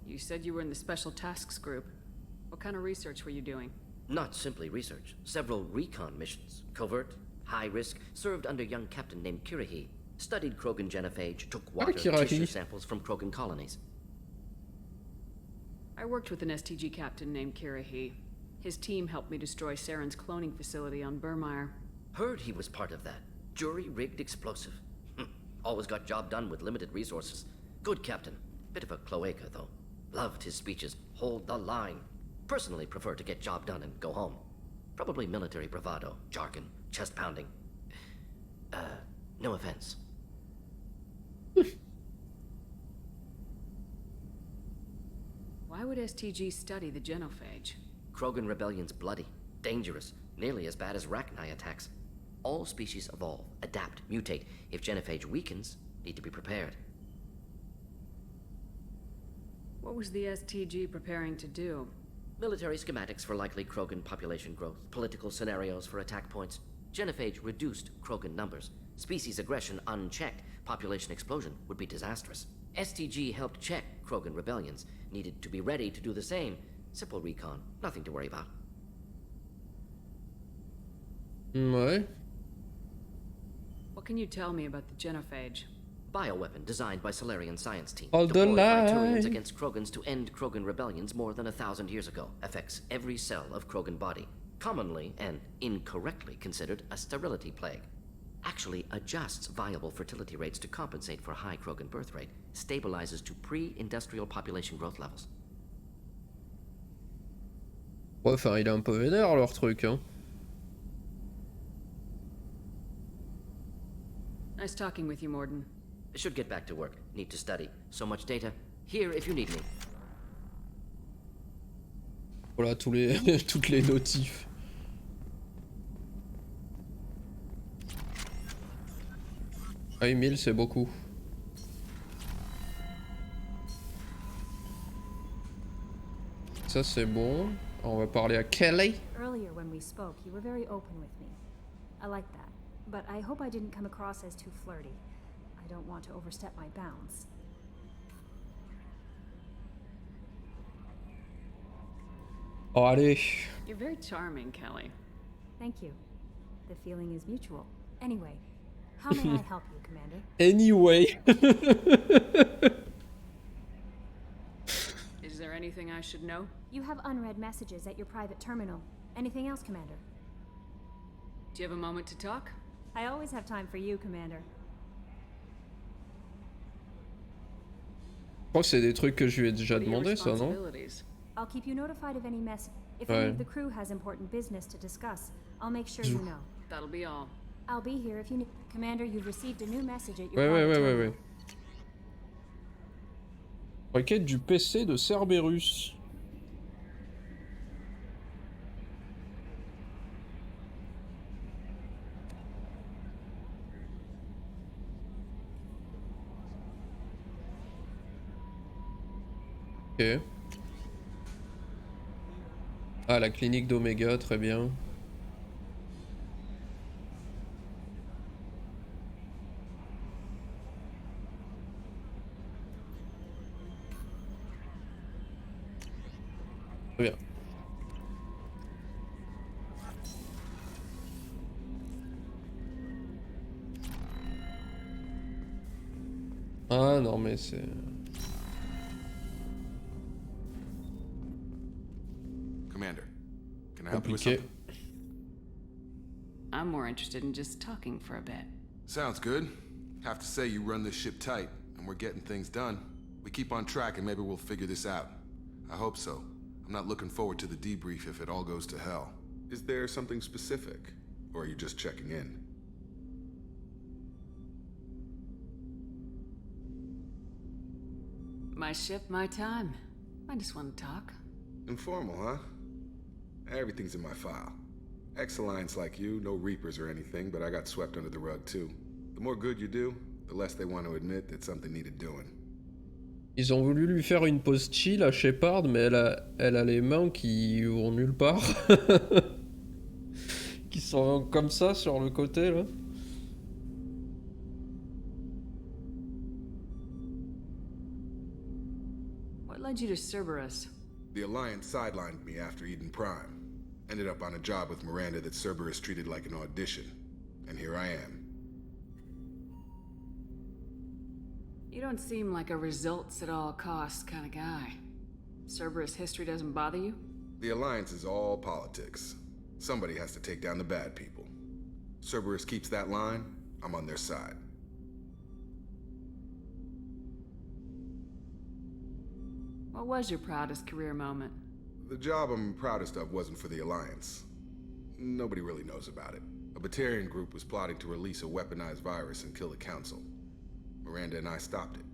You said you were in the Special Tasks Group. What kind of research were you doing? Not simply research. Several recon missions. Covert, High risk, served under young captain named Kirahi. Studied Krogan genophage, took water Kirahi. tissue samples from Krogan colonies. I worked with an STG captain named Kirahi. His team helped me destroy Saren's cloning facility on Burmire. Heard he was part of that. Jury-rigged explosive. Always got job done with limited resources. Good captain. Bit of a cloaca, though. Loved his speeches. Hold the line. Personally prefer to get job done and go home. Probably military bravado, jargon, chest pounding. No offense. Why would STG study the genophage? Krogan rebellion's bloody, dangerous, nearly as bad as Rachni attacks. All species evolve, adapt, mutate. If genophage weakens, need to be prepared. What was the STG preparing to do? Military schematics for likely Krogan population growth, political scenarios for attack points. Genophage reduced Krogan numbers. Species aggression unchecked, population explosion would be disastrous. STG helped check Krogan rebellions, needed to be ready to do the same. Simple recon, nothing to worry about. Ouais. What can you tell me about the genophage? Bioweapon designed by Solarian science team. All the Deployed by line. Turians against Krogans to end Krogan rebellions more than 1,000 years ago. Affects every cell of Krogan body. Commonly and incorrectly considered a sterility plague. Actually adjusts viable fertility rates to compensate for high Krogan birth rate. Stabilizes to pre-industrial population growth levels. Ouais, enfin, il est un peu vénère leur truc, hein. Nice talking with you, Morden. Should get back to work. Need to study. So much data. Here if you need me. Voilà, toutes les notifs. Ah, 1000, c'est beaucoup. Ça, c'est bon. On va parler à Kelly. Earlier when we spoke, you were very open with me. I like that. But I hope I didn't come across as too flirty. I don't want to overstep my bounds. Oh, allez. You're very charming, Kelly. Thank you. The feeling is mutual. Anyway, how may I help you, Commander? Anyway. Is there anything I should know? You have unread messages at your private terminal. Anything else, Commander? Do you have a moment to talk? I always have time for you, Commander. Je crois que c'est des trucs que je lui ai déjà demandé, ça, non? I'll keep you notified of any mess. If any of the crew has important business to discuss, I'll make sure you know. That'll be all. I'll be here if you need. Commander, you've received a new message at your Ouais, private terminal. ouais. Requête du PC de Cerberus. Ok. Ah, la clinique d'Oméga, très bien. Très bien. Ah non mais c'est... Commander, can I help you with compliqué. something? I'm more interested in just talking for a bit. Sounds good. Have to say you run this ship tight, and we're getting things done. We keep on track and maybe we'll figure this out. I hope so. I'm not looking forward to the debrief if it all goes to hell. Is there something specific? Or are you just checking in? My ship, my time. I just want to talk. Informal, huh? Everything's in my file. Ex-Alliance like you, no Reapers or anything, but I got swept under the rug too. The more good you do, the less they want to admit that something needed doing. Ils ont voulu lui faire une pause chill à Shepard, mais elle a les mains qui vont nulle part. Qui sont comme ça sur le côté là. What led you to Cerberus? The Alliance sidelined me after Eden Prime. Ended up on a job with Miranda that Cerberus treated like an audition. and here I am. You don't seem like a results at all costs kind of guy. Cerberus history doesn't bother you? The Alliance is all politics. Somebody has to take down the bad people. Cerberus keeps that line, I'm on their side. What was your proudest career moment? The job I'm proudest of wasn't for the Alliance. Nobody really knows about it. A Batarian group was plotting to release a weaponized virus and kill the Council. Miranda and I stopped it.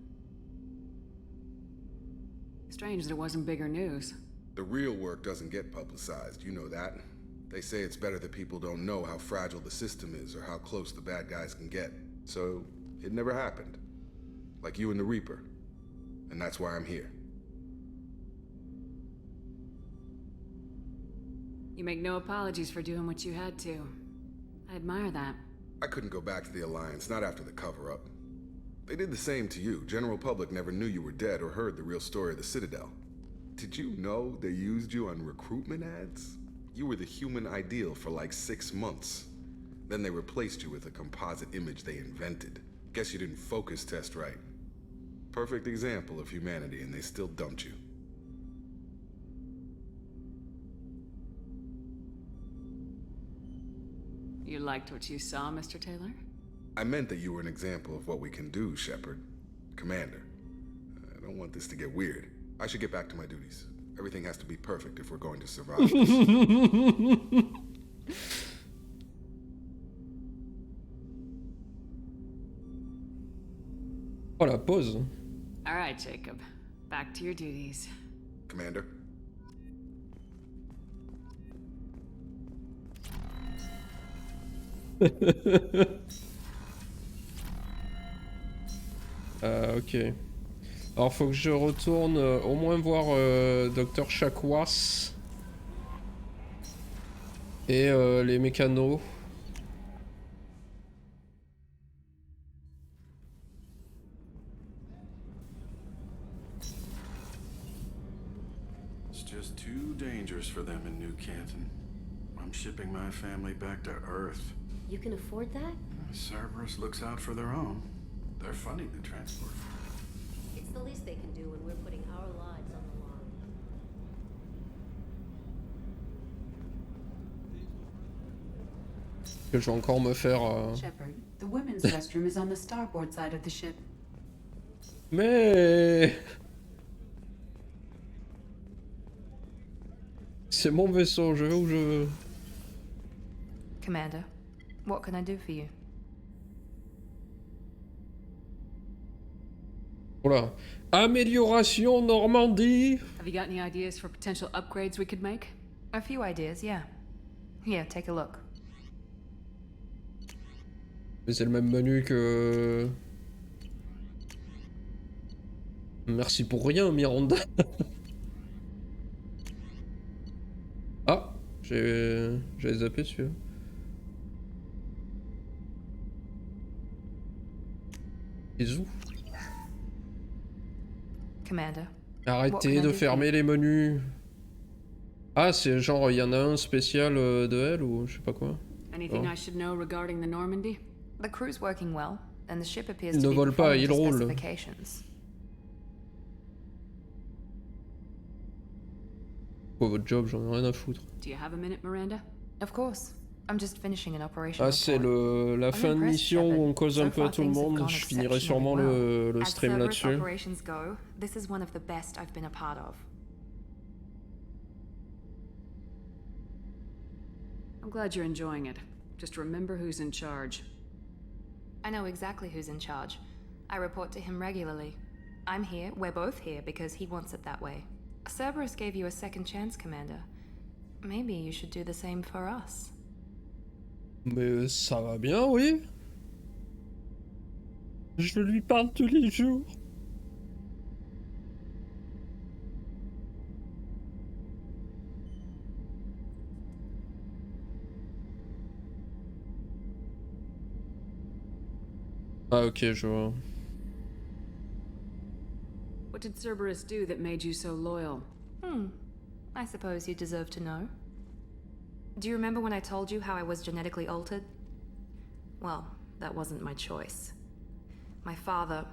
Strange that it wasn't bigger news. The real work doesn't get publicized, you know that. They say it's better that people don't know how fragile the system is or how close the bad guys can get. So, it never happened. Like you and the Reaper. And that's why I'm here. You make no apologies for doing what you had to. I admire that. I couldn't go back to the Alliance, not after the cover-up. They did the same to you. General public never knew you were dead or heard the real story of the Citadel. Did you know they used you on recruitment ads? You were the human ideal for like 6 months. Then they replaced you with a composite image they invented. Guess you didn't focus test right. Perfect example of humanity, and they still dumped you. You liked what you saw, Mr. Taylor? I meant that you were an example of what we can do, Shepard. Commander. I don't want this to get weird. I should get back to my duties. Everything has to be perfect if we're going to survive this. Oh, la pause. All right, Jacob. Back to your duties. Commander. Ok. Alors faut que je retourne au moins voir Dr Chakwas et les mécanos. It's just too dangerous for them in New Canton. I'm shipping my family back to Earth. You can afford that? Cerberus looks out for their own. They're funding the transport. It's the least they can do when we're putting our lives on the line. Que je vais encore me faire. Shepard, the women's restroom is on the starboard side of the ship. Mais c'est mon vaisseau, je vais où je veux. Commander, what can I do for you? Voilà. Amélioration Normandie. Have you got any ideas for potential upgrades we could make? A few ideas, yeah. Here, take a look. Mais c'est le même menu que... Merci pour rien, Miranda. Ah, j'ai zappé celui-là. Bisous. Commander. Arrêtez de fermer les menus. Ah, c'est genre, il y en a un spécial de elle ou je sais pas quoi. Anything I should know regarding the Normandy? The crew's working well, and the ship appears Il to ne be vole pas, performing il to roule. specifications. Quoi, votre job, j'en ai rien à foutre. Do you have a minute, Miranda? Of course. I'm just finishing an operation. Ah, c'est la fin de mission où on cause un peu à tout le monde. Je finirai sûrement le stream là-dessus. As operations go, this is one of the best I've been a part of. I'm glad you're enjoying it. Just remember who's in charge. I know exactly who's in charge. I report to him regularly. I'm here, we're both here, because he wants it that way. Cerberus gave you a second chance, Commander. Maybe you should do the same for us. Mais ça va bien, oui. Je lui parle tous les jours. Ah ok, je vois. What did Cerberus do that made you so loyal? I suppose you deserve to know. Do you remember when I told you how I was genetically altered? well, that wasn't my choice. My father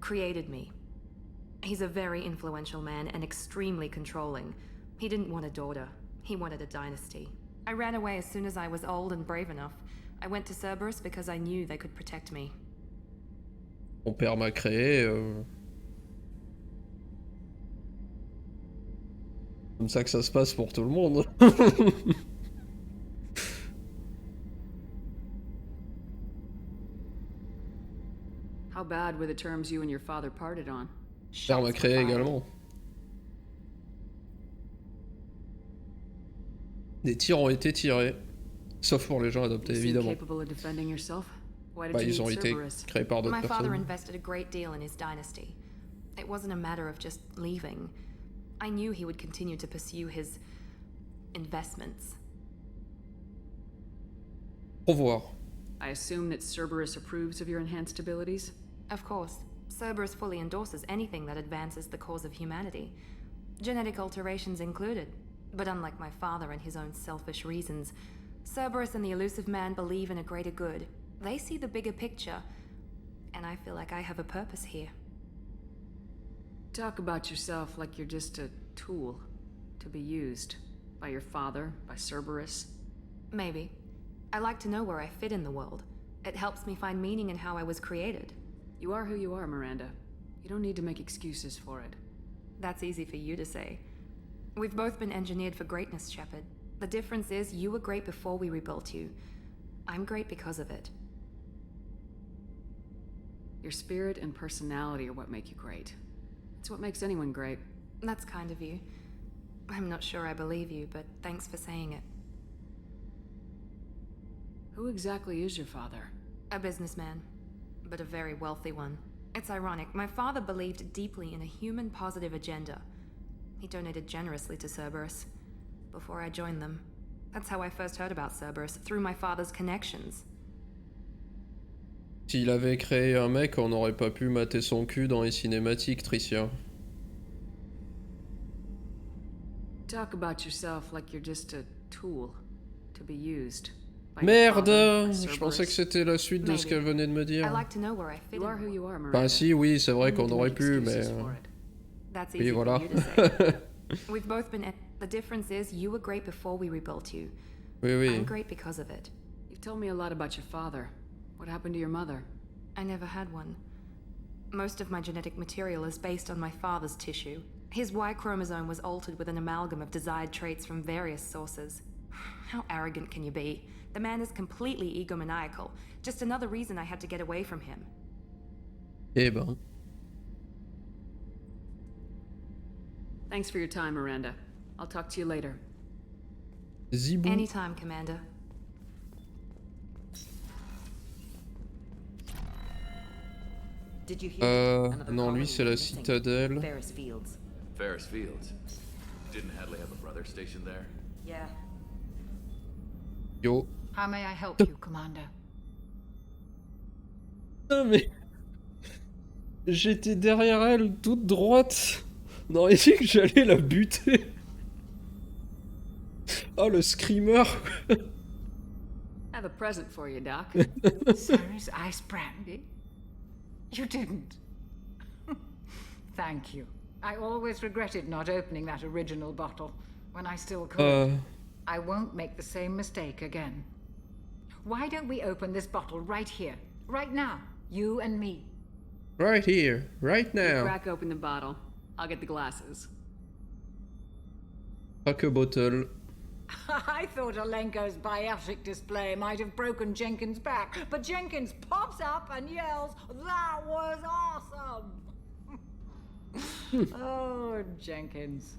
created me. He's a very influential man and extremely controlling. He didn't want a daughter. He wanted a dynasty. I ran away as soon as I was old and brave enough. I went to Cerberus because I knew they could protect me. Mon père m'a créé. Comme ça que ça se passe pour tout le monde. How bad were the terms you and your father parted on? Père m'a créé également. Des tirs ont été tirés. Sauf pour les gens adoptés, évidemment. Bah, ils ont été créés par d'autres My father personnes. invested a great deal in his dynasty. It wasn't a matter of just leaving. I knew he would continue to pursue his investments. Au revoir. I assume that Cerberus approves of your enhanced abilities? Of course. Cerberus fully endorses anything that advances the cause of humanity. Genetic alterations included. But unlike my father and his own selfish reasons, Cerberus and the Elusive Man believe in a greater good. They see the bigger picture, and I feel like I have a purpose here. Talk about yourself like you're just a tool to be used by your father, by Cerberus. Maybe. I like to know where I fit in the world. It helps me find meaning in how I was created. You are who you are, Miranda. You don't need to make excuses for it. That's easy for you to say. We've both been engineered for greatness, Shepard. The difference is you were great before we rebuilt you. I'm great because of it. Your spirit and personality are what make you great. It's what makes anyone great. That's kind of you. I'm not sure I believe you, but thanks for saying it. Who exactly is your father? A businessman, but a very wealthy one. It's ironic. My father believed deeply in a human-positive agenda. He donated generously to Cerberus before I joined them. That's how I first heard about Cerberus, through my father's connections. S'il avait créé un mec, on n'aurait pas pu mater son cul dans les cinématiques, Tricia. Talk about yourself like you're just a tool to be used. Merde! Je pensais que c'était la suite de ce qu'elle venait de me dire. Bah si, oui, c'est vrai qu'on aurait pu, mais... That's oui, easy voilà. for you to say. We've both been... The difference is you were great before we rebuilt you. Oui, oui. I'm great because of it. You've told me a lot about your father. What happened to your mother? I never had one. Most of my genetic material is based on my father's tissue. His Y chromosome was altered with an amalgam of desired traits from various sources. How arrogant can you be? The man is completely egomaniacal. Just another reason I had to get away from him. Eh ben. Thanks for your time, Miranda. I'll talk to you later. Zibou. Anytime, Commander. Did you hear? Non, lui c'est la citadelle. Ferris Fields. Ferris Fields. Didn't Hadley have a brother stationed there? Yeah. Yo. How may I help you, Commander? Non mais... J'étais derrière elle, toute droite. On aurait dit que j'allais la buter. Oh, le screamer. I have a present for you, Doc. Sarah's ice brandy? You didn't. Thank you. I always regretted not opening that original bottle when I still could. I won't make the same mistake again. Why don't we open this bottle right here, right now, you and me? Right here, right You now. crack open the bottle. I'll get the glasses. Crack a bottle. I thought Alenko's biotic display might have broken Jenkins' back, but Jenkins pops up and yells, "That was awesome!" Oh, Jenkins.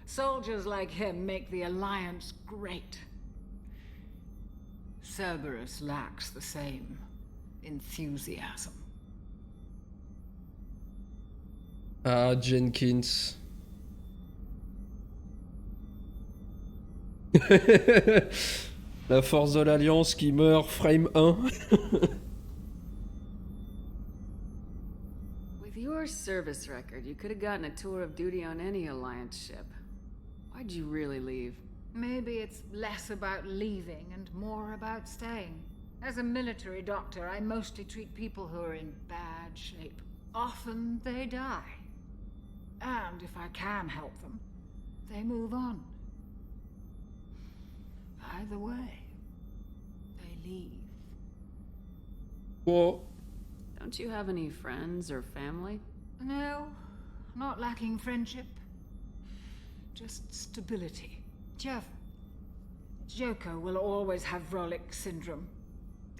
Soldiers like him make the Alliance great. Cerberus lacks the same enthusiasm. Ah, Jenkins. La force de l'Alliance qui meurt, frame 1. With your service record, you could have gotten a tour of duty on any Alliance ship. Why'd you really leave? Maybe it's less about leaving and more about staying. As a military doctor, I mostly treat people who are in bad shape. Often they die. And if I can help them, they move on. Either way, they leave. Well, Don't you have any friends or family? No, not lacking friendship. Just stability. Joko will always have Rolik syndrome.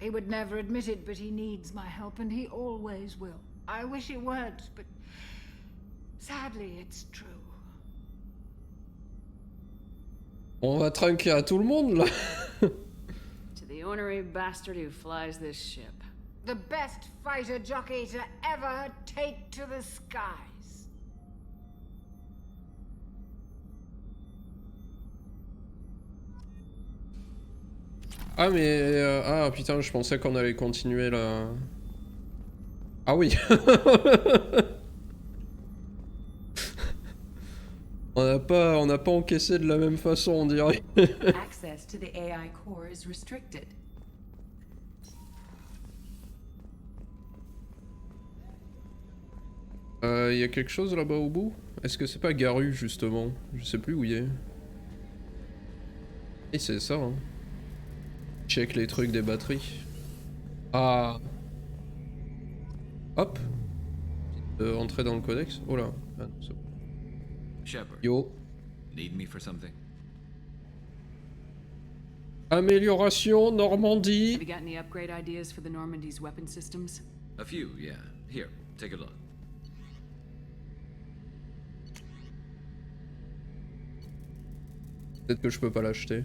He would never admit it, but he needs my help, and he always will. I wish it weren't, but sadly, it's true. on va trinquer à tout le monde là. To the ornery bastard who flies this ship. The best fighter jockey to ever take to the skies. Ah mais ah putain, je pensais qu'on allait continuer là. Ah oui. On n'a pas encaissé de la même façon, on dirait. Access to the AI core is restricted. Y a quelque chose là-bas au bout? Est-ce que c'est pas Garu justement? Je sais plus où il est. Et c'est ça, hein. Check les trucs des batteries. Ah. Hop. Entrer dans le codex. Oh là. Ah, c'est bon. Shepard. Yo. Need me for something? Amélioration, Normandie. Have you got any upgrade ideas for the Normandy's weapon systems? A few, yeah. Here, take a look. Peut-être que je peux pas l'acheter.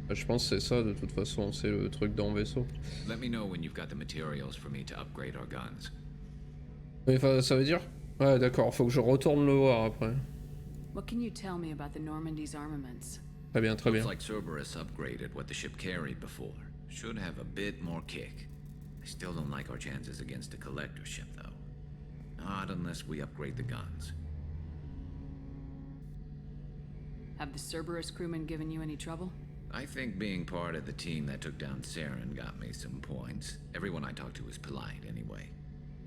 Je pense que c'est ça de toute façon, c'est le truc dans le vaisseau. Let me know when you've got the materials for me to upgrade our guns. Mais ça veut dire? Ouais d'accord, faut que je retourne le voir après. What can you tell me about the Normandy's armaments? Très bien, très bien. Looks like Cerberus upgraded what the ship carried before. Should have a bit more kick. I still don't like our chances against a collector ship though. Not unless we upgrade the guns. Have the Cerberus crewmen given you any trouble? I think being part of the team that took down Saren got me some points. Everyone I talked to was polite anyway.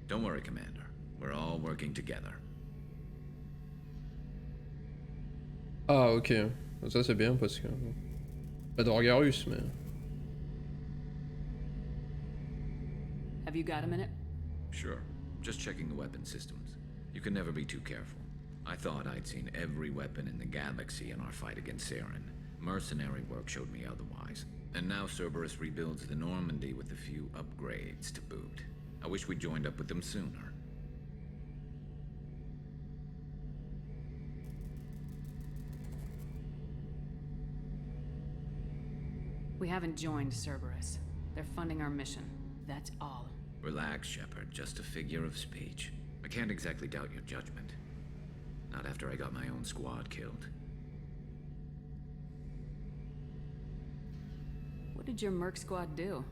Don't worry, Commander. We're all working together. Ah ok, ça c'est bien parce que... J'adore Garus mais... Have you got a minute? Sure. Just checking the weapon systems. You can never be too careful. I thought I'd seen every weapon in the galaxy in our fight against Saren. Mercenary work showed me otherwise. And now Cerberus rebuilds the Normandy with a few upgrades to boot. I wish we joined up with them sooner. We haven't joined Cerberus. They're funding our mission. That's all. Relax, Shepard. Just a figure of speech. I can't exactly doubt your judgment. Not after I got my own squad killed. What did your merc squad do?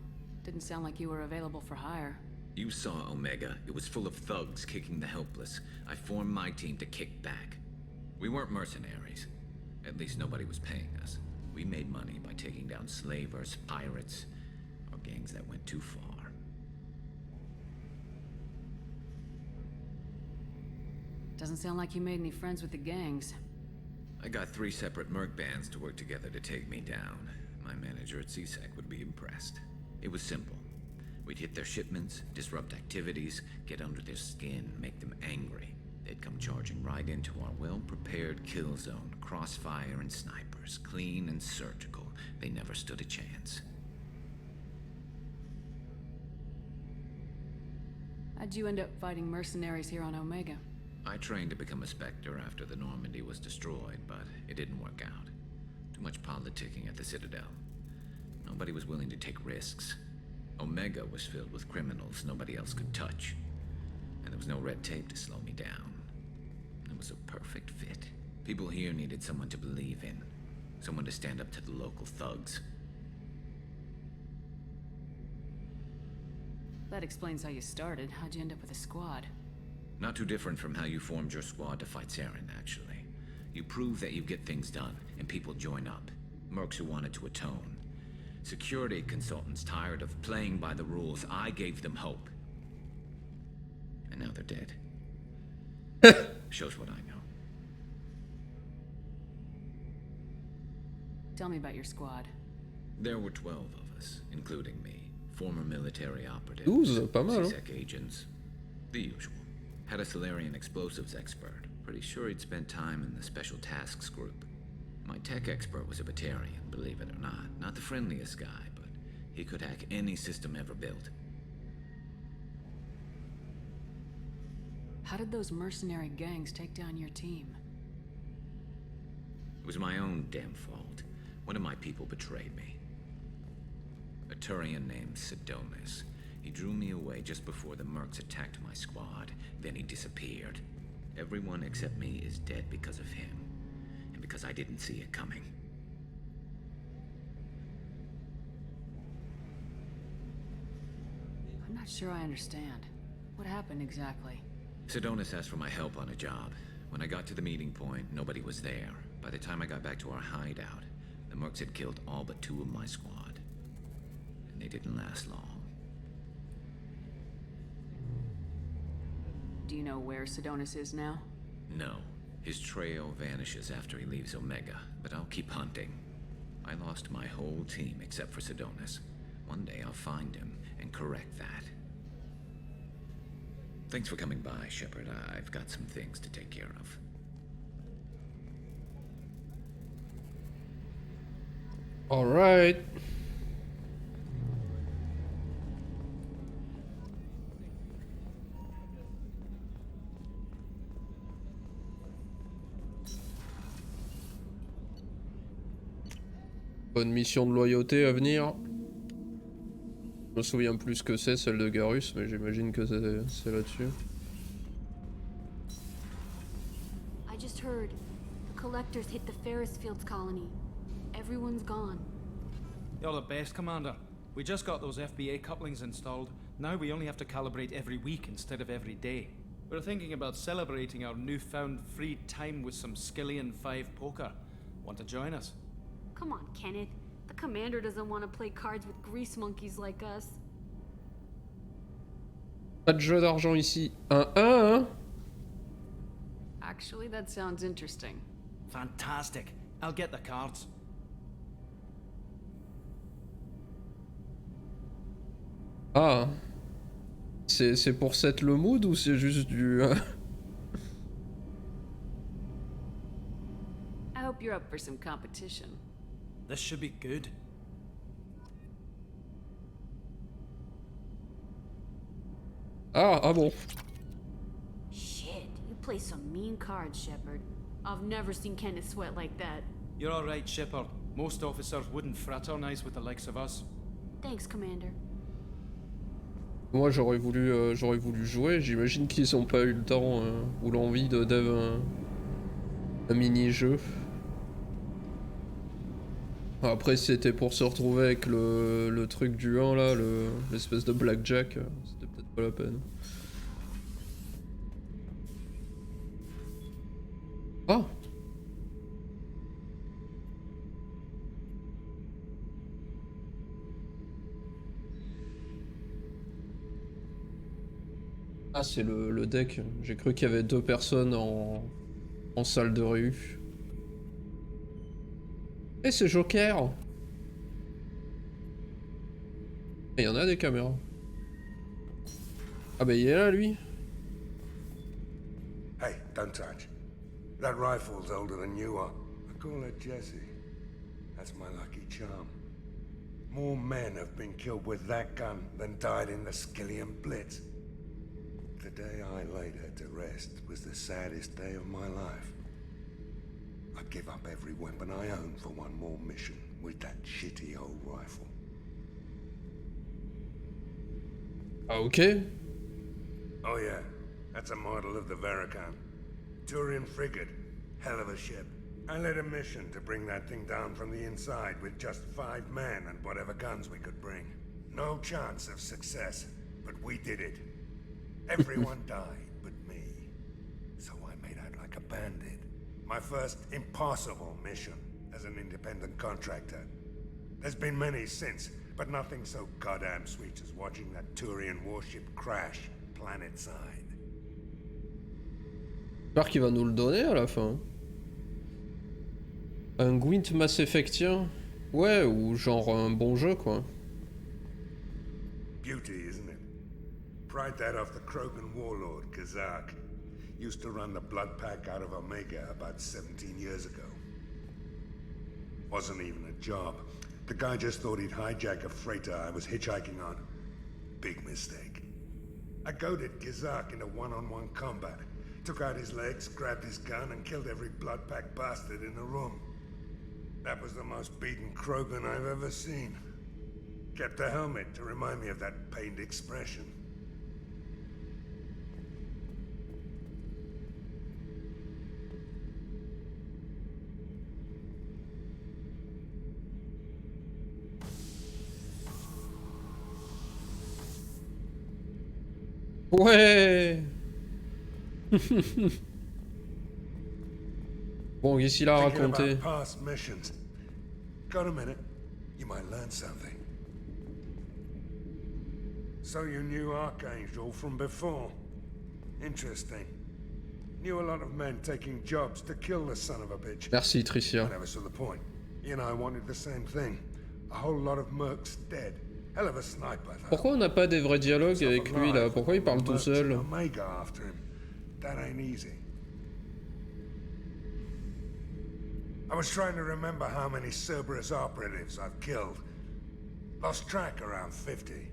Didn't sound like you were available for hire. You saw Oméga. It was full of thugs kicking the helpless. I formed my team to kick back. We weren't mercenaries. At least nobody was paying us. We made money by taking down slavers, pirates, or gangs that went too far. Doesn't sound like you made any friends with the gangs. I got 3 separate merc bands to work together to take me down. My manager at CSEC would be impressed. It was simple. We'd hit their shipments, disrupt activities, get under their skin, make them angry. They'd come charging right into our well-prepared kill zone, crossfire and snipers, clean and surgical. They never stood a chance. How'd you end up fighting mercenaries here on Oméga? I trained to become a Spectre after the Normandy was destroyed, but it didn't work out. Too much politicking at the Citadel. Nobody was willing to take risks. Oméga was filled with criminals nobody else could touch. And there was no red tape to slow me down. It was a perfect fit. People here needed someone to believe in. Someone to stand up to the local thugs. That explains how you started. How'd you end up with a squad? Not too different from how you formed your squad to fight Saren, actually. You prove that you get things done, and people join up. Mercs who wanted to atone. Security consultants tired of playing by the rules. I gave them hope. And now they're dead. Shows what I know. Tell me about your squad. There were 12 of us, including me. Former military operatives, 12, pas mal, hein? CSEC agents, the usual. Had a Solarian explosives expert. Pretty sure he'd spent time in the Special Tasks Group. My tech expert was a Batarian, believe it or not. Not the friendliest guy, but he could hack any system ever built. How did those mercenary gangs take down your team? It was my own damn fault. One of my people betrayed me. A Turian named Sidonis. He drew me away just before the Mercs attacked my squad. Then he disappeared. Everyone except me is dead because of him. And because I didn't see it coming. I'm not sure I understand. What happened exactly? Sidonis asked for my help on a job. When I got to the meeting point, nobody was there. By the time I got back to our hideout, the Mercs had killed all but 2 of my squad. And they didn't last long. Do you know where Sidonis is now? No. His trail vanishes after he leaves Oméga, but I'll keep hunting. I lost my whole team except for Sidonis. One day I'll find him and correct that. Thanks for coming by, Shepard. I've got some things to take care of. All right. Bonne mission de loyauté à venir. Je me souviens plus ce que c'est, celle de Garus, mais j'imagine que c'est là-dessus. I just heard. The collectors hit the Ferris Fields colony. Everyone's gone. You're the best, Commander. We just got those FBA couplings installed. Now we only have to calibrate every week instead of every day. We're thinking about celebrating our newfound free time with some Skillian 5 poker. Want to join us? Come on, Kenneth. The commander doesn't want to play cards with grease monkeys like us. Pas de jeu d'argent ici. 1-1, hein? Actually, that sounds interesting. Fantastic. I'll get the cards. Ah. C'est pour set le mood ou c'est juste du... I hope you're up for some competition. This should be good. Ah bon. Shit, you play some mean cards, Shepard. I've never seen Kenneth sweat like that. You're all right, Shepard. Most officers wouldn't fraternize with the likes of us. Thanks, Commander. Moi j'aurais voulu jouer, j'imagine qu'ils ont pas eu le temps ou l'envie de dev un mini-jeu. Après si c'était pour se retrouver avec le truc du 1 là, l'espèce de blackjack, c'était peut-être pas la peine. Ah! Ah c'est le deck, j'ai cru qu'il y avait 2 personnes en salle de rue. Et c'est Joker! Et il y en a des caméras. Ah bah il est là lui. Hey, don't touch. That rifle's older than you are. I call it Jesse. That's my lucky charm. More men have been killed with that gun than died in the Skillian Blitz. The day I laid her to rest was the saddest day of my life. I'd give up every weapon I own for one more mission with that shitty old rifle. Okay. Oh yeah, that's a model of the Verican. Turian frigate, hell of a ship. I led a mission to bring that thing down from the inside with just 5 men and whatever guns we could bring. No chance of success, but we did it. Everyone died but me. So I made out like a bandit. My first impossible mission as an independent contractor. There's been many since, but nothing so goddamn sweet as watching that Turian warship crash planetside. J'espère qu'il va nous le donner à la fin. Un Gwent Mass Effectien. Ouais, ou genre un bon jeu quoi. Beauty, isn't it? Pried that off the Krogan warlord, Kazak. Used to run the blood pack out of Oméga about 17 years ago. Wasn't even a job. The guy just thought he'd hijack a freighter I was hitchhiking on. Big mistake. I goaded Kazak into one-on-one combat. Took out his legs, grabbed his gun, and killed every blood pack bastard in the room. That was the most beaten Krogan I've ever seen. Kept a helmet to remind me of that pained expression. Ouais. Bon, qu'est-ce qu'il a raconté? Past missions. Got a minute? You might learn something. So you knew Archangel from before? Interesting. Knew a lot of men taking jobs to kill the son of a bitch. Merci, Tricia. I never saw the point. You know, I wanted the same thing. A whole lot of mercs dead. Hell of a sniper, though. Pourquoi on n'a pas des vrais dialogues avec lui là? Pourquoi il parle tout seul? Oméga after him. That ain't easy. I was trying to remember how many Cerberus operatives I've killed. Lost track around 50.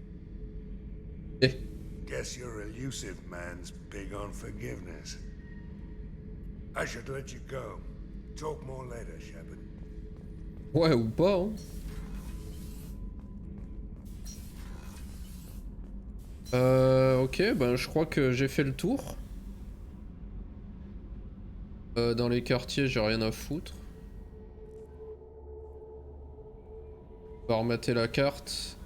Guess your elusive man's big on forgiveness. I should let you go. Talk more later, Shepard. Ouais, ou pas, hein. Ok, ben je crois que j'ai fait le tour. Dans les quartiers, j'ai rien à foutre. On va remater la carte.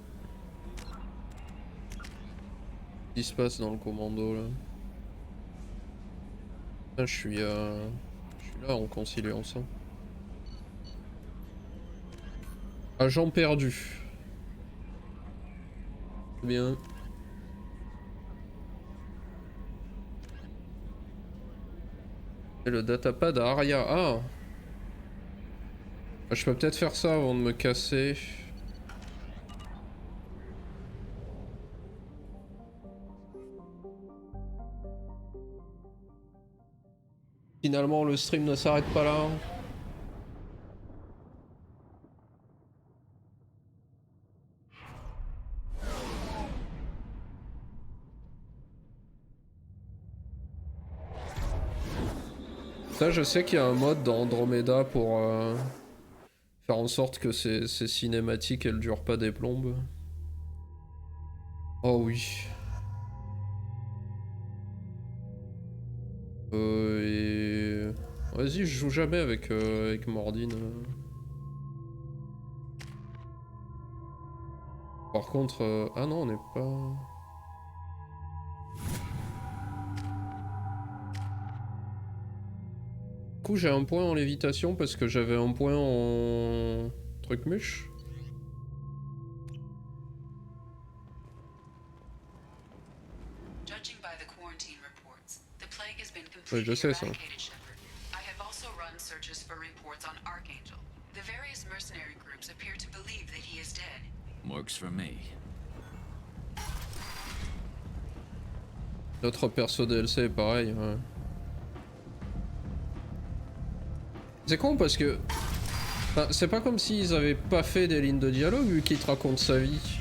Qu'est-ce qui se passe dans le commando là? Putain, je suis là en conciliant ça. Agent perdu. Bien. Et le datapad à Aria. Ah! Je peux peut-être faire ça avant de me casser. Finalement, le stream ne s'arrête pas là. Ça, je sais qu'il y a un mode dans Andromeda pour faire en sorte que ces cinématiques elles durent pas des plombes. Oh oui. Et... Vas-y, je joue jamais avec Mordine. Par contre... Ah non, on n'est pas... Du coup, j'ai un point en lévitation parce que j'avais un point en... truc muche. Ouais, je sais ça. Works for me. D'autres persos DLC, pareil. Ouais. C'est con parce que... Enfin, c'est pas comme s'ils avaient pas fait des lignes de dialogue vu qu'il te raconte sa vie.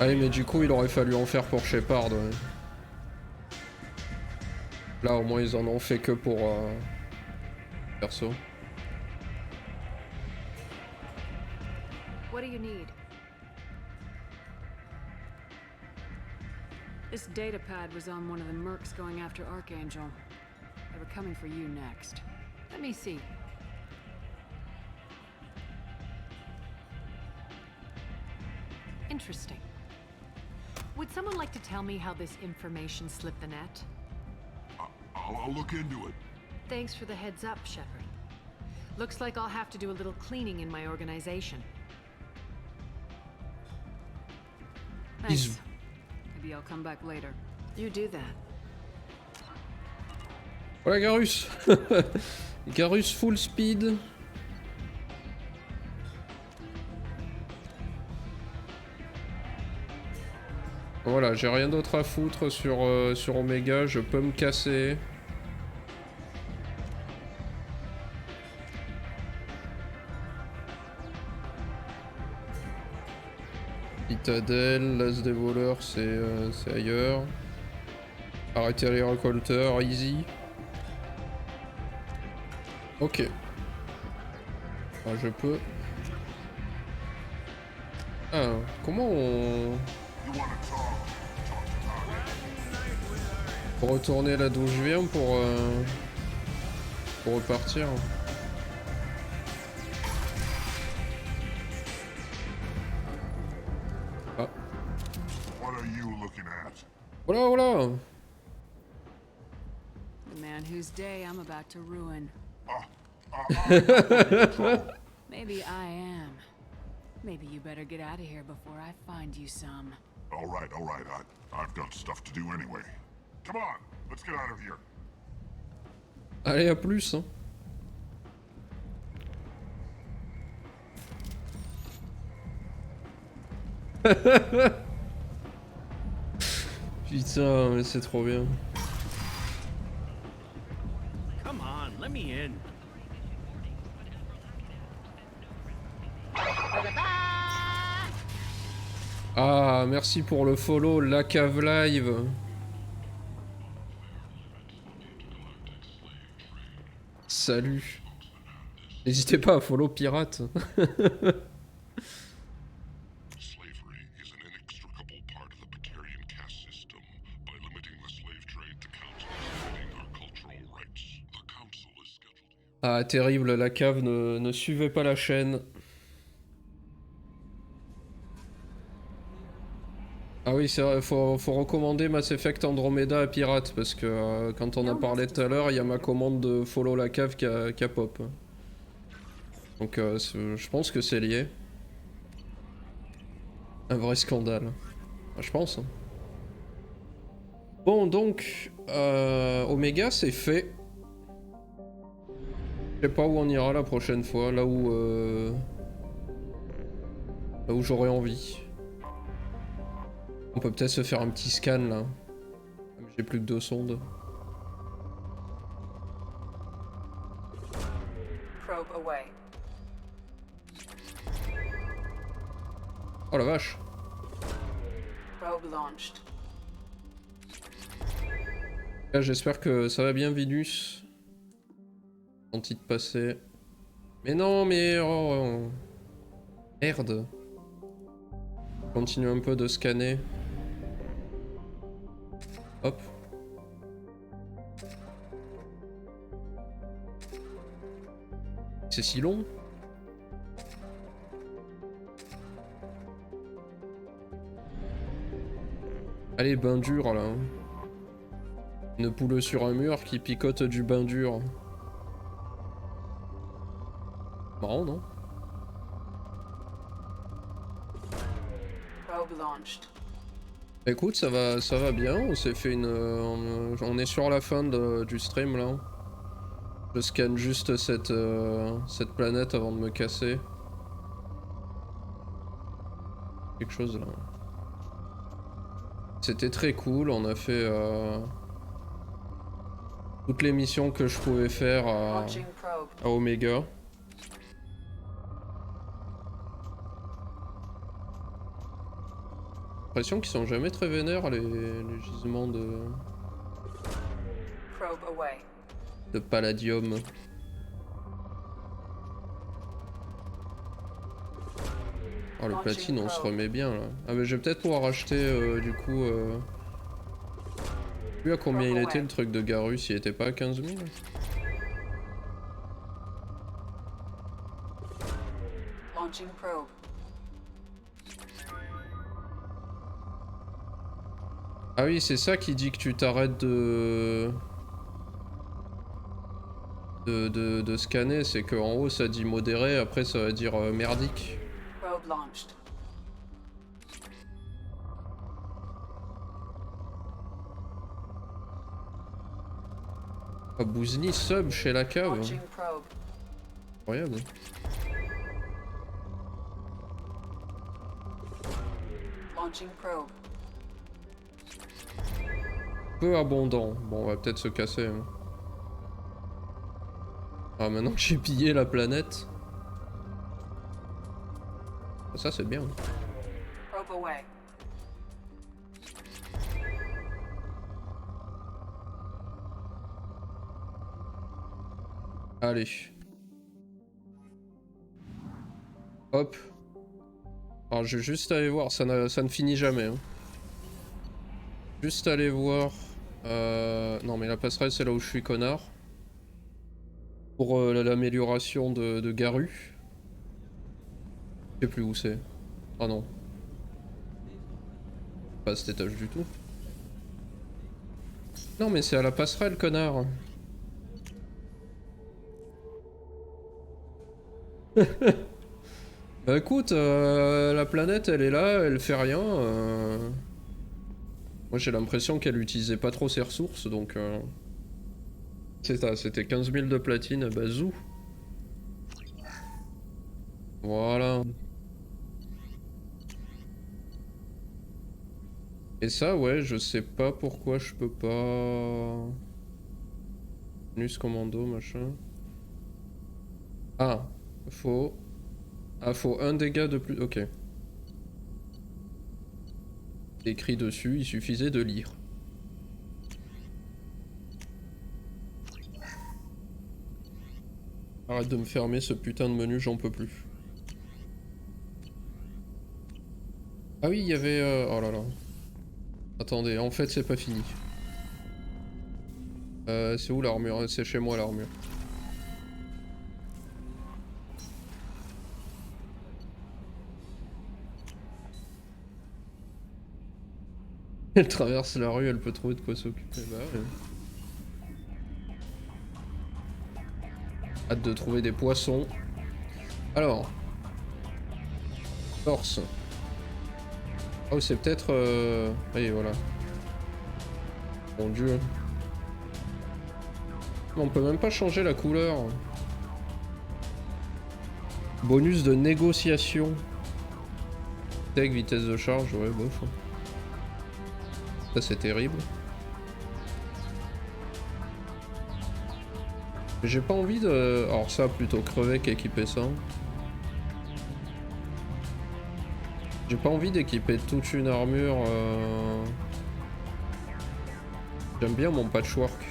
Allez, mais du coup il aurait fallu en faire pour Shepard. Ouais. Là au moins ils en ont fait que pour perso. What do you need? This datapad was on one of the mercs going after Archangel. They were coming for you next. Let me see. Interesting. Would someone like to tell me how this information slipped the net? I'll look into it. Thanks for the heads up, Shepard. Looks like I'll have to do a little cleaning in my organization. Thanks. Maybe I'll come back later. You do that. Voilà Garus. Garus full speed. Voilà, j'ai rien d'autre à foutre sur Oméga, je peux me casser. Citadelle, l'as des voleurs, c'est ailleurs. Arrêter les récolteurs, easy. Ok. Ah, je peux. Ah, comment on... Pour retourner là d'où je viens pour repartir. Ah. Voilà, voilà. The man whose day I'm about to ruin. Maybe I am. Maybe you better get out of here before I find you some. All right. I've got stuff to do anyway. Come on, let's get out of here. Allez, à plus. Hein. Putain, mais c'est trop bien. Come on, let me in. Ah, merci pour le follow, la cave live. Salut. N'hésitez pas à follow pirate. Ah, terrible, la cave ne suivait pas la chaîne. Ah oui, c'est vrai, faut recommander Mass Effect Andromeda à pirate, parce que quand on a parlé tout à l'heure, il y a ma commande de follow la cave qui a pop. Donc je pense que c'est lié. Un vrai scandale. Ah, je pense. Hein. Bon, donc, Oméga, c'est fait. Je sais pas où on ira la prochaine fois, là où j'aurais envie. On peut peut-être se faire un petit scan là. J'ai plus que 2 sondes. Probe away. Oh la vache. Probe launched. J'espère que ça va bien, Venus. Gentil de passer. Mais non, mais... Oh. Merde. Continue un peu de scanner. Hop. C'est si long? Allez, bain dur là. Une poule sur un mur qui picote du bain dur. Marrant, non? Écoute, ça va bien, on s'est fait une... on est sur la fin du stream là. Je scanne juste cette planète avant de me casser. Quelque chose là. C'était très cool, on a fait toutes les missions que je pouvais faire à Oméga. J'ai l'impression qu'ils sont jamais très vénères les gisements de palladium. Oh le platine on se remet bien là. Ah mais je vais peut-être pouvoir acheter du coup... Vu à combien il était le truc de Garus, il était pas à 15 000 ? Ah oui, c'est ça qui dit que tu t'arrêtes de scanner, c'est qu'en haut ça dit modéré, après ça va dire merdique. Probe launched. Ah, Bouzni sub chez la cave. Launching probe. Incroyable. Launching probe. Peu abondant. Bon, on va peut-être se casser. Hein. Ah, maintenant que j'ai pillé la planète. Ça, c'est bien. Probe away. Allez. Hop. Alors, je vais juste aller voir. Ça ne finit jamais. Hein. Juste aller voir. Non, mais la passerelle, c'est là où je suis connard. Pour l'amélioration de Garu. Je sais plus où c'est. Ah non. Pas à cet étage du tout. Non, mais c'est à la passerelle, connard. Bah écoute, la planète, elle est là, elle fait rien. Moi, j'ai l'impression qu'elle utilisait pas trop ses ressources, donc... C'est ça, c'était 15 000 de platine, bah zou. Voilà. Et ça, ouais, je sais pas pourquoi je peux pas... Nus commando, machin. Ah, faut... Ah, faut un dégât de plus... Ok. Écrit dessus, il suffisait de lire. Arrête de me fermer ce putain de menu, j'en peux plus. Ah oui, il y avait... Oh là là. Attendez, en fait c'est pas fini. C'est où l'armure? C'est chez moi l'armure. Elle traverse la rue, elle peut trouver de quoi s'occuper. Bah ouais. Hâte de trouver des poissons. Alors. Force. Oh, c'est peut-être... Allez, voilà. Mon dieu. On peut même pas changer la couleur. Bonus de négociation. Tech, vitesse de charge, ouais, bof. Ça, c'est terrible. J'ai pas envie de... Alors ça, plutôt crever qu'équiper ça. J'ai pas envie d'équiper toute une armure. J'aime bien mon patchwork.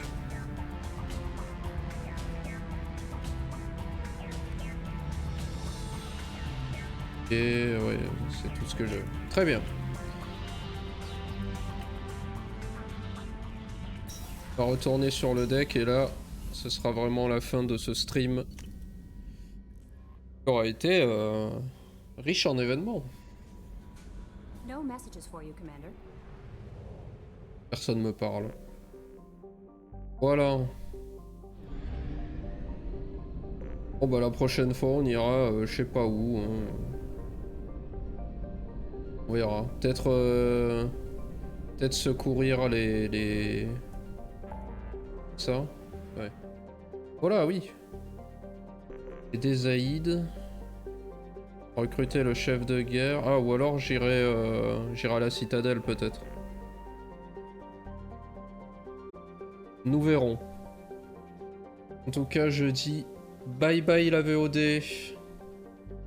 Et ouais, c'est tout ce que j'ai. Très bien. On va retourner sur le deck et là, ce sera vraiment la fin de ce stream. Qui aura été riche en événements. No messages for you, Commander. Personne me parle. Voilà. Bon bah la prochaine fois on ira je sais pas où. Hein. On verra. Peut-être peut-être secourir les... Ça. Ouais. Voilà, oui. Et des Aïdes. Recruter le chef de guerre. Ah, ou alors j'irai à la citadelle peut-être. Nous verrons. En tout cas, je dis bye bye la VOD.